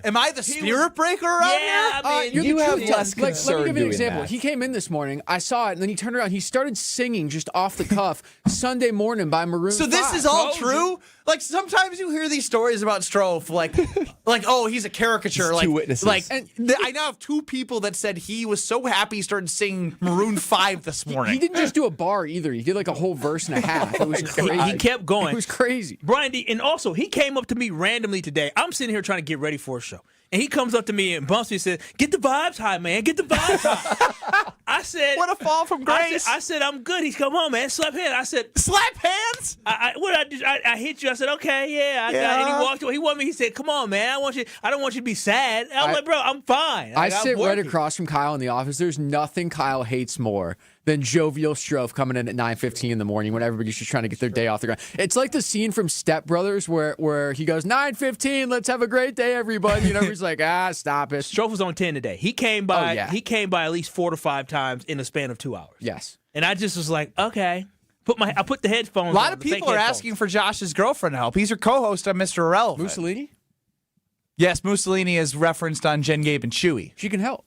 Am I the spirit breaker around here? Yeah, I mean, you're the have truth less teller. concern Let me give you an doing example. that. He came in this morning. I saw it, and then he turned around. He started singing just off the cuff "Sunday Morning" by Maroon 5. So this is all true? Like sometimes you hear these stories about Strofe, like oh, he's a caricature. Two witnesses. I now have two people that said he was so happy he started singing Maroon 5 this morning. He didn't just do a bar either. He did like a whole verse and a half. It was crazy. He kept going. It was crazy. Brian D. And also, he came up to me randomly today. I'm sitting here trying to get ready for a show. And he comes up to me and bumps me and says, "Get the vibes high, man. Get the vibes high." I said, "What a fall from grace." I said, "I'm good." He's come on, man. Slap hands. I said, "Slap hands." I hit you. I said, "Okay, yeah." I got it. And he walked away. He wanted me. He said, "Come on, man. I don't want you to be sad." And I'm like, "Bro, I'm fine." I Like, I'm sit right working. across from Kyle in the office. There's nothing Kyle hates more than jovial Strofe coming in at 9:15 in the morning when everybody's just trying to get their day off the ground. It's like the scene from Step Brothers where he goes, 9:15, let's have a great day, everybody. And everybody's like, stop it. Strofe was on 10 today. He came by. Oh, yeah. He came by at least 4 to 5 times in the span of 2 hours. Yes. And I just was like, okay. I put the headphones on. A lot of the fake people are headphones. asking for Josh's girlfriend to help. He's your co-host on Mr. Irrelevant. Mussolini? Yes, Mussolini is referenced on Jen, Gabe, and Chewy. She can help.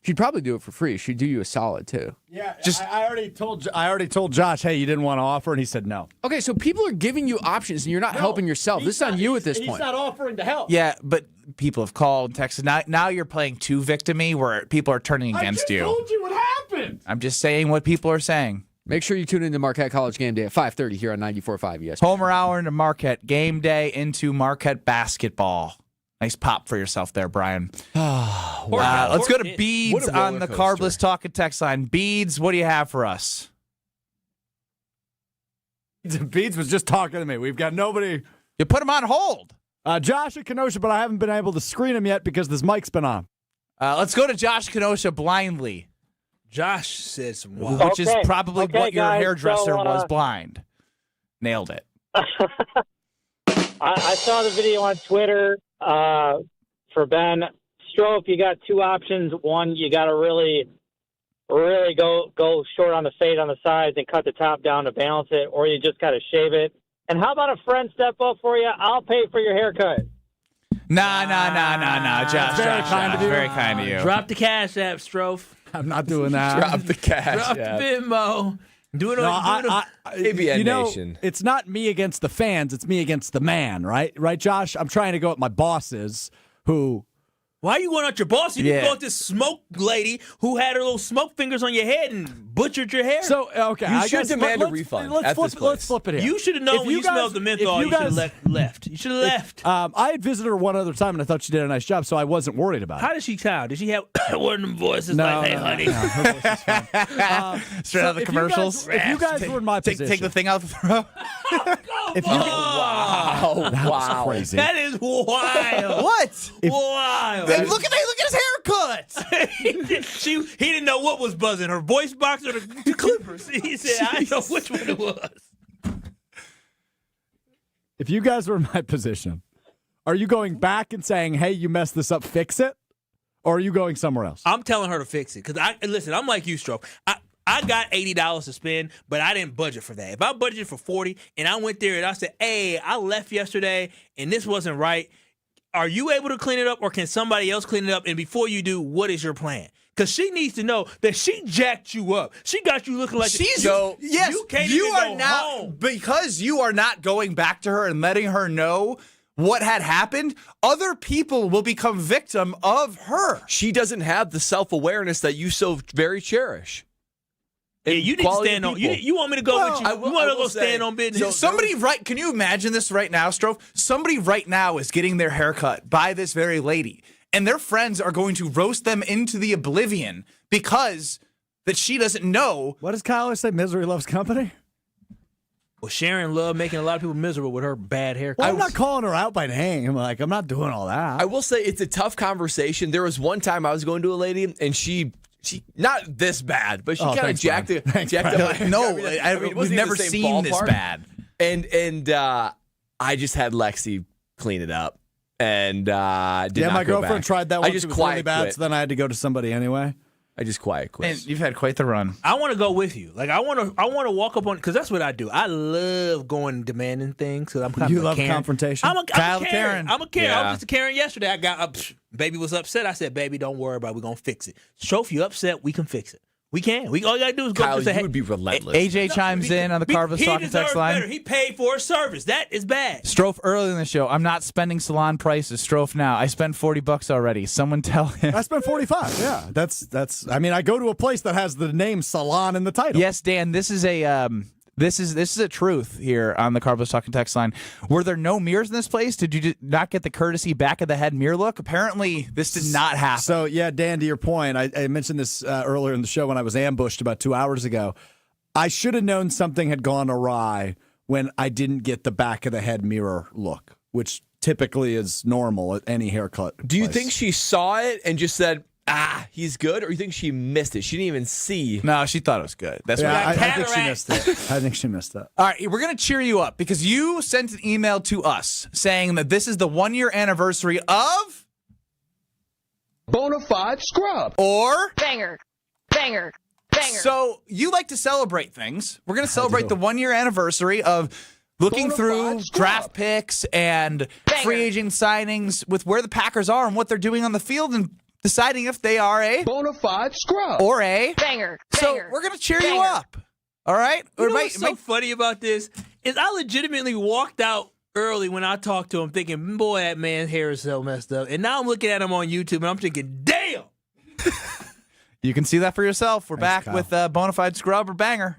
She'd probably do it for free. She'd do you a solid too. Yeah, I already told Josh, hey, you didn't want to offer, and he said no. Okay, so people are giving you options, and you're not helping yourself. This is on you at this point. He's not offering to help. Yeah, but people have called, texted. Now you're playing too victim-y where people are turning against you. I just told you what happened. I'm just saying what people are saying. Make sure you tune into Marquette College Game Day at 5:30 here on 94.5 ESPN. Homer Hour into Marquette. Game day into Marquette basketball. Nice pop for yourself there, Brian. Let's go to Beads on the Carbless Talking text line. Beads, what do you have for us? Beads was just talking to me. We've got nobody. You put him on hold. Josh at Kenosha, but I haven't been able to screen him yet because this mic's been on. Let's go to Josh Kenosha blindly. Josh said some wild. Which is probably what your hairdresser was blind. Nailed it. I saw the video on Twitter for Ben Strofe. You got two options. One, you got to really go short on the fade on the sides and cut the top down to balance it, or you just got to shave it. And how about a friend step up for you? I'll pay for your haircut. Nah, Josh. Very kind of you. Very kind of you. Drop the cash app, Strofe. I'm not doing that. Drop the cash. Drop the Venmo. Do it on ABN Nation. It's not me against the fans. It's me against the man, right? Right, Josh? I'm trying to go at my bosses who... Why are you going at your boss? You didn't go at this smoke lady who had her little smoke fingers on your head and butchered your hair. So, okay. You should demand a refund at this place. Let's flip it here. You should have known when you smelled the menthol, you should have left. You should have left. I had visited her one other time, and I thought she did a nice job, so I wasn't worried about it. How did she sound? Did she have one of them voices like, hey, honey? Her voice is fine. Straight out of the commercials. If you guys were in my position. Take the thing out of the throat. Wow. Crazy. That is wild. What? Wild. Look at his haircut. He didn't know what was buzzing, her voice box or the clippers. He said, I didn't know which one it was. If you guys were in my position, are you going back and saying, hey, you messed this up, fix it? Or are you going somewhere else? I'm telling her to fix it. Because, listen, I'm like you, Stroke. I got $80 to spend, but I didn't budget for that. If I budgeted for $40 and I went there and I said, hey, I left yesterday and this wasn't right, are you able to clean it up or can somebody else clean it up? And before you do, what is your plan? Because she needs to know that she jacked you up. She got you looking like Yes, you can't you even are go now home. because you are not going back to her and letting her know what had happened. Other people will become victim of her. She doesn't have the self-awareness that you so very cherish. Yeah, you didn't stand on. You want me to go with you? You want to go stand on business? Can you imagine this right now, Strofe? Somebody right now is getting their haircut by this very lady. and their friends are going to roast them into the oblivion because that she doesn't know. What does Kyle always say? Misery loves company? Well, Sharon loved making a lot of people miserable with her bad hair. Well, I'm not calling her out by name. Like, I'm not doing all that. I will say it's a tough conversation. There was one time I was going to a lady, and she not this bad, but she kind of jacked up. No, we've never seen this bad. And I just had Lexi clean it up, and did not my go girlfriend back. tried that once. I just it was really bad, quit. so then I had to go to somebody anyway. I just quiet quit. And you've had quite the run. I want to go with you. Like I want to walk up on, because that's what I do. I love going and demanding things because I'm kind of love Karen. confrontation. I'm a Karen. I'm a Karen. Yeah. I was just a Karen yesterday. I got up. Baby was upset. I said, "Baby, don't worry about it. We're gonna fix it." Strofe, you upset? We can fix it. We can. All you gotta do is go Kyle, up and say, you would be relentless. AJ chimes in on the Carvas Talking text line. Better. He paid for a service. That is bad. Strofe early in the show. I'm not spending salon prices. Strofe now. I spent $40 already. Someone tell him. I spent $45. Yeah, that's. I mean, I go to a place that has the name salon in the title. Yes, Dan. This is a this is a truth here on the Carvas Talking text line. Were there no mirrors in this place? Did you not get the courtesy back of the head mirror look? Apparently, this did not happen. So yeah, Dan, to your point, I mentioned this earlier in the show when I was ambushed about 2 hours ago. I should have known something had gone awry when I didn't get the back of the head mirror look, which typically is normal at any haircut. Do you think she saw it and just said, he's good, or you think she missed it? She didn't even see. No, she thought it was good. That's Yeah, what I think she missed it. I think she missed it. All right, we're going to cheer you up because you sent an email to us saying that this is the 1-year anniversary of Bonafide Scrub. Or Banger. So you like to celebrate things. We're going to celebrate the 1-year anniversary of looking through draft picks and free agent signings with where the Packers are and what they're doing on the field and deciding if they are a Bonafide Scrub or a banger. So we're going to cheer you up. All right? You know what's so funny about this is I legitimately walked out early when I talked to him thinking, boy, that man's hair is so messed up. And now I'm looking at him on YouTube and I'm thinking, damn. You can see that for yourself. We're Thanks, back with Bonafide Scrub or Banger.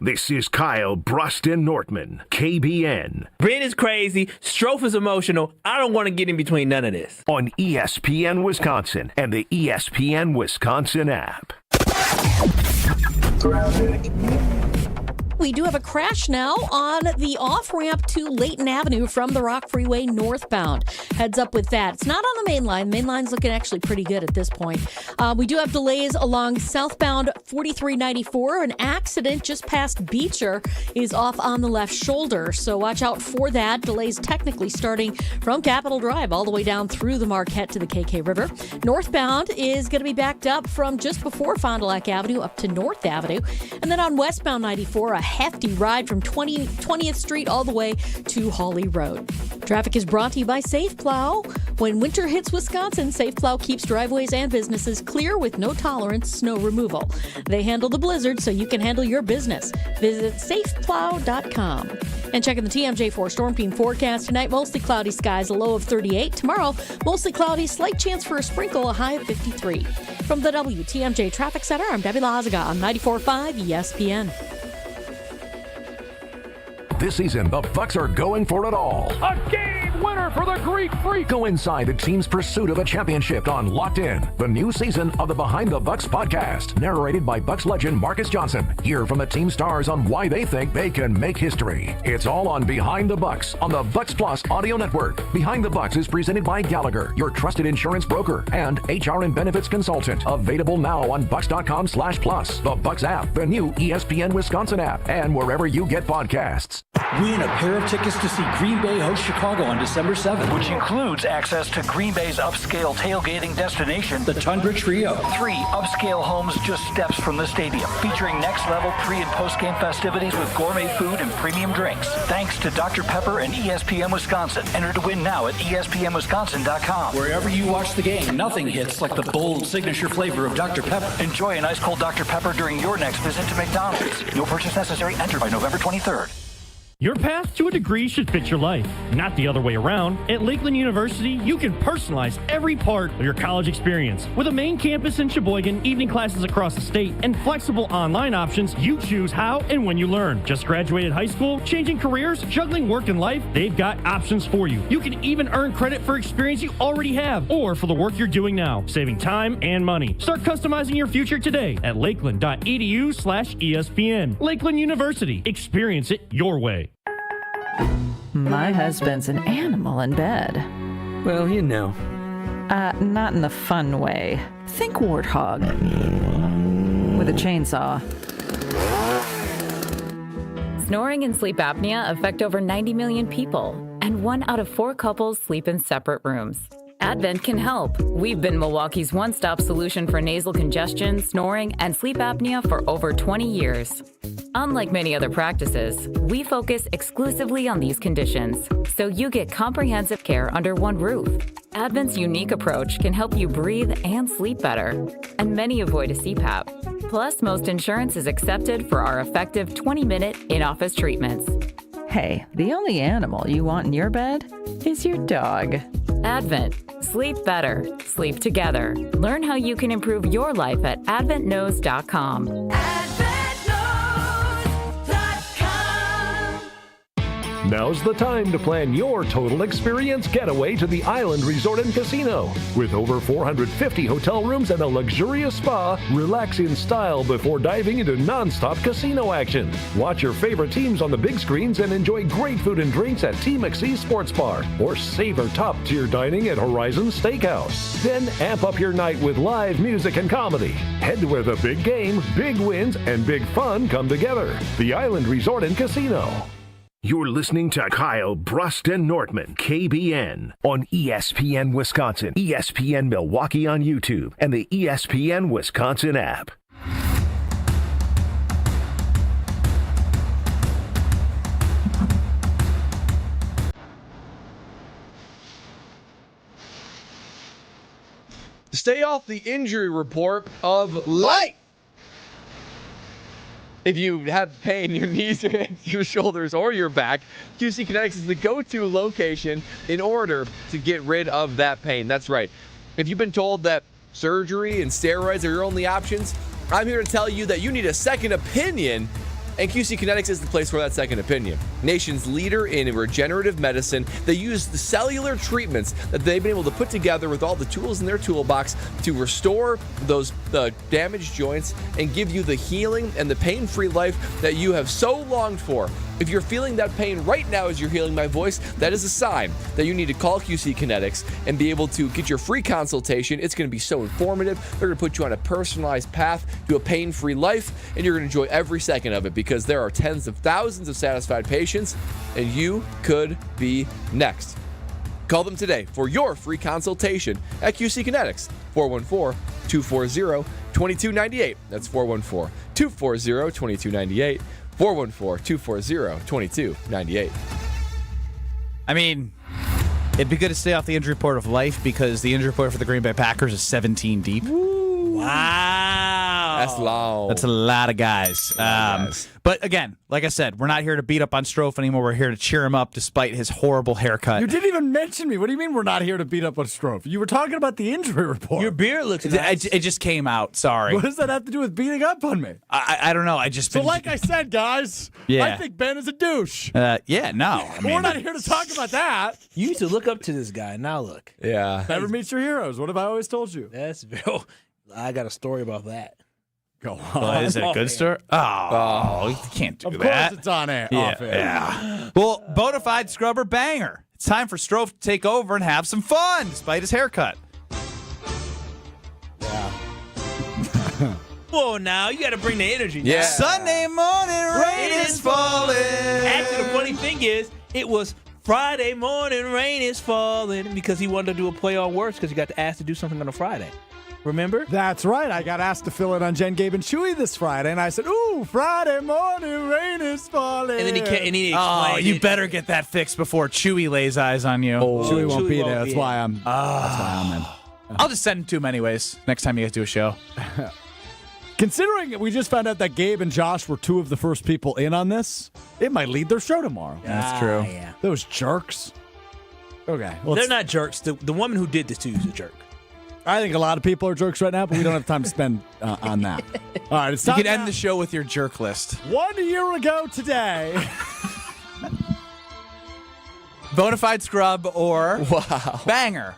This is Kyle, Brust Nortman, KBN. Brent is crazy. Strofe is emotional. I don't want to get in between none of this. On ESPN Wisconsin and the ESPN Wisconsin app. We do have a crash now on the off-ramp to Layton Avenue from the Rock Freeway northbound. Heads up with that. It's not on the main line. The main line's looking actually pretty good at this point. We do have delays along southbound 4394. An accident just past Beecher is off on the left shoulder, so watch out for that. Delays technically starting from Capitol Drive all the way down through the Marquette to the KK River. Northbound is going to be backed up from just before Fond du Lac Avenue up to North Avenue. And then on westbound 94, a hefty ride from 20th Street all the way to Hawley Road. Traffic is brought to you by Safe Plow. When winter hits Wisconsin, Safe Plow keeps driveways and businesses clear with no tolerance snow removal. They handle the blizzard so you can handle your business. Visit safeplow.com. And checking the TMJ4 Storm Team forecast tonight, mostly cloudy skies, a low of 38. Tomorrow, mostly cloudy, slight chance for a sprinkle, a high of 53. From the WTMJ Traffic Center, I'm Debbie Lazaga on 94.5 ESPN. This season, the Bucs are going for it all. A game winner for the Greek Freak. Go inside the team's pursuit of a championship on Locked In, the new season of the Behind the Bucs podcast, narrated by Bucs legend Marcus Johnson. Hear from the team stars on why they think they can make history. It's all on Behind the Bucs on the Bucs Plus audio network. Behind the Bucs is presented by Gallagher, your trusted insurance broker and HR and benefits consultant. Available now on Bucs.com/plus, the Bucs app, the new ESPN Wisconsin app, and wherever you get podcasts. Win a pair of tickets to see Green Bay host Chicago on December 7th, which includes access to Green Bay's upscale tailgating destination, the Tundra Trio. 3 upscale homes just steps from the stadium, featuring next-level pre- and post-game festivities with gourmet food and premium drinks. Thanks to Dr. Pepper and ESPN Wisconsin. Enter to win now at ESPNWisconsin.com. Wherever you watch the game, nothing hits like the bold signature flavor of Dr. Pepper. Enjoy an ice-cold Dr. Pepper during your next visit to McDonald's. No purchase necessary. Enter by November 23rd. Your path to a degree should fit your life, not the other way around. At Lakeland University, you can personalize every part of your college experience. With a main campus in Sheboygan, evening classes across the state, and flexible online options, you choose how and when you learn. Just graduated high school, changing careers, juggling work and life, they've got options for you. You can even earn credit for experience you already have or for the work you're doing now, saving time and money. Start customizing your future today at lakeland.edu/ESPN. Lakeland University. Experience it your way. My husband's an animal in bed. Well, you know. Not in the fun way. Think warthog. With a chainsaw. Snoring and sleep apnea affect over 90 million people, and 1 out of 4 couples sleep in separate rooms. Advent can help. We've been Milwaukee's one-stop solution for nasal congestion, snoring, and sleep apnea for over 20 years. Unlike many other practices, we focus exclusively on these conditions, so you get comprehensive care under one roof. Advent's unique approach can help you breathe and sleep better, and many avoid a CPAP. Plus, most insurance is accepted for our effective 20-minute in-office treatments. Hey, the only animal you want in your bed is your dog. Advent. Sleep better. Sleep together. Learn how you can improve your life at adventknows.com. Now's the time to plan your total experience getaway to the Island Resort and Casino. With over 450 hotel rooms and a luxurious spa, relax in style before diving into non-stop casino action. Watch your favorite teams on the big screens and enjoy great food and drinks at T McSee Sports Bar or savor top-tier dining at Horizon Steakhouse. Then amp up your night with live music and comedy. Head to where the big game, big wins, and big fun come together. The Island Resort and Casino. You're listening to Kyle, Brust, and Nortman, KBN, on ESPN Wisconsin, ESPN Milwaukee on YouTube, and the ESPN Wisconsin app. Stay off the injury report of light. If you have pain in your knees, your hips, your shoulders, or your back, QC Kinetics is the go-to location in order to get rid of that pain. That's right. If you've been told that surgery and steroids are your only options, I'm here to tell you that you need a second opinion, and QC Kinetics is the place for that second opinion. Nation's leader in regenerative medicine, they use the cellular treatments that they've been able to put together with all the tools in their toolbox to restore those damaged joints and give you the healing and the pain-free life that you have so longed for. If you're feeling that pain right now as you're hearing my voice, that is a sign that you need to call QC Kinetics and be able to get your free consultation. It's going to be so informative. They're going to put you on a personalized path to a pain-free life, and you're going to enjoy every second of it because there are tens of thousands of satisfied patients, and you could be next. Call them today for your free consultation at QC Kinetics, 414-240-2298. That's 414-240-2298. 414-240-2298. I mean, it'd be good to stay off the injury report of life because the injury report for the Green Bay Packers is 17 deep. Wow. That's long. That's a lot of guys. But again, like I said, we're not here to beat up on Strofe anymore. We're here to cheer him up despite his horrible haircut. You didn't even mention me. What do you mean we're not here to beat up on Strofe? You were talking about the injury report. Your beard looks nice. It just came out. Sorry. What does that have to do with beating up on me? I don't know. So like I said, guys, Yeah. I think Ben is a douche. Yeah, no. We're not here to talk about that. You used to look up to this guy. Now look. Yeah. Never meet your heroes. What have I always told you? That's I got a story about that. Go Well, on. is it a good story? Oh, you can't do that. Of course it's on air. Yeah, Off air. yeah. Well, Bonafide Scrubber banger. It's time for Strofe to take over and have some fun despite his haircut. Whoa, now you got to bring the energy. Yeah. Now. Sunday morning, rain is falling. Actually, the funny thing is, it was Friday morning, rain is falling because he wanted to do a play on words because he got asked to do something on a Friday. Remember? That's right. I got asked to fill in on Jen, Gabe, and Chewy this Friday, and I said, "Ooh, Friday morning, rain is falling." And then he explained you better get that fixed before Chewy lays eyes on you. Chewy won't be there. That's why I'm. That's why I'm in. I'll just send him to him anyways next time you guys do a show. Considering we just found out that Gabe and Josh were two of the first people in on this, it might lead their show tomorrow. That's true. Yeah. Those jerks. Okay. They're not jerks. The woman who did this to you is a jerk. I think a lot of people are jerks right now, but we don't have time to spend on that. All right, it's time. You can end the show with your jerk list. 1 year ago today. Bonafide Scrub or Banger.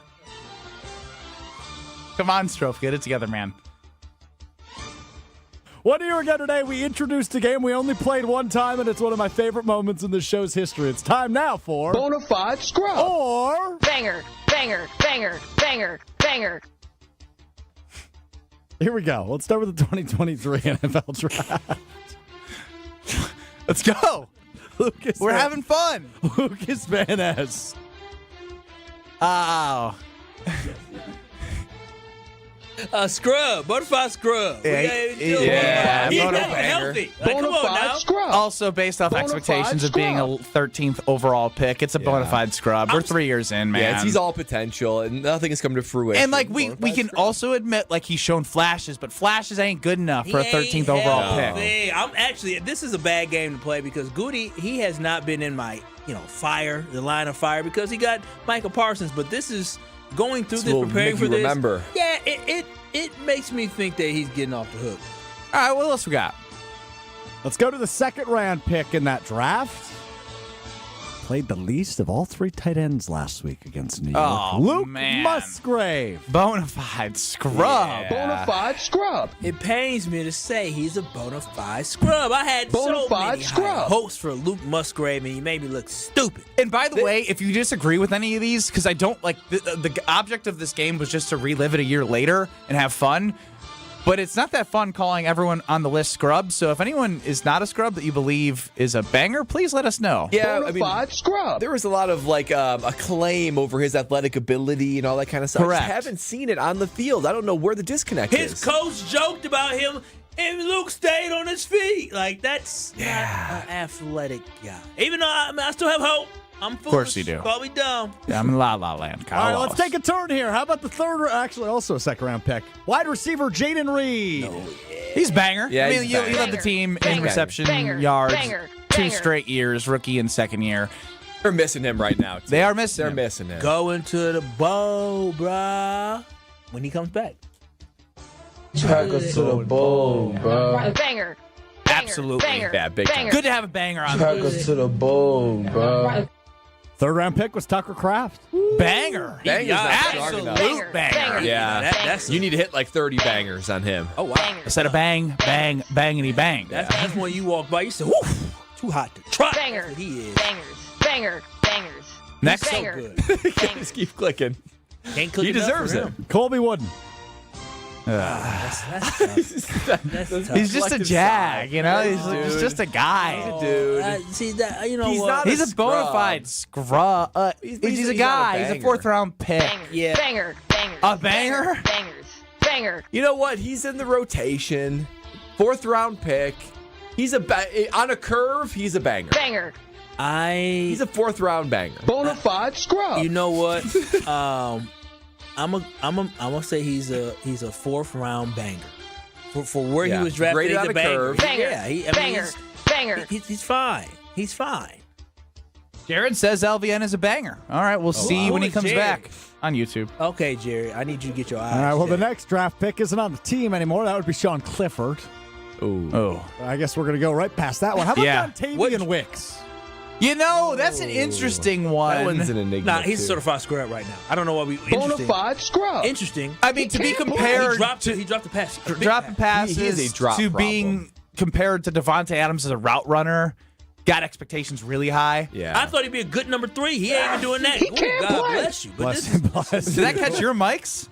Come on, Strofe, get it together, man. 1 year ago today, we introduced a game we only played one time, and it's one of my favorite moments in the show's history. It's time now for Bonafide Scrub or Banger, banger, banger, banger, banger. Here we go. Let's start with the 2023 NFL Draft. Let's go. We're having fun. Lucas Van Ness. Oh. Scrub. Bonafide Scrub. Yeah. He's not even healthy. Like, come on now. Scrub. Also, based off expectations of being a 13th overall pick, it's a bona fide scrub. We're 3 years in, man. Yeah, he's all potential, and nothing has come to fruition. And, like, we can also admit, like, he's shown flashes, but flashes ain't good enough for a 13th overall pick. I'm actually, this is a bad game to play because Goody, he has not been in my, fire, the line of fire, because he got Michael Parsons, but this is going through this, preparing for this. Remember. Yeah, it makes me think that he's getting off the hook. All right, what else we got? Let's go to the second round pick in that draft. Played the least of all three tight ends last week against New York. Oh, Luke man. Musgrave. Bonafide Scrub. Yeah. Bonafide Scrub. It pains me to say he's a bona fide scrub. I had so many scrub. hopes for Luke Musgrave, and he made me look stupid. And by the way, if you disagree with any of these, because I don't like the object of this game was just to relive it a year later and have fun. But it's not that fun calling everyone on the list scrubs. So if anyone is not a scrub that you believe is a banger, please let us know. Yeah, Bonafide Scrub. There was a lot of acclaim over his athletic ability and all that kind of stuff. Correct. I just haven't seen it on the field. I don't know where the disconnect is. His coach joked about him, and Luke stayed on his feet. Like, that's not an athletic guy. Even though I still have hope. I'm foolish. Of course you do. Probably dumb. Yeah, I'm in La La Land. Kyle All right, Wallace. let's take a turn here. How about the third, actually also a second round pick? Wide receiver Jaden Reed. He's banger. Yeah, I mean, he's you banger. led the team in Banger. reception Banger. yards. Banger. 2 Banger. straight years, rookie and second year. They're missing him right now. Too. They are missing They're him. missing him. Going to the bowl, bruh. When he comes back. Take us to the bowl, bro. Banger. Absolutely. Banger. Yeah, big time. Banger. Good to have a banger on Take the us to the bowl, bro. Third round pick was Tucker Kraft. banger. Banger's not strong enough. Absolute banger. Yeah, That's you need to hit like 30 bangers on him. Oh, wow. Instead of bang, bang, bangity bang. That's when you walk by, you say, woof, too hot to try. Banger. He is. Bangers. Banger. Bangers. Next. Banger. Good. Just keep clicking. Can't click He enough deserves for it. him. Colby Wooden. That's tough. That's tough. He's just a jag, you know? He's just a guy. He's a dude. See that? You know He's what? not He's a scrub. bona fide scrub. He's a he's guy. not a He's a banger. 4th round pick. Banger. Yeah. Banger. Bangers. A banger? Bangers. Banger. You know what? He's in the rotation. 4th round pick. He's on a curve. He's a banger. Banger. He's a 4th round banger. Bonafide scrub. You know what? I'm gonna say he's a 4th round banger for where Yeah. he was drafted. Graded He's on a a banger. curve. Banger. Yeah, Banger. Banger. He's fine. He's fine. Jared says LVN is a banger. All right, we'll see when he comes Jared. back on YouTube. Okay, Jerry, I need you to get your eyes. All right, well, the checked. next draft pick isn't on the team anymore. That would be Sean Clifford. Oh. I guess we're going to go right past that one. How about Yeah. Dontavian Wicks? You know, that's an interesting one. That one's an enigma. Nah, he's a too. certified scrub right now. I don't know why we interesting. Bonafide scrub. Interesting. I mean, to be compared He dropped the pass. dropping passes He is a drop to problem. being compared to Devontae Adams as a route runner, got expectations really high. Yeah. I thought he'd be a good number 3. He ain't even doing that. He can't God play. bless you. But Bless him, bless Did that catch your mics?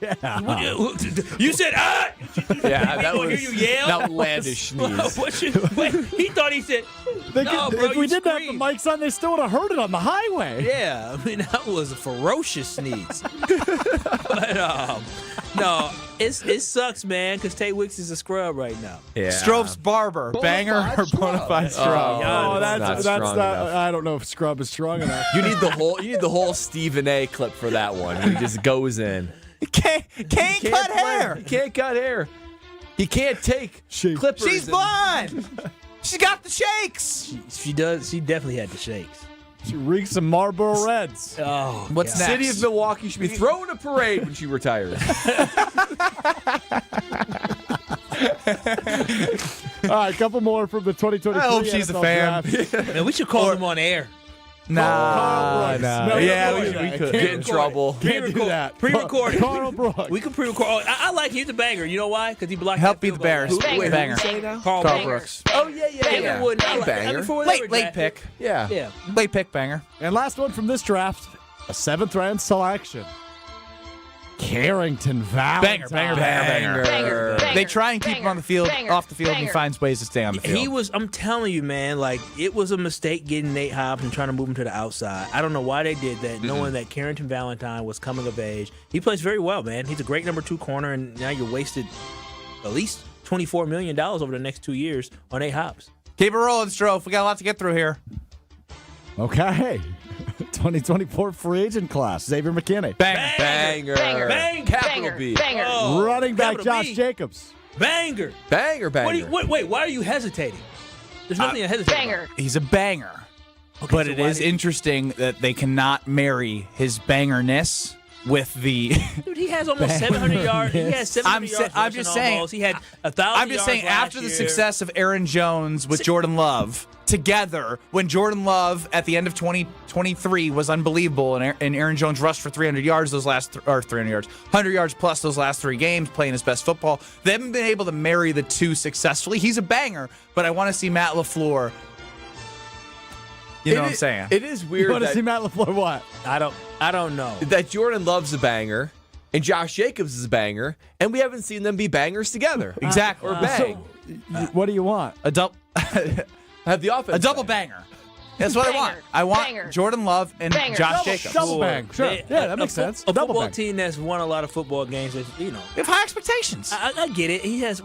you said, Yeah, that People was hear you yell? an outlandish sneeze. Wait, he thought he said, no, bro, if we you didn't have screamed. the mics on, they still would have heard it on the highway. Yeah, I mean, that was a ferocious sneeze. But, no, it sucks, man, because Tay Wicks is a scrub right now. Yeah. Strove's barber, banger or bona fide scrub? Oh, that's not not. strong enough. I don't know if scrub is strong enough. You need the whole Stephen A. clip for that one. When he just goes in. Can't cut hair. He can't cut hair. He can't take clippers. She's blonde. She's got the shakes. She does. She definitely had the shakes. She reeks of Marlboro Reds. Oh, what's next? City of Milwaukee should be throwing a parade when she retires. All right, a couple more from the 2023 I hope she's a fan. Man, we should call them on air. Nah. Yeah, we could get in trouble. Can't do that. Pre-recorded. Carl Brooks. We could pre-record. Oh, I like him. He's a banger. You know why? Because he blocked Help that beat the field Bears. goal. Wait, banger. Carl Brooks. Oh, yeah. Would A banger. Late pick. Yeah. Late pick banger. And last one from this draft, a 7th round selection. Carrington Valentine. Banger. They try and keep him on the field, off the field, and he finds ways to stay on the field. I'm telling you, man, like, it was a mistake getting Nate Hobbs and trying to move him to the outside. I don't know why they did that, knowing that Carrington Valentine was coming of age. He plays very well, man. He's a great number 2 corner, and now you're wasted at least $24 million over the next 2 years on Nate Hobbs. Keep it rolling, Strofe. We got a lot to get through here. Okay. 2024 free agent class. Xavier McKinney. Banger. Capital B. Oh, Running back Josh B. Jacobs. Banger. Banger. Wait, why are you hesitating? There's nothing to hesitate about. He's a banger. Okay, But so it why is did- interesting that they cannot marry his bangerness with the. Dude, he has almost 700 yards. He has 700 yards. I'm just saying. Almost. He had 1,000 I'm just saying. yards After the last year. success of Aaron Jones with Jordan Love together, when Jordan Love at the end of 2023 was unbelievable, and Aaron Jones rushed for 300 yards those last 300 yards, 100 yards plus those last 3 games, playing his best football. They haven't been able to marry the two successfully. He's a banger, but I want to see Matt LaFleur. You know what I'm saying? It is weird. You want to see Matt LaFleur what? I don't know. That Jordan Love's a banger and Josh Jacobs is a banger, and we haven't seen them be bangers together. Exactly. Or bang. What do you want? A double. Have the offense. A double banger. That's what I want. I want Jordan Love and Josh Jacobs. Double bang. Sure. Yeah, that makes sense. A Double football bang. team that's won a lot of football games, they They have high expectations. I get it. He has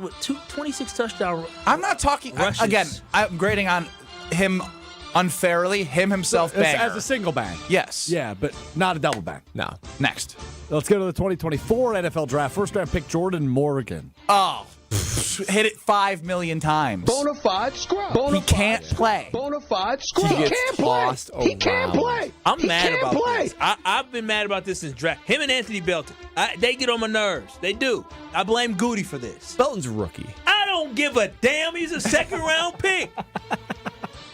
26 touchdowns. I'm not talking rushes. again. I'm grading on him unfairly. Him himself banger. As a single bang. Yes. Yeah, but not a double bang. No. Next. Let's go to the 2024 NFL Draft. First round pick Jordan Morgan. Oh, hit it 5 million times. Bonafide Scrub. He can't play. Bonafide Scrub. He gets tossed around. He can't play. I'm He mad can't about play. this. I've been mad about this since draft. Him and Anthony Belton. They get on my nerves. They do. I blame Goody for this. Belton's a rookie. I don't give a damn. He's a second round pick.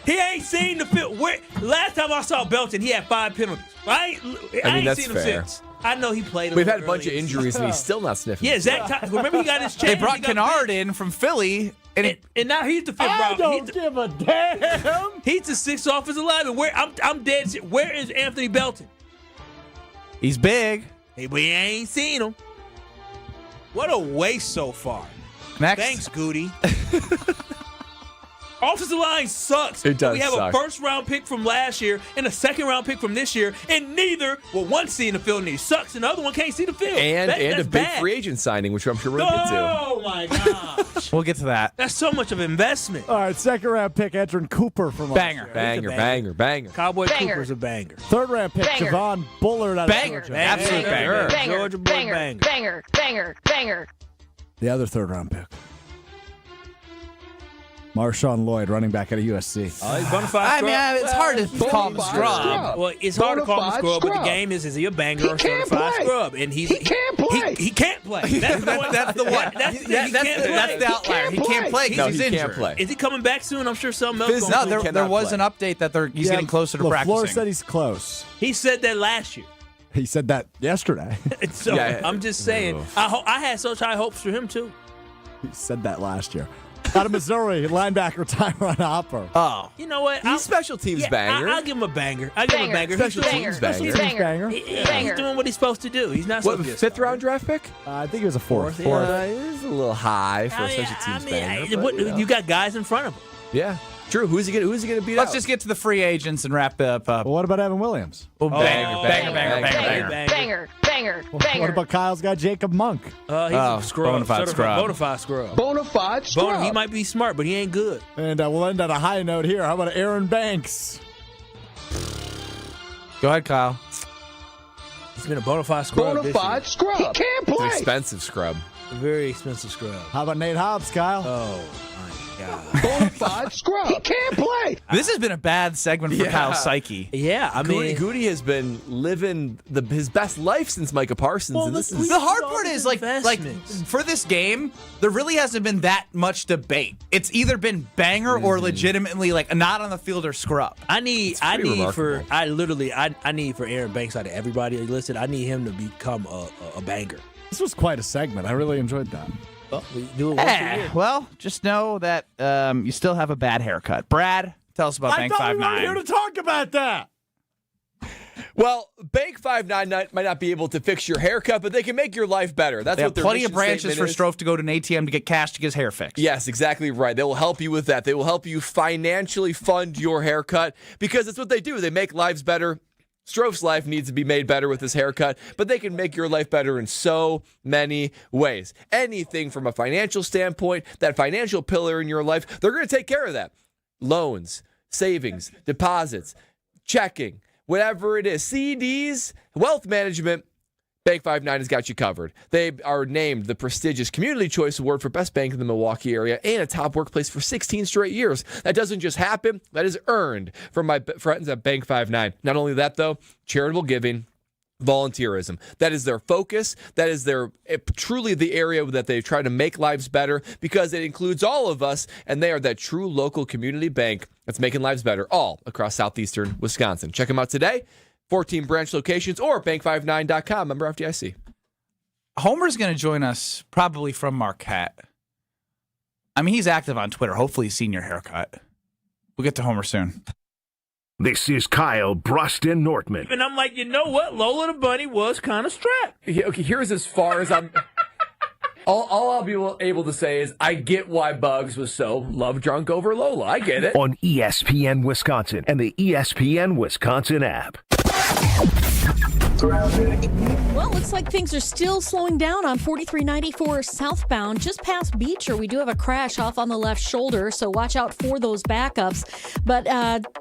He ain't seen the field. Last time I saw Belton, he had 5 penalties. I ain't that's seen him fair. since. I know he played. We've had a bunch of injuries, and he's still not sniffing. Yeah, Zach. Remember he got his chance. They brought Kennard in from Philly, and now he's the 5th I round. don't give a damn. He's the 6th offensive lineman. I'm dead. Where is Anthony Belton? he's big. Hey, we ain't seen him. What a waste so far. Next. Thanks, Goody. Offensive line sucks. It does We have suck. a 1st round pick from last year and a 2nd round pick from this year, and neither will one see in the field and he sucks, and the other one can't see the field. And a that's big bad. free agent signing, which I'm sure we're going to get to. Oh my gosh. We'll get to that. That's so much of investment. All right, second round pick Edrin Cooper from Banger. Banger. Cowboy Cooper's a banger. Third round pick Banger. Javon Bullard out Banger. of Georgia. Absolute banger. Georgia boy banger. The other third round pick. Marshawn Lloyd, running back out of USC. Oh, he's Bonafide I Scrub. mean, it's hard to call him a scrub. Well, it's hard to call him a scrub, but the game is he a banger or certified scrub? And he can't play. He can't play. That's the one. That's the one. That's the outlier. He can't play because he's injured. Can't play. Is he coming back soon? I'm sure something else. No, going there was an update that he's getting closer to practicing. LaFleur said he's close. He said that last year. He said that yesterday. So Yeah. I'm just saying, I had such high hopes for him too. He said that last year. Out of Missouri, linebacker Tyron Hopper. Oh. You know what? He's special teams banger. I'll give him a banger. I'll give him a banger. Special teams banger. He's doing what he's supposed to do. He's not What, supposed to be a 5th round draft pick? I think it was a fourth. Yeah, it is a little high for a special teams banger. but, you got guys in front of him. Yeah. True. Who's he gonna beat Let's out? just get to the free agents and wrap it up. Well, what about Evan Williams? Banger. What about Kyle's guy, Jacob Monk? He's a scrub. Bonafide Scrub. Bonafide Scrub. Bonafide Scrub. He might be smart, but he ain't good. And we'll end on a high note here. How about Aaron Banks? Go ahead, Kyle. He's been a Bonafide Scrub. Bonafide Scrub. He can't It's play. an expensive scrub. A very expensive scrub. How about Nate Hobbs, Kyle? Oh, my God. Bonafide Scrub. He can't play. This has been a bad segment for Kyle's psyche. Yeah, I mean, Goody has been living his best life since Micah Parsons. Well, and this is The hard part is like for this game, there really hasn't been that much debate. It's either been banger or legitimately like not on the field or scrub. I need for Aaron Banks out of everybody listed. I need him to become a banger. This was quite a segment. I really enjoyed that. Well, we do it once a year. Well, just know that you still have a bad haircut. Brad, tell us about Bank 5'9". I thought we were here to talk about that. Well, Bank 5'9" might not be able to fix your haircut, but they can make your life better. That's They what have their plenty of mission branches statement for is. Strofe to go to an ATM to get cash to get his hair fixed. Yes, exactly right. They will help you with that. They will help you financially fund your haircut because that's what they do. They make lives better. Strofe's life needs to be made better with his haircut, but they can make your life better in so many ways. Anything from a financial standpoint, that financial pillar in your life, they're going to take care of that. Loans, savings, deposits, checking, whatever it is, CDs, wealth management, Bank 5'9" has got you covered. They are named the prestigious Community Choice Award for Best Bank in the Milwaukee area and a top workplace for 16 straight years. That doesn't just happen. That is earned from my friends at Bank 5'9". Not only that, though, charitable giving, volunteerism. That is their focus. That is truly the area that they try to make lives better because it includes all of us, and they are that true local community bank that's making lives better all across southeastern Wisconsin. Check them out today. 14 branch locations or bank59.com. Member FDIC. Homer's going to join us probably from Marquette. I mean, he's active on Twitter. Hopefully he's seen your haircut. We'll get to Homer soon. This is Kyle, Brust, and Nortman. And I'm like, you know what? Lola the Bunny was kind of strapped. Okay, here's as far as I'm... All I'll be able to say is I get why Bugs was so love drunk over Lola. I get it. On ESPN Wisconsin and the ESPN Wisconsin app. Well, looks like things are still slowing down on 4394 southbound, just past Beecher. We do have a crash off on the left shoulder, so watch out for those backups. But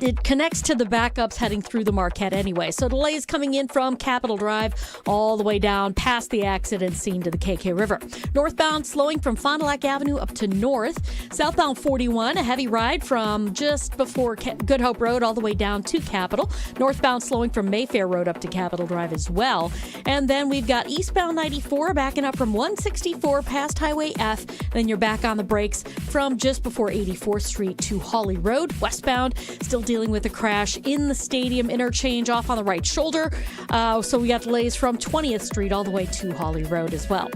it connects to the backups heading through the Marquette anyway. So delays coming in from Capitol Drive all the way down past the accident scene to the KK River. Northbound slowing from Fond du Lac Avenue up to north. Southbound 41, a heavy ride from just before Good Hope Road all the way down to Capitol. Northbound slowing from Mayfair Road up to Capitol Drive as well. And then we've got eastbound 94 backing up from 164 past Highway F. Then you're back on the brakes from just before 84th Street to Hawley Road. Westbound still dealing with a crash in the stadium interchange off on the right shoulder. So we got delays from 20th Street all the way to Hawley Road as well.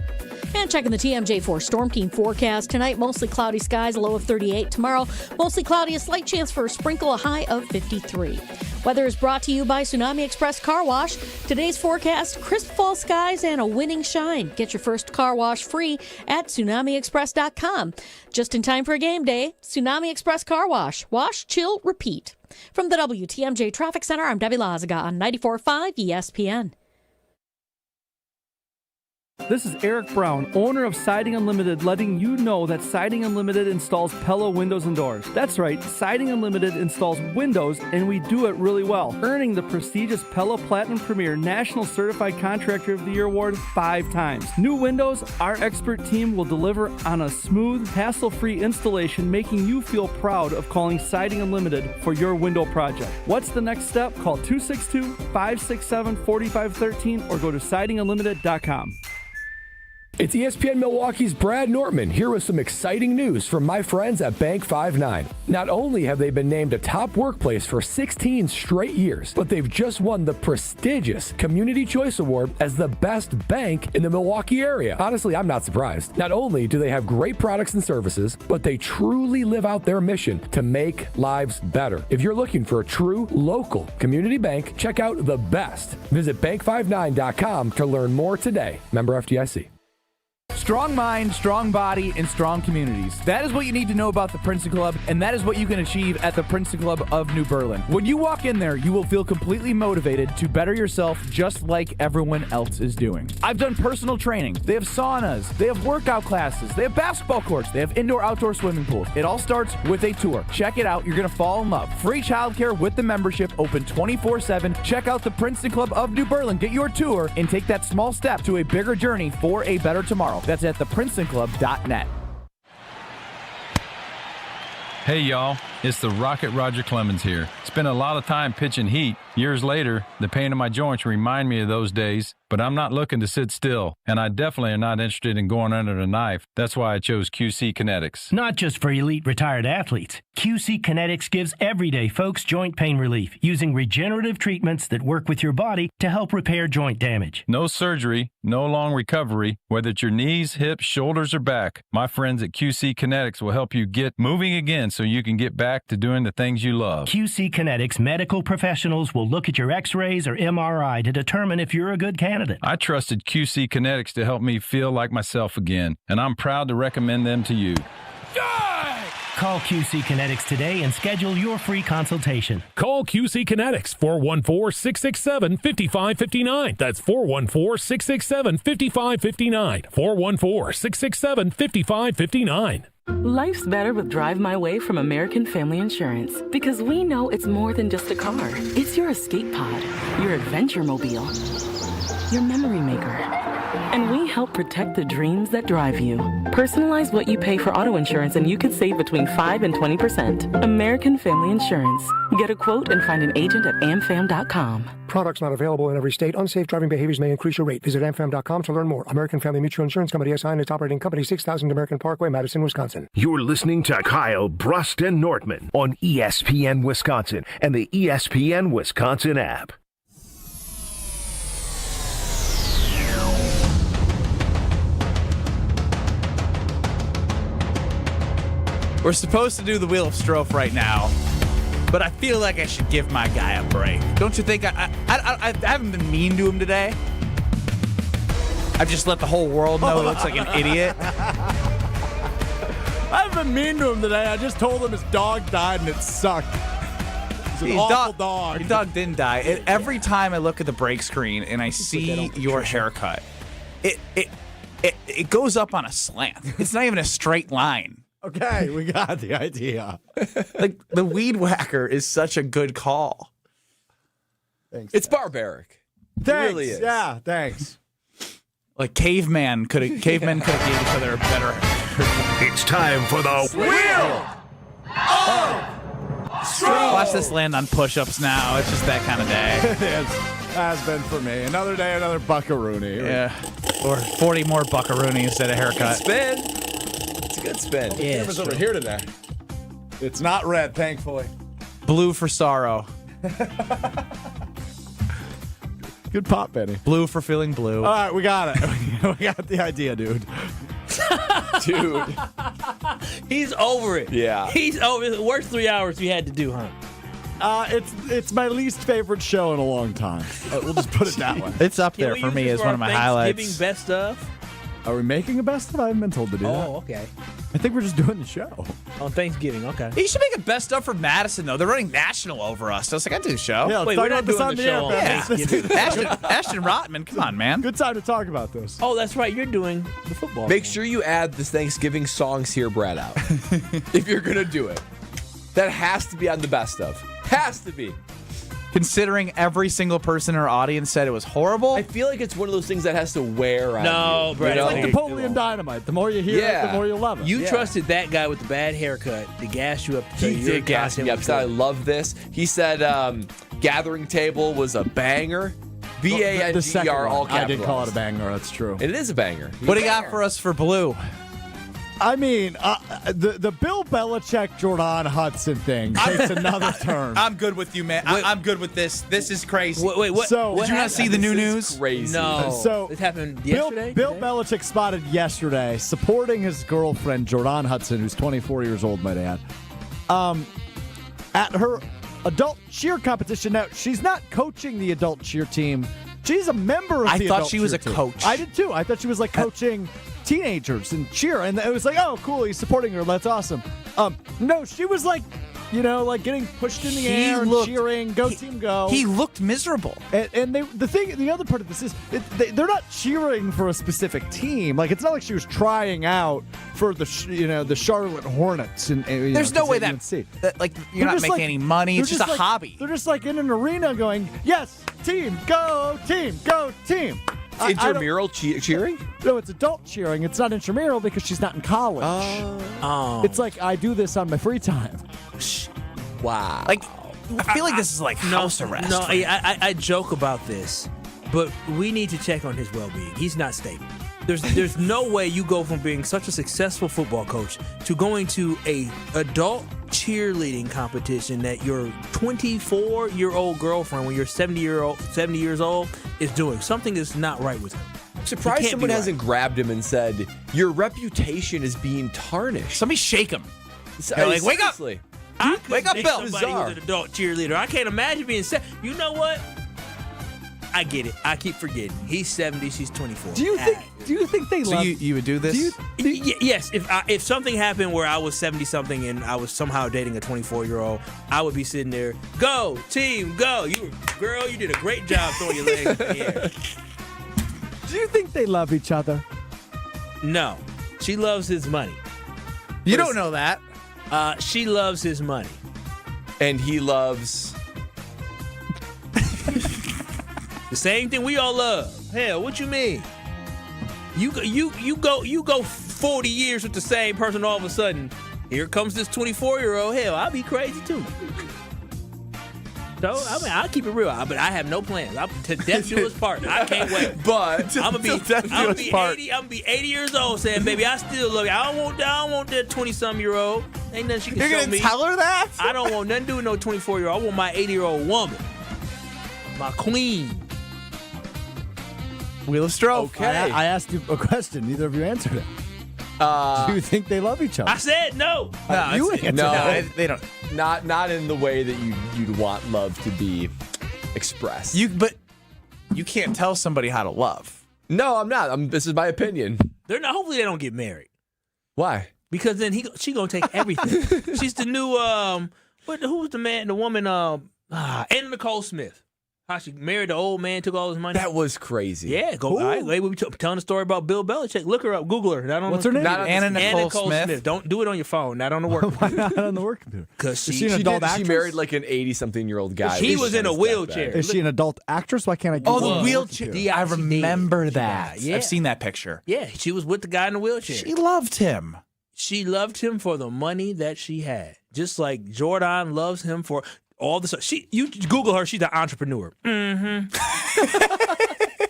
And checking the TMJ4 Storm Team forecast. Tonight, mostly cloudy skies, a low of 38. Tomorrow, mostly cloudy, a slight chance for a sprinkle, a high of 53. Weather is brought to you by Tsunami Express Car Wash. Today's forecast, crisp fall skies and a winning shine. Get your first car wash free at TsunamiExpress.com. Just in time for a game day, Tsunami Express Car Wash. Wash, chill, repeat. From the WTMJ Traffic Center, I'm Debbie Lazaga on 94.5 ESPN. This is Eric Brown, owner of Siding Unlimited, letting you know that Siding Unlimited installs Pella windows and doors. That's right, Siding Unlimited installs windows, and we do it really well, earning the prestigious Pella Platinum Premier National Certified Contractor of the Year award 5 times. New windows, our expert team will deliver on a smooth, hassle-free installation, making you feel proud of calling Siding Unlimited for your window project. What's the next step? Call 262-567-4513 or go to sidingunlimited.com. It's ESPN Milwaukee's Brad Nortman here with some exciting news from my friends at Bank 5'9". Not only have they been named a top workplace for 16 straight years, but they've just won the prestigious Community Choice Award as the best bank in the Milwaukee area. Honestly, I'm not surprised. Not only do they have great products and services, but they truly live out their mission to make lives better. If you're looking for a true local community bank, check out the best. Visit bank59.com to learn more today. Member FDIC. Strong mind, strong body, and strong communities. That is what you need to know about the Princeton Club, and that is what you can achieve at the Princeton Club of New Berlin. When you walk in there, you will feel completely motivated to better yourself just like everyone else is doing. I've done personal training. They have saunas. They have workout classes. They have basketball courts. They have indoor-outdoor swimming pools. It all starts with a tour. Check it out. You're going to fall in love. Free childcare with the membership, open 24/7. Check out the Princeton Club of New Berlin. Get your tour and take that small step to a bigger journey for a better tomorrow. That's That's at theprincetonclub.net. Hey y'all, it's the Rocket Roger Clemens here. Spent a lot of time pitching heat. Years later, the pain in my joints remind me of those days, but I'm not looking to sit still, and I definitely am not interested in going under the knife. That's why I chose QC Kinetics. Not just for elite retired athletes. QC Kinetics gives everyday folks joint pain relief using regenerative treatments that work with your body to help repair joint damage. No surgery, no long recovery, whether it's your knees, hips, shoulders, or back. My friends at QC Kinetics will help you get moving again so you can get back to doing the things you love. QC Kinetics medical professionals will look at your x-rays or MRI to determine if you're a good candidate. I trusted QC Kinetics to help me feel like myself again, and I'm proud to recommend them to you. Call QC Kinetics today and schedule your free consultation. Call QC Kinetics, 414-667-5559. That's 414-667-5559. 414-667-5559. Life's better with Drive My Way from American Family Insurance because we know it's more than just a car. It's your escape pod, your adventure mobile, your memory maker. And we help protect the dreams that drive you. Personalize what you pay for auto insurance and you could save between 5 and 20%. American Family Insurance. Get a quote and find an agent at amfam.com. Products not available in every state. Unsafe driving behaviors may increase your rate. Visit amfam.com to learn more. American Family Mutual Insurance Company, SI, and its operating company, 6000 American Parkway, Madison, Wisconsin. You're listening to Kyle, Brust, and Nortman on ESPN Wisconsin and the ESPN Wisconsin app. We're supposed to do the Wheel of Strofe right now, but I feel like I should give my guy a break. Don't you think? I haven't been mean to him today. I've just let the whole world know he looks like an idiot. I haven't been mean to him today. I just told him his dog died and it sucked. It's an awful dog. Your dog didn't die. Every time I look at the break screen and I see your haircut, it goes up on a slant. It's not even a straight line. Okay, we got the idea. Like, the weed whacker is such a good call. Thanks. It's barbaric. Thanks. It really is. Yeah, thanks. Like cavemen could have gave each other a better. It's time for the Wheel of Strofe. Watch this land on push-ups now. It's just that kind of day. It has been for me. Another day, another buckaroonie. Yeah. Or 40 more buckaroonies instead of haircut. Spin. It's a good spin. Yeah, it was over here today. It's not red, thankfully. Blue for sorrow. Good pop, Benny. Blue for feeling blue. All right, we got it. We got the idea, dude. Dude. He's over it. Yeah. He's over it. The worst 3 hours we had to do, huh? It's my least favorite show in a long time. We'll just put it that way. It's up there for me as one of my highlights. Thanksgiving best stuff. Are we making a best of? I haven't been told to do that. Oh, okay. I think we're just doing the show. On Thanksgiving, okay. You should make a best of for Madison, though. They're running national over us. I was like, I do the show. Yeah, Wait, we're not doing the show on Thanksgiving. Ashton Rotman, come on, man. Good time to talk about this. Oh, that's right. You're doing the football. Make sure you add the Thanksgiving songs here, Brad, out. If you're going to do it. That has to be on the best of. Has to be. Considering every single person in our audience said it was horrible. I feel like it's one of those things that has to wear on No, you. Brad. It's like Napoleon Dynamite. The more you hear it, the more you love it. You trusted that guy with the bad haircut to gas you up. He did gas me up. I love this. He said Gathering Table was a banger. B-A-N-G-E-R, all capitalized. I did call it a banger. That's true. It is a banger. What do you got for us for blue? I mean, the Bill Belichick, Jordan Hudson thing takes another turn. I'm good with you, man. I'm good with this. This is crazy. Wait, what? So, did you not see the new news? Crazy. No. So it happened yesterday? Bill Belichick spotted yesterday supporting his girlfriend, Jordan Hudson, who's 24 years old, might add, at her adult cheer competition. Now, she's not coaching the adult cheer team. She's a member of the adult cheer team. I thought she was a coach. I did, too. I thought she was, like, coaching teenagers and cheer, and it was like, oh, cool, he's supporting her, that's awesome. No, she was like, you know, like getting pushed in the air and cheering, go team go. He looked miserable. And the other part of this is they're not cheering for a specific team. Like, it's not like she was trying out for the Charlotte Hornets. And there's no way that like you're not making any money. It's just a hobby. They're just like in an arena going, yes, team, go team, go team. intramural cheering? No, it's adult cheering. It's not intramural because she's not in college. Oh. It's like I do this on my free time. Wow. Like, I feel like this is like house arrest. No, I joke about this, but we need to check on his well-being. He's not stable. There's no way you go from being such a successful football coach to going to a adult cheerleading competition that your 24-year-old girlfriend, when you're 70 years old, is doing. Something is not right with him. I'm surprised someone hasn't grabbed him and said, your reputation is being tarnished. Somebody shake him. Like, wake up. Seriously. Wake up, Bill. Somebody Bizarre. who's an adult cheerleader. I can't imagine being You know what? I get it. I keep forgetting. He's 70. She's 24. Do you think they love? So you would do this? Yes. If something happened where I was 70 something and I was somehow dating a 24-year-old, I would be sitting there. Go team, go! You did a great job throwing your legs in the air. Do you think they love each other? No, she loves his money. You don't know that. She loves his money, and he loves the same thing we all love. Hell, what you mean? You go 40 years with the same person. All of a sudden, here comes this 24-year-old. Hell, I'll be crazy too. So I'll keep it real. But I have no plans. To death do us part. I can't wait. But I'm gonna be 80 years old, saying, "Baby, I still love you. I don't want that 20-some-year-old. Ain't nothing she can You're show gonna me." tell her that? I don't want nothing to do with no 24-year-old. I want my 80-year-old woman, my queen. Wheel of Stroke. Okay. I asked you a question. Neither of you answered it. Do you think they love each other? I said no. You answered no. They don't. Not in the way that you'd want love to be expressed. But you can't tell somebody how to love. No, I'm not. This is my opinion. They're not. Hopefully, they don't get married. Why? Because then she gonna take everything. She's the new who's the woman Anna Nicole Smith. How she married the old man, took all his money. That was crazy. Yeah, go. All right, we were telling the story about Bill Belichick. Look her up, Google her. What's her name? Anna Nicole Smith. Don't do it on your phone, not on the work Why computer. not on the work computer? Because she an adult actress? She married like an 80-something-year-old guy. He was in a wheelchair. Is she an adult actress? Why can't I get the wheelchair. I remember that. Yeah. I've seen that picture. Yeah, she was with the guy in the wheelchair. She loved him. She loved him for the money that she had. Just like Jordan loves him for all the stuff. You Google her, she's an entrepreneur. Mm-hmm.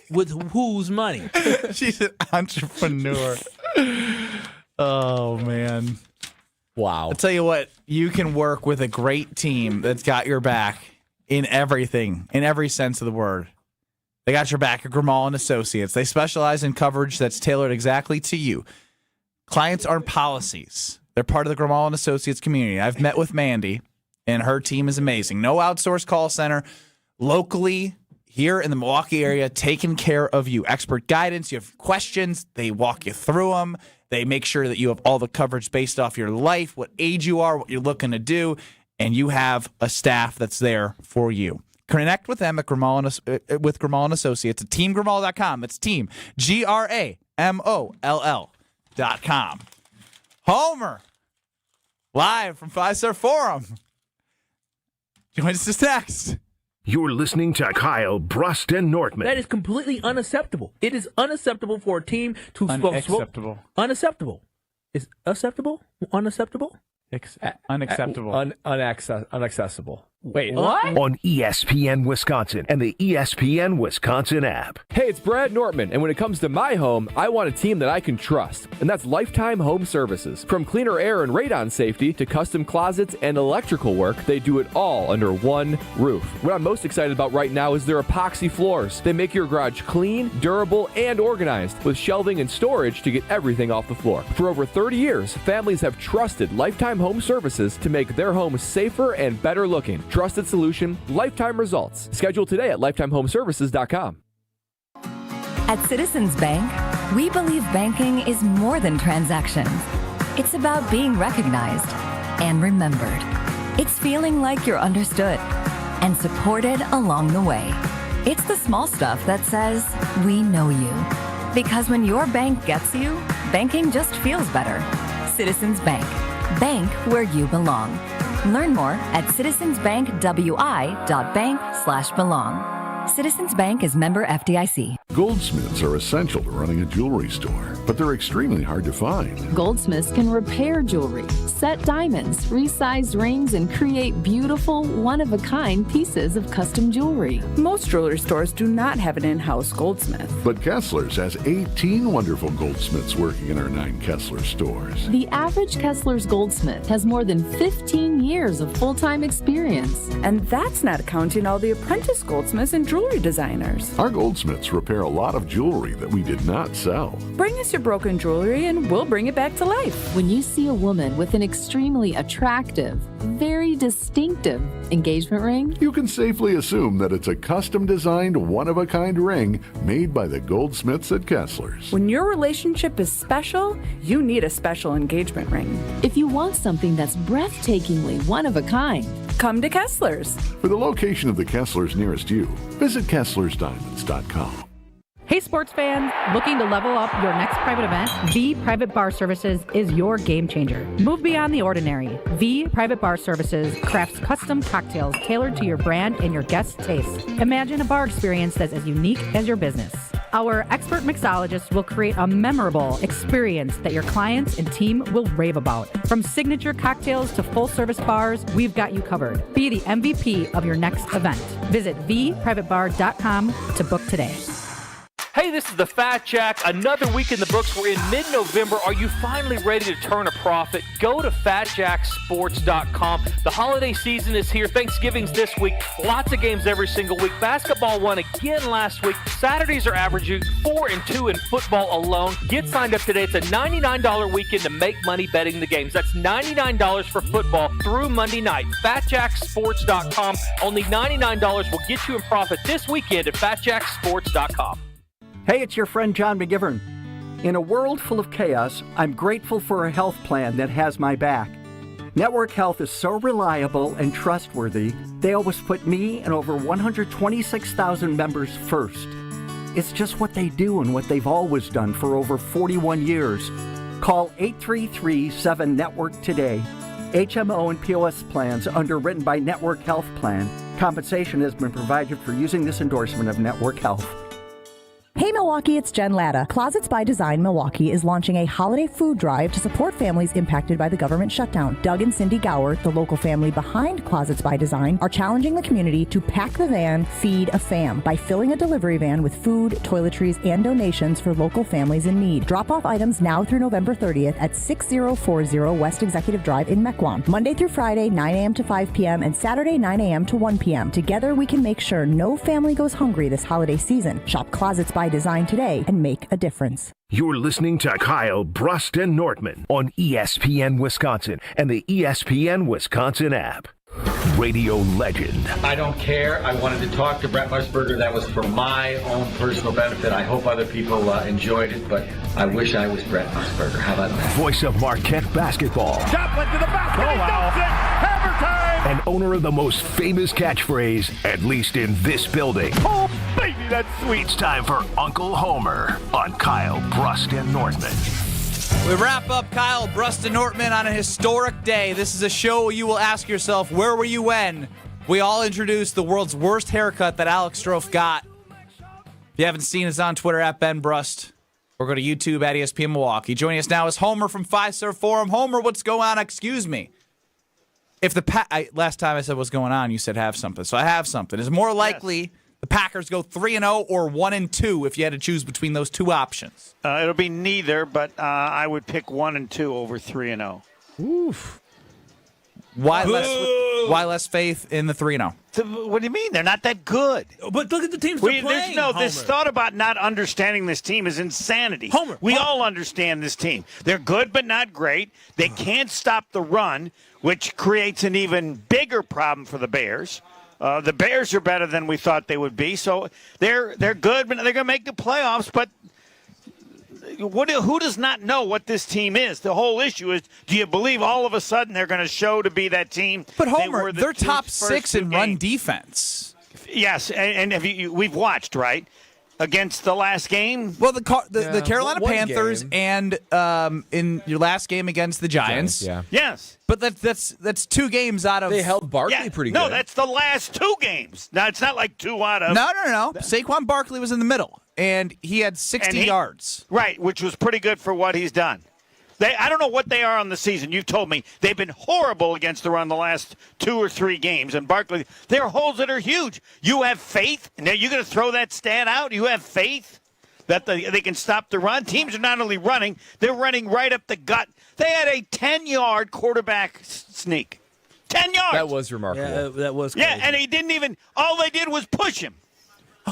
With whose money? She's an entrepreneur. Oh, man. Wow. I'll tell you what, you can work with a great team that's got your back in everything, in every sense of the word. They got your back at Grimal & Associates. They specialize in coverage that's tailored exactly to you. Clients aren't policies. They're part of the Grimal & Associates community. I've met with Mandy, and her team is amazing. No outsourced call center. Locally, here in the Milwaukee area, taking care of you. Expert guidance. You have questions. They walk you through them. They make sure that you have all the coverage based off your life, what age you are, what you're looking to do, and you have a staff that's there for you. Connect with them at Grimal & Associates at teamgrimal.com. It's team, GRAMOLL.com. Homer, live from 5-Star Forum. Join us next. You're listening to Kyle, Brust, and Nortman. That is completely unacceptable. It is unacceptable for a team to Unacceptable. Unacceptable. Is acceptable? Unacceptable? Unacceptable. Unaccessible. Wait, what? On ESPN Wisconsin and the ESPN Wisconsin app. Hey, it's Brad Nortman, and when it comes to my home, I want a team that I can trust, and that's Lifetime Home Services. From cleaner air and radon safety to custom closets and electrical work, they do it all under one roof. What I'm most excited about right now is their epoxy floors. They make your garage clean, durable, and organized, with shelving and storage to get everything off the floor. For over 30 years, families have trusted Lifetime Home Services to make their homes safer and better looking. Trusted solution, lifetime results. Schedule today at lifetimehomeservices.com. At Citizens Bank, we believe banking is more than transactions. It's about being recognized and remembered. It's feeling like you're understood and supported along the way. It's the small stuff that says, we know you. Because when your bank gets you, banking just feels better. Citizens Bank. Bank where you belong. Learn more at citizensbankwi.bank/belong. Citizens Bank is member FDIC. Goldsmiths are essential to running a jewelry store, but they're extremely hard to find. Goldsmiths can repair jewelry, set diamonds, resize rings, and create beautiful, one-of-a-kind pieces of custom jewelry. Most jewelry stores do not have an in-house goldsmith. But Kessler's has 18 wonderful goldsmiths working in our 9 Kessler stores. The average Kessler's goldsmith has more than 15 years of full-time experience. And that's not counting all the apprentice goldsmiths and jewelry designers. Our goldsmiths repair a lot of jewelry that we did not sell. Bring us your broken jewelry and we'll bring it back to life. When you see a woman with an extremely attractive, very distinctive engagement ring, you can safely assume that it's a custom-designed, one-of-a-kind ring made by the goldsmiths at Kessler's. When your relationship is special, you need a special engagement ring. if you want something that's breathtakingly one of a kind, come to Kessler's. For the location of the Kessler's nearest you, visit KesslersDiamonds.com. Hey sports fans, looking to level up your next private event? V Private Bar Services is your game changer. Move beyond the ordinary. V Private Bar Services crafts custom cocktails tailored to your brand and your guests' taste. Imagine a bar experience that's as unique as your business. Our expert mixologists will create a memorable experience that your clients and team will rave about. From signature cocktails to full-service bars, we've got you covered. Be the MVP of your next event. Visit vprivatebar.com to book today. Hey, this is the Fat Jack. Another week in the books. We're in mid-November. Are you finally ready to turn a profit? Go to fatjacksports.com. The holiday season is here. Thanksgiving's this week. Lots of games every single week. Basketball won again last week. Saturdays are averaging 4-2 in football alone. Get signed up today. It's a $99 weekend to make money betting the games. That's $99 for football through Monday night. fatjacksports.com. Only $99 will get you in profit this weekend at fatjacksports.com. Hey, it's your friend John McGivern. In a world full of chaos, I'm grateful for a health plan that has my back. Network Health is so reliable and trustworthy, they always put me and over 126,000 members first. It's just what they do and what they've always done for over 41 years. Call 833-7-NETWORK today. HMO and POS plans underwritten by Network Health Plan. Compensation has been provided for using this endorsement of Network Health. Hey Milwaukee, it's Jen Latta. Closets by Design Milwaukee is launching a holiday food drive to support families impacted by the government shutdown. Doug and Cindy Gower, the local family behind Closets by Design, are challenging the community to pack the van, feed a fam by filling a delivery van with food, toiletries, and donations for local families in need. Drop off items now through November 30th at 6040 West Executive Drive in Mequon. Monday through Friday, 9 a.m. to 5 p.m. and Saturday, 9 a.m. to 1 p.m. Together, we can make sure no family goes hungry this holiday season. Shop Closets by Design today and make a difference. You're listening to Kyle, Brust, and Nortman on ESPN Wisconsin and the ESPN Wisconsin app. Radio legend. I don't care. I wanted to talk to Brett Musburger. That was for my own personal benefit. I hope other people enjoyed it, but I wish I was Brett Musburger. How about that? Voice of Marquette basketball. Joplin to the basket. Oh, wow. Hammer time. And owner of the most famous catchphrase, at least in this building. Oh, baby, that's sweet. It's time for Uncle Homer on Kyle, Brust, and Nortman. We wrap up Kyle, Brust, and Nortman on a historic day. This is a show where you will ask yourself, where were you when we all introduced the world's worst haircut that Alex Strofe got? If you haven't seen us on Twitter at Ben Brust, or go to YouTube at ESPN Milwaukee. Joining us now is Homer from 5-Star Forum. Homer, what's going on? Excuse me. If the last time I said what's going on, you said have something. So I have something. Is it more likely the Packers go 3-0 or 1-2 if you had to choose between those two options? It'll be neither, but I would pick 1-2 over 3-0. Oof. Why less faith in the 3-0? What do you mean? They're not that good. But look at the teams they're playing, this thought about not understanding this team is insanity. We all understand this team. They're good but not great. They can't stop the run, which creates an even bigger problem for the Bears. The Bears are better than we thought they would be, so they're good, but they're going to make the playoffs. But who does not know what this team is? The whole issue is, do you believe all of a sudden they're going to show to be that team? But Homer, they're top 6 in run defense. Yes, and we've watched, right? against the last game? Well, the Carolina one Panthers game. and in your last game against the Giants. Yeah. Yes. But that's 2 games out of. They held Barkley pretty good. No, that's the last 2 games. Now, it's not like 2 out of. No. Saquon Barkley was in the middle, and he had 60 yards. Right, which was pretty good for what he's done. I don't know what they are on the season. You've told me they've been horrible against the run the last 2 or 3 games. And Barkley, there are holes that are huge. You have faith? Now you're going to throw that stat out? You have faith that they can stop the run? Teams are not only running, they're running right up the gut. They had a 10-yard quarterback sneak. 10 yards. That was remarkable. Yeah, that was crazy. Yeah, and he didn't even – all they did was push him.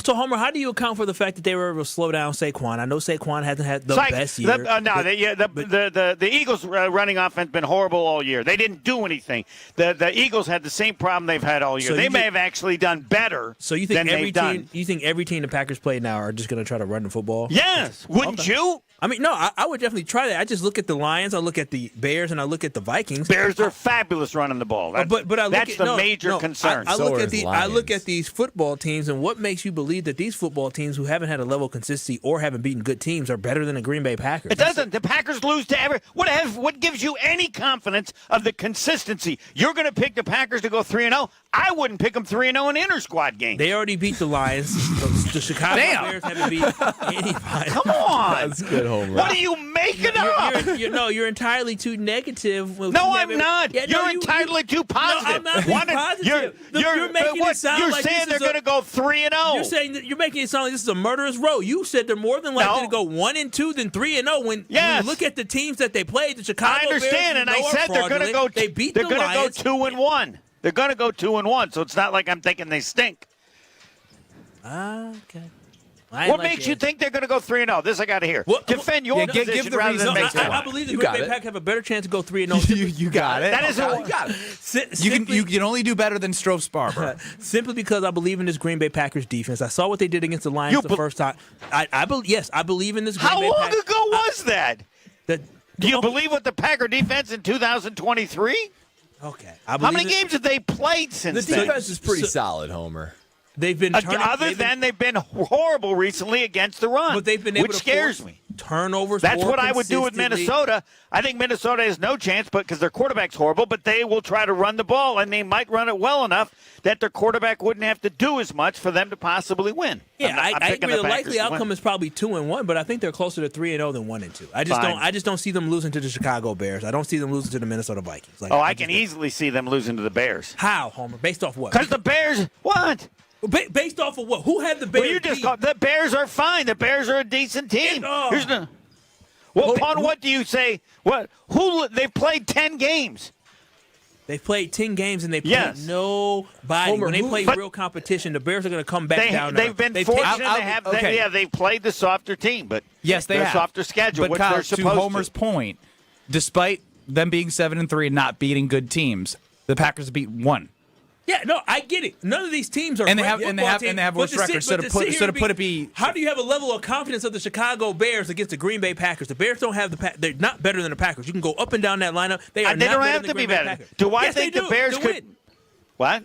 So, Homer, how do you account for the fact that they were able to slow down Saquon? I know Saquon hasn't had the best year. The Eagles' running offense been horrible all year. They didn't do anything. The Eagles had the same problem they've had all year. So they may have actually done better. So you think than every they've team? done. You think every team the Packers play now are just going to try to run the football? Yes, wouldn't you? I mean, no, I would definitely try that. I just look at the Lions, I look at the Bears, and I look at the Vikings. Bears are fabulous running the ball. That's the major concern. I look at these football teams, and what makes you believe that these football teams who haven't had a level of consistency or haven't beaten good teams are better than the Green Bay Packers? It doesn't. The Packers lose to every. What gives you any confidence of the consistency? You're going to pick the Packers to go 3-0. I wouldn't pick them 3-0 in inter-squad games. They already beat the Lions. The Chicago Bears haven't beat anybody. Come on. That's good, Homer. What are you making up? You're entirely too negative. No, I'm not. Yeah, you're entirely too positive. No, I'm not being positive. You're making it sound you're like saying they're going to go 3-0. You're saying that you're making it sound like this is a murderous row. You said they're more than likely to go 1-2 than 3-0. When you look at the teams that they played, the Chicago Bears. I understand, and I said they're going to go. They beat they're the going to go Lions. 2-1. They're going to go 2-1. So it's not like I'm thinking they stink. Okay. What makes you think they're going to go 3-0? This I got to hear. Defend your position give the rather than reason. make that. I believe the Green Bay Packers have a better chance to go 3-0. You got it. That isn't. You got it. You can only do better than Stroh Sparber. Simply because I believe in this Green Bay Packers defense. I saw what they did against the Lions the first time. I believe in this Green Bay Packers. How long ago was that? Do you believe what the Packer defense in 2023? Okay. How many games have they played since then? The defense is pretty So, solid, Homer. They've been they've been horrible recently against the run, but they've been able which to scares force me. Turnovers. That's more what I would do with consistently. Minnesota. I think Minnesota has no chance, but because their quarterback's horrible, but they will try to run the ball, and they might run it well enough that their quarterback wouldn't have to do as much for them to possibly win. Yeah, I agree. The likely outcome win. is probably 2-1, but I think they're closer to 3-0 than 1-2. I just don't see them losing to the Chicago Bears. I don't see them losing to the Minnesota Vikings. I can easily see them losing to the Bears. How, Homer? Based off what? Because the Bears, what? Based off of what? Who had the Bears? Well, you just called, the Bears are fine. The Bears are a decent team. What do you say? What? They've played 10 games. They've played 10 games and they played nobody. Homer, when they play real competition, the Bears are going to come back down. They've been fortunate to have. They've played the softer team, but yes, they have softer schedule. But which Kyle, they're supposed to Homer's point, despite them being 7-3 and not beating good teams, the Packers beat one. Yeah, no, I get it. None of these teams are and they great have football teams, and they have worse records. So to put it be, how do you have a level of confidence of the Chicago Bears against the Green Bay Packers? The Bears don't have they're not better than the Packers. You can go up and down that lineup. They are they not don't better have than to the be Green Bay better. Packers. Do I yes, think they the Bears could? Win. What?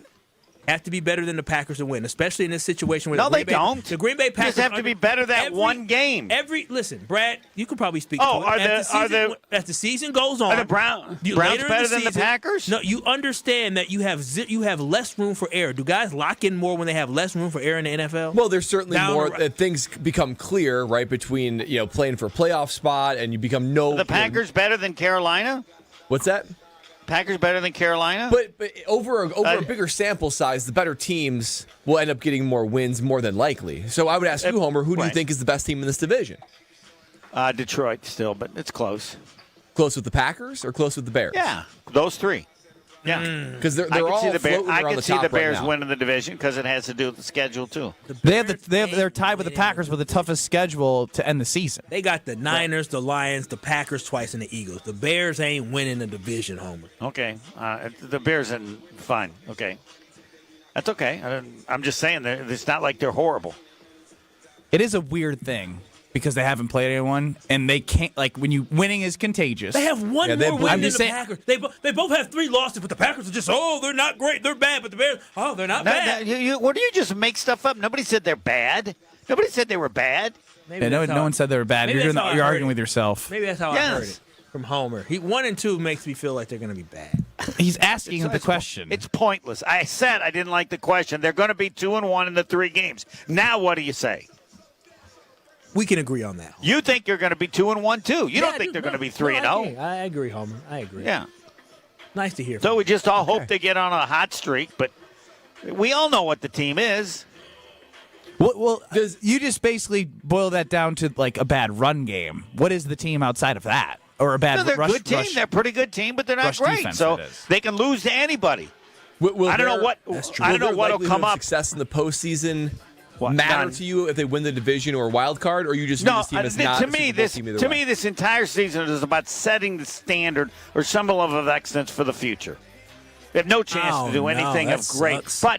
Have to be better than the Packers to win, especially in this situation where they don't. The Green Bay Packers just have to be better that one game. Listen, Brad, you could probably speak. Oh, to it. As the season goes on, are the Browns better than the Packers? No, you understand that you have less room for error. Do guys lock in more when they have less room for error in the NFL? Well, there's certainly more. Things become clear right between playing for a playoff spot and you become Are the Packers better than Carolina? What's that? Packers better than Carolina? But over a bigger sample size, the better teams will end up getting more wins more than likely. So I would ask you, Homer, who do you think is the best team in this division? Detroit still, but it's close. Close with the Packers or close with the Bears? Yeah, those three. Yeah, because they're all floating around the top right now. I can see the Bears winning the division because it has to do with the schedule too. They're tied with the Packers with the toughest schedule to end the season. They got the Niners, the Lions, the Packers twice, and the Eagles. The Bears ain't winning the division, Homer. Okay, the Bears are fine. Okay, that's okay. I'm just saying it's not like they're horrible. It is a weird thing. Because they haven't played anyone, and they can't. Like when winning is contagious. They have one more win than the Packers. They both have 3 losses, but the Packers are just they're not great, they're bad. But the Bears, they're not bad. What do you just make stuff up? Nobody said they're bad. Nobody said they were bad. Yeah, no one said they were bad. You're arguing with yourself. Maybe that's how I heard it from Homer. 1 and 2 makes me feel like they're going to be bad. He's asking the question. It's pointless. I said I didn't like the question. They're going to be 2-1 in the 3 games. Now what do you say? We can agree on that. You think you're going to be 2-1 too. You don't think they're going to be 3-0. I agree, Homer. I agree. Yeah. Nice to hear. So we just all hope they get on a hot streak, but we all know what the team is. Well, you just basically boil that down to like a bad run game. What is the team outside of that? Or a bad They're rush? a good team. They're a pretty good team, but they're not great. Defense, so they can lose to anybody. I don't know what. I don't know what'll come up. Success in the postseason matter to you if they win the division or wild card, or you just view this team as not to me this entire season is about setting the standard or some level of excellence for the future. They have no chance to do anything of great. Sucks. But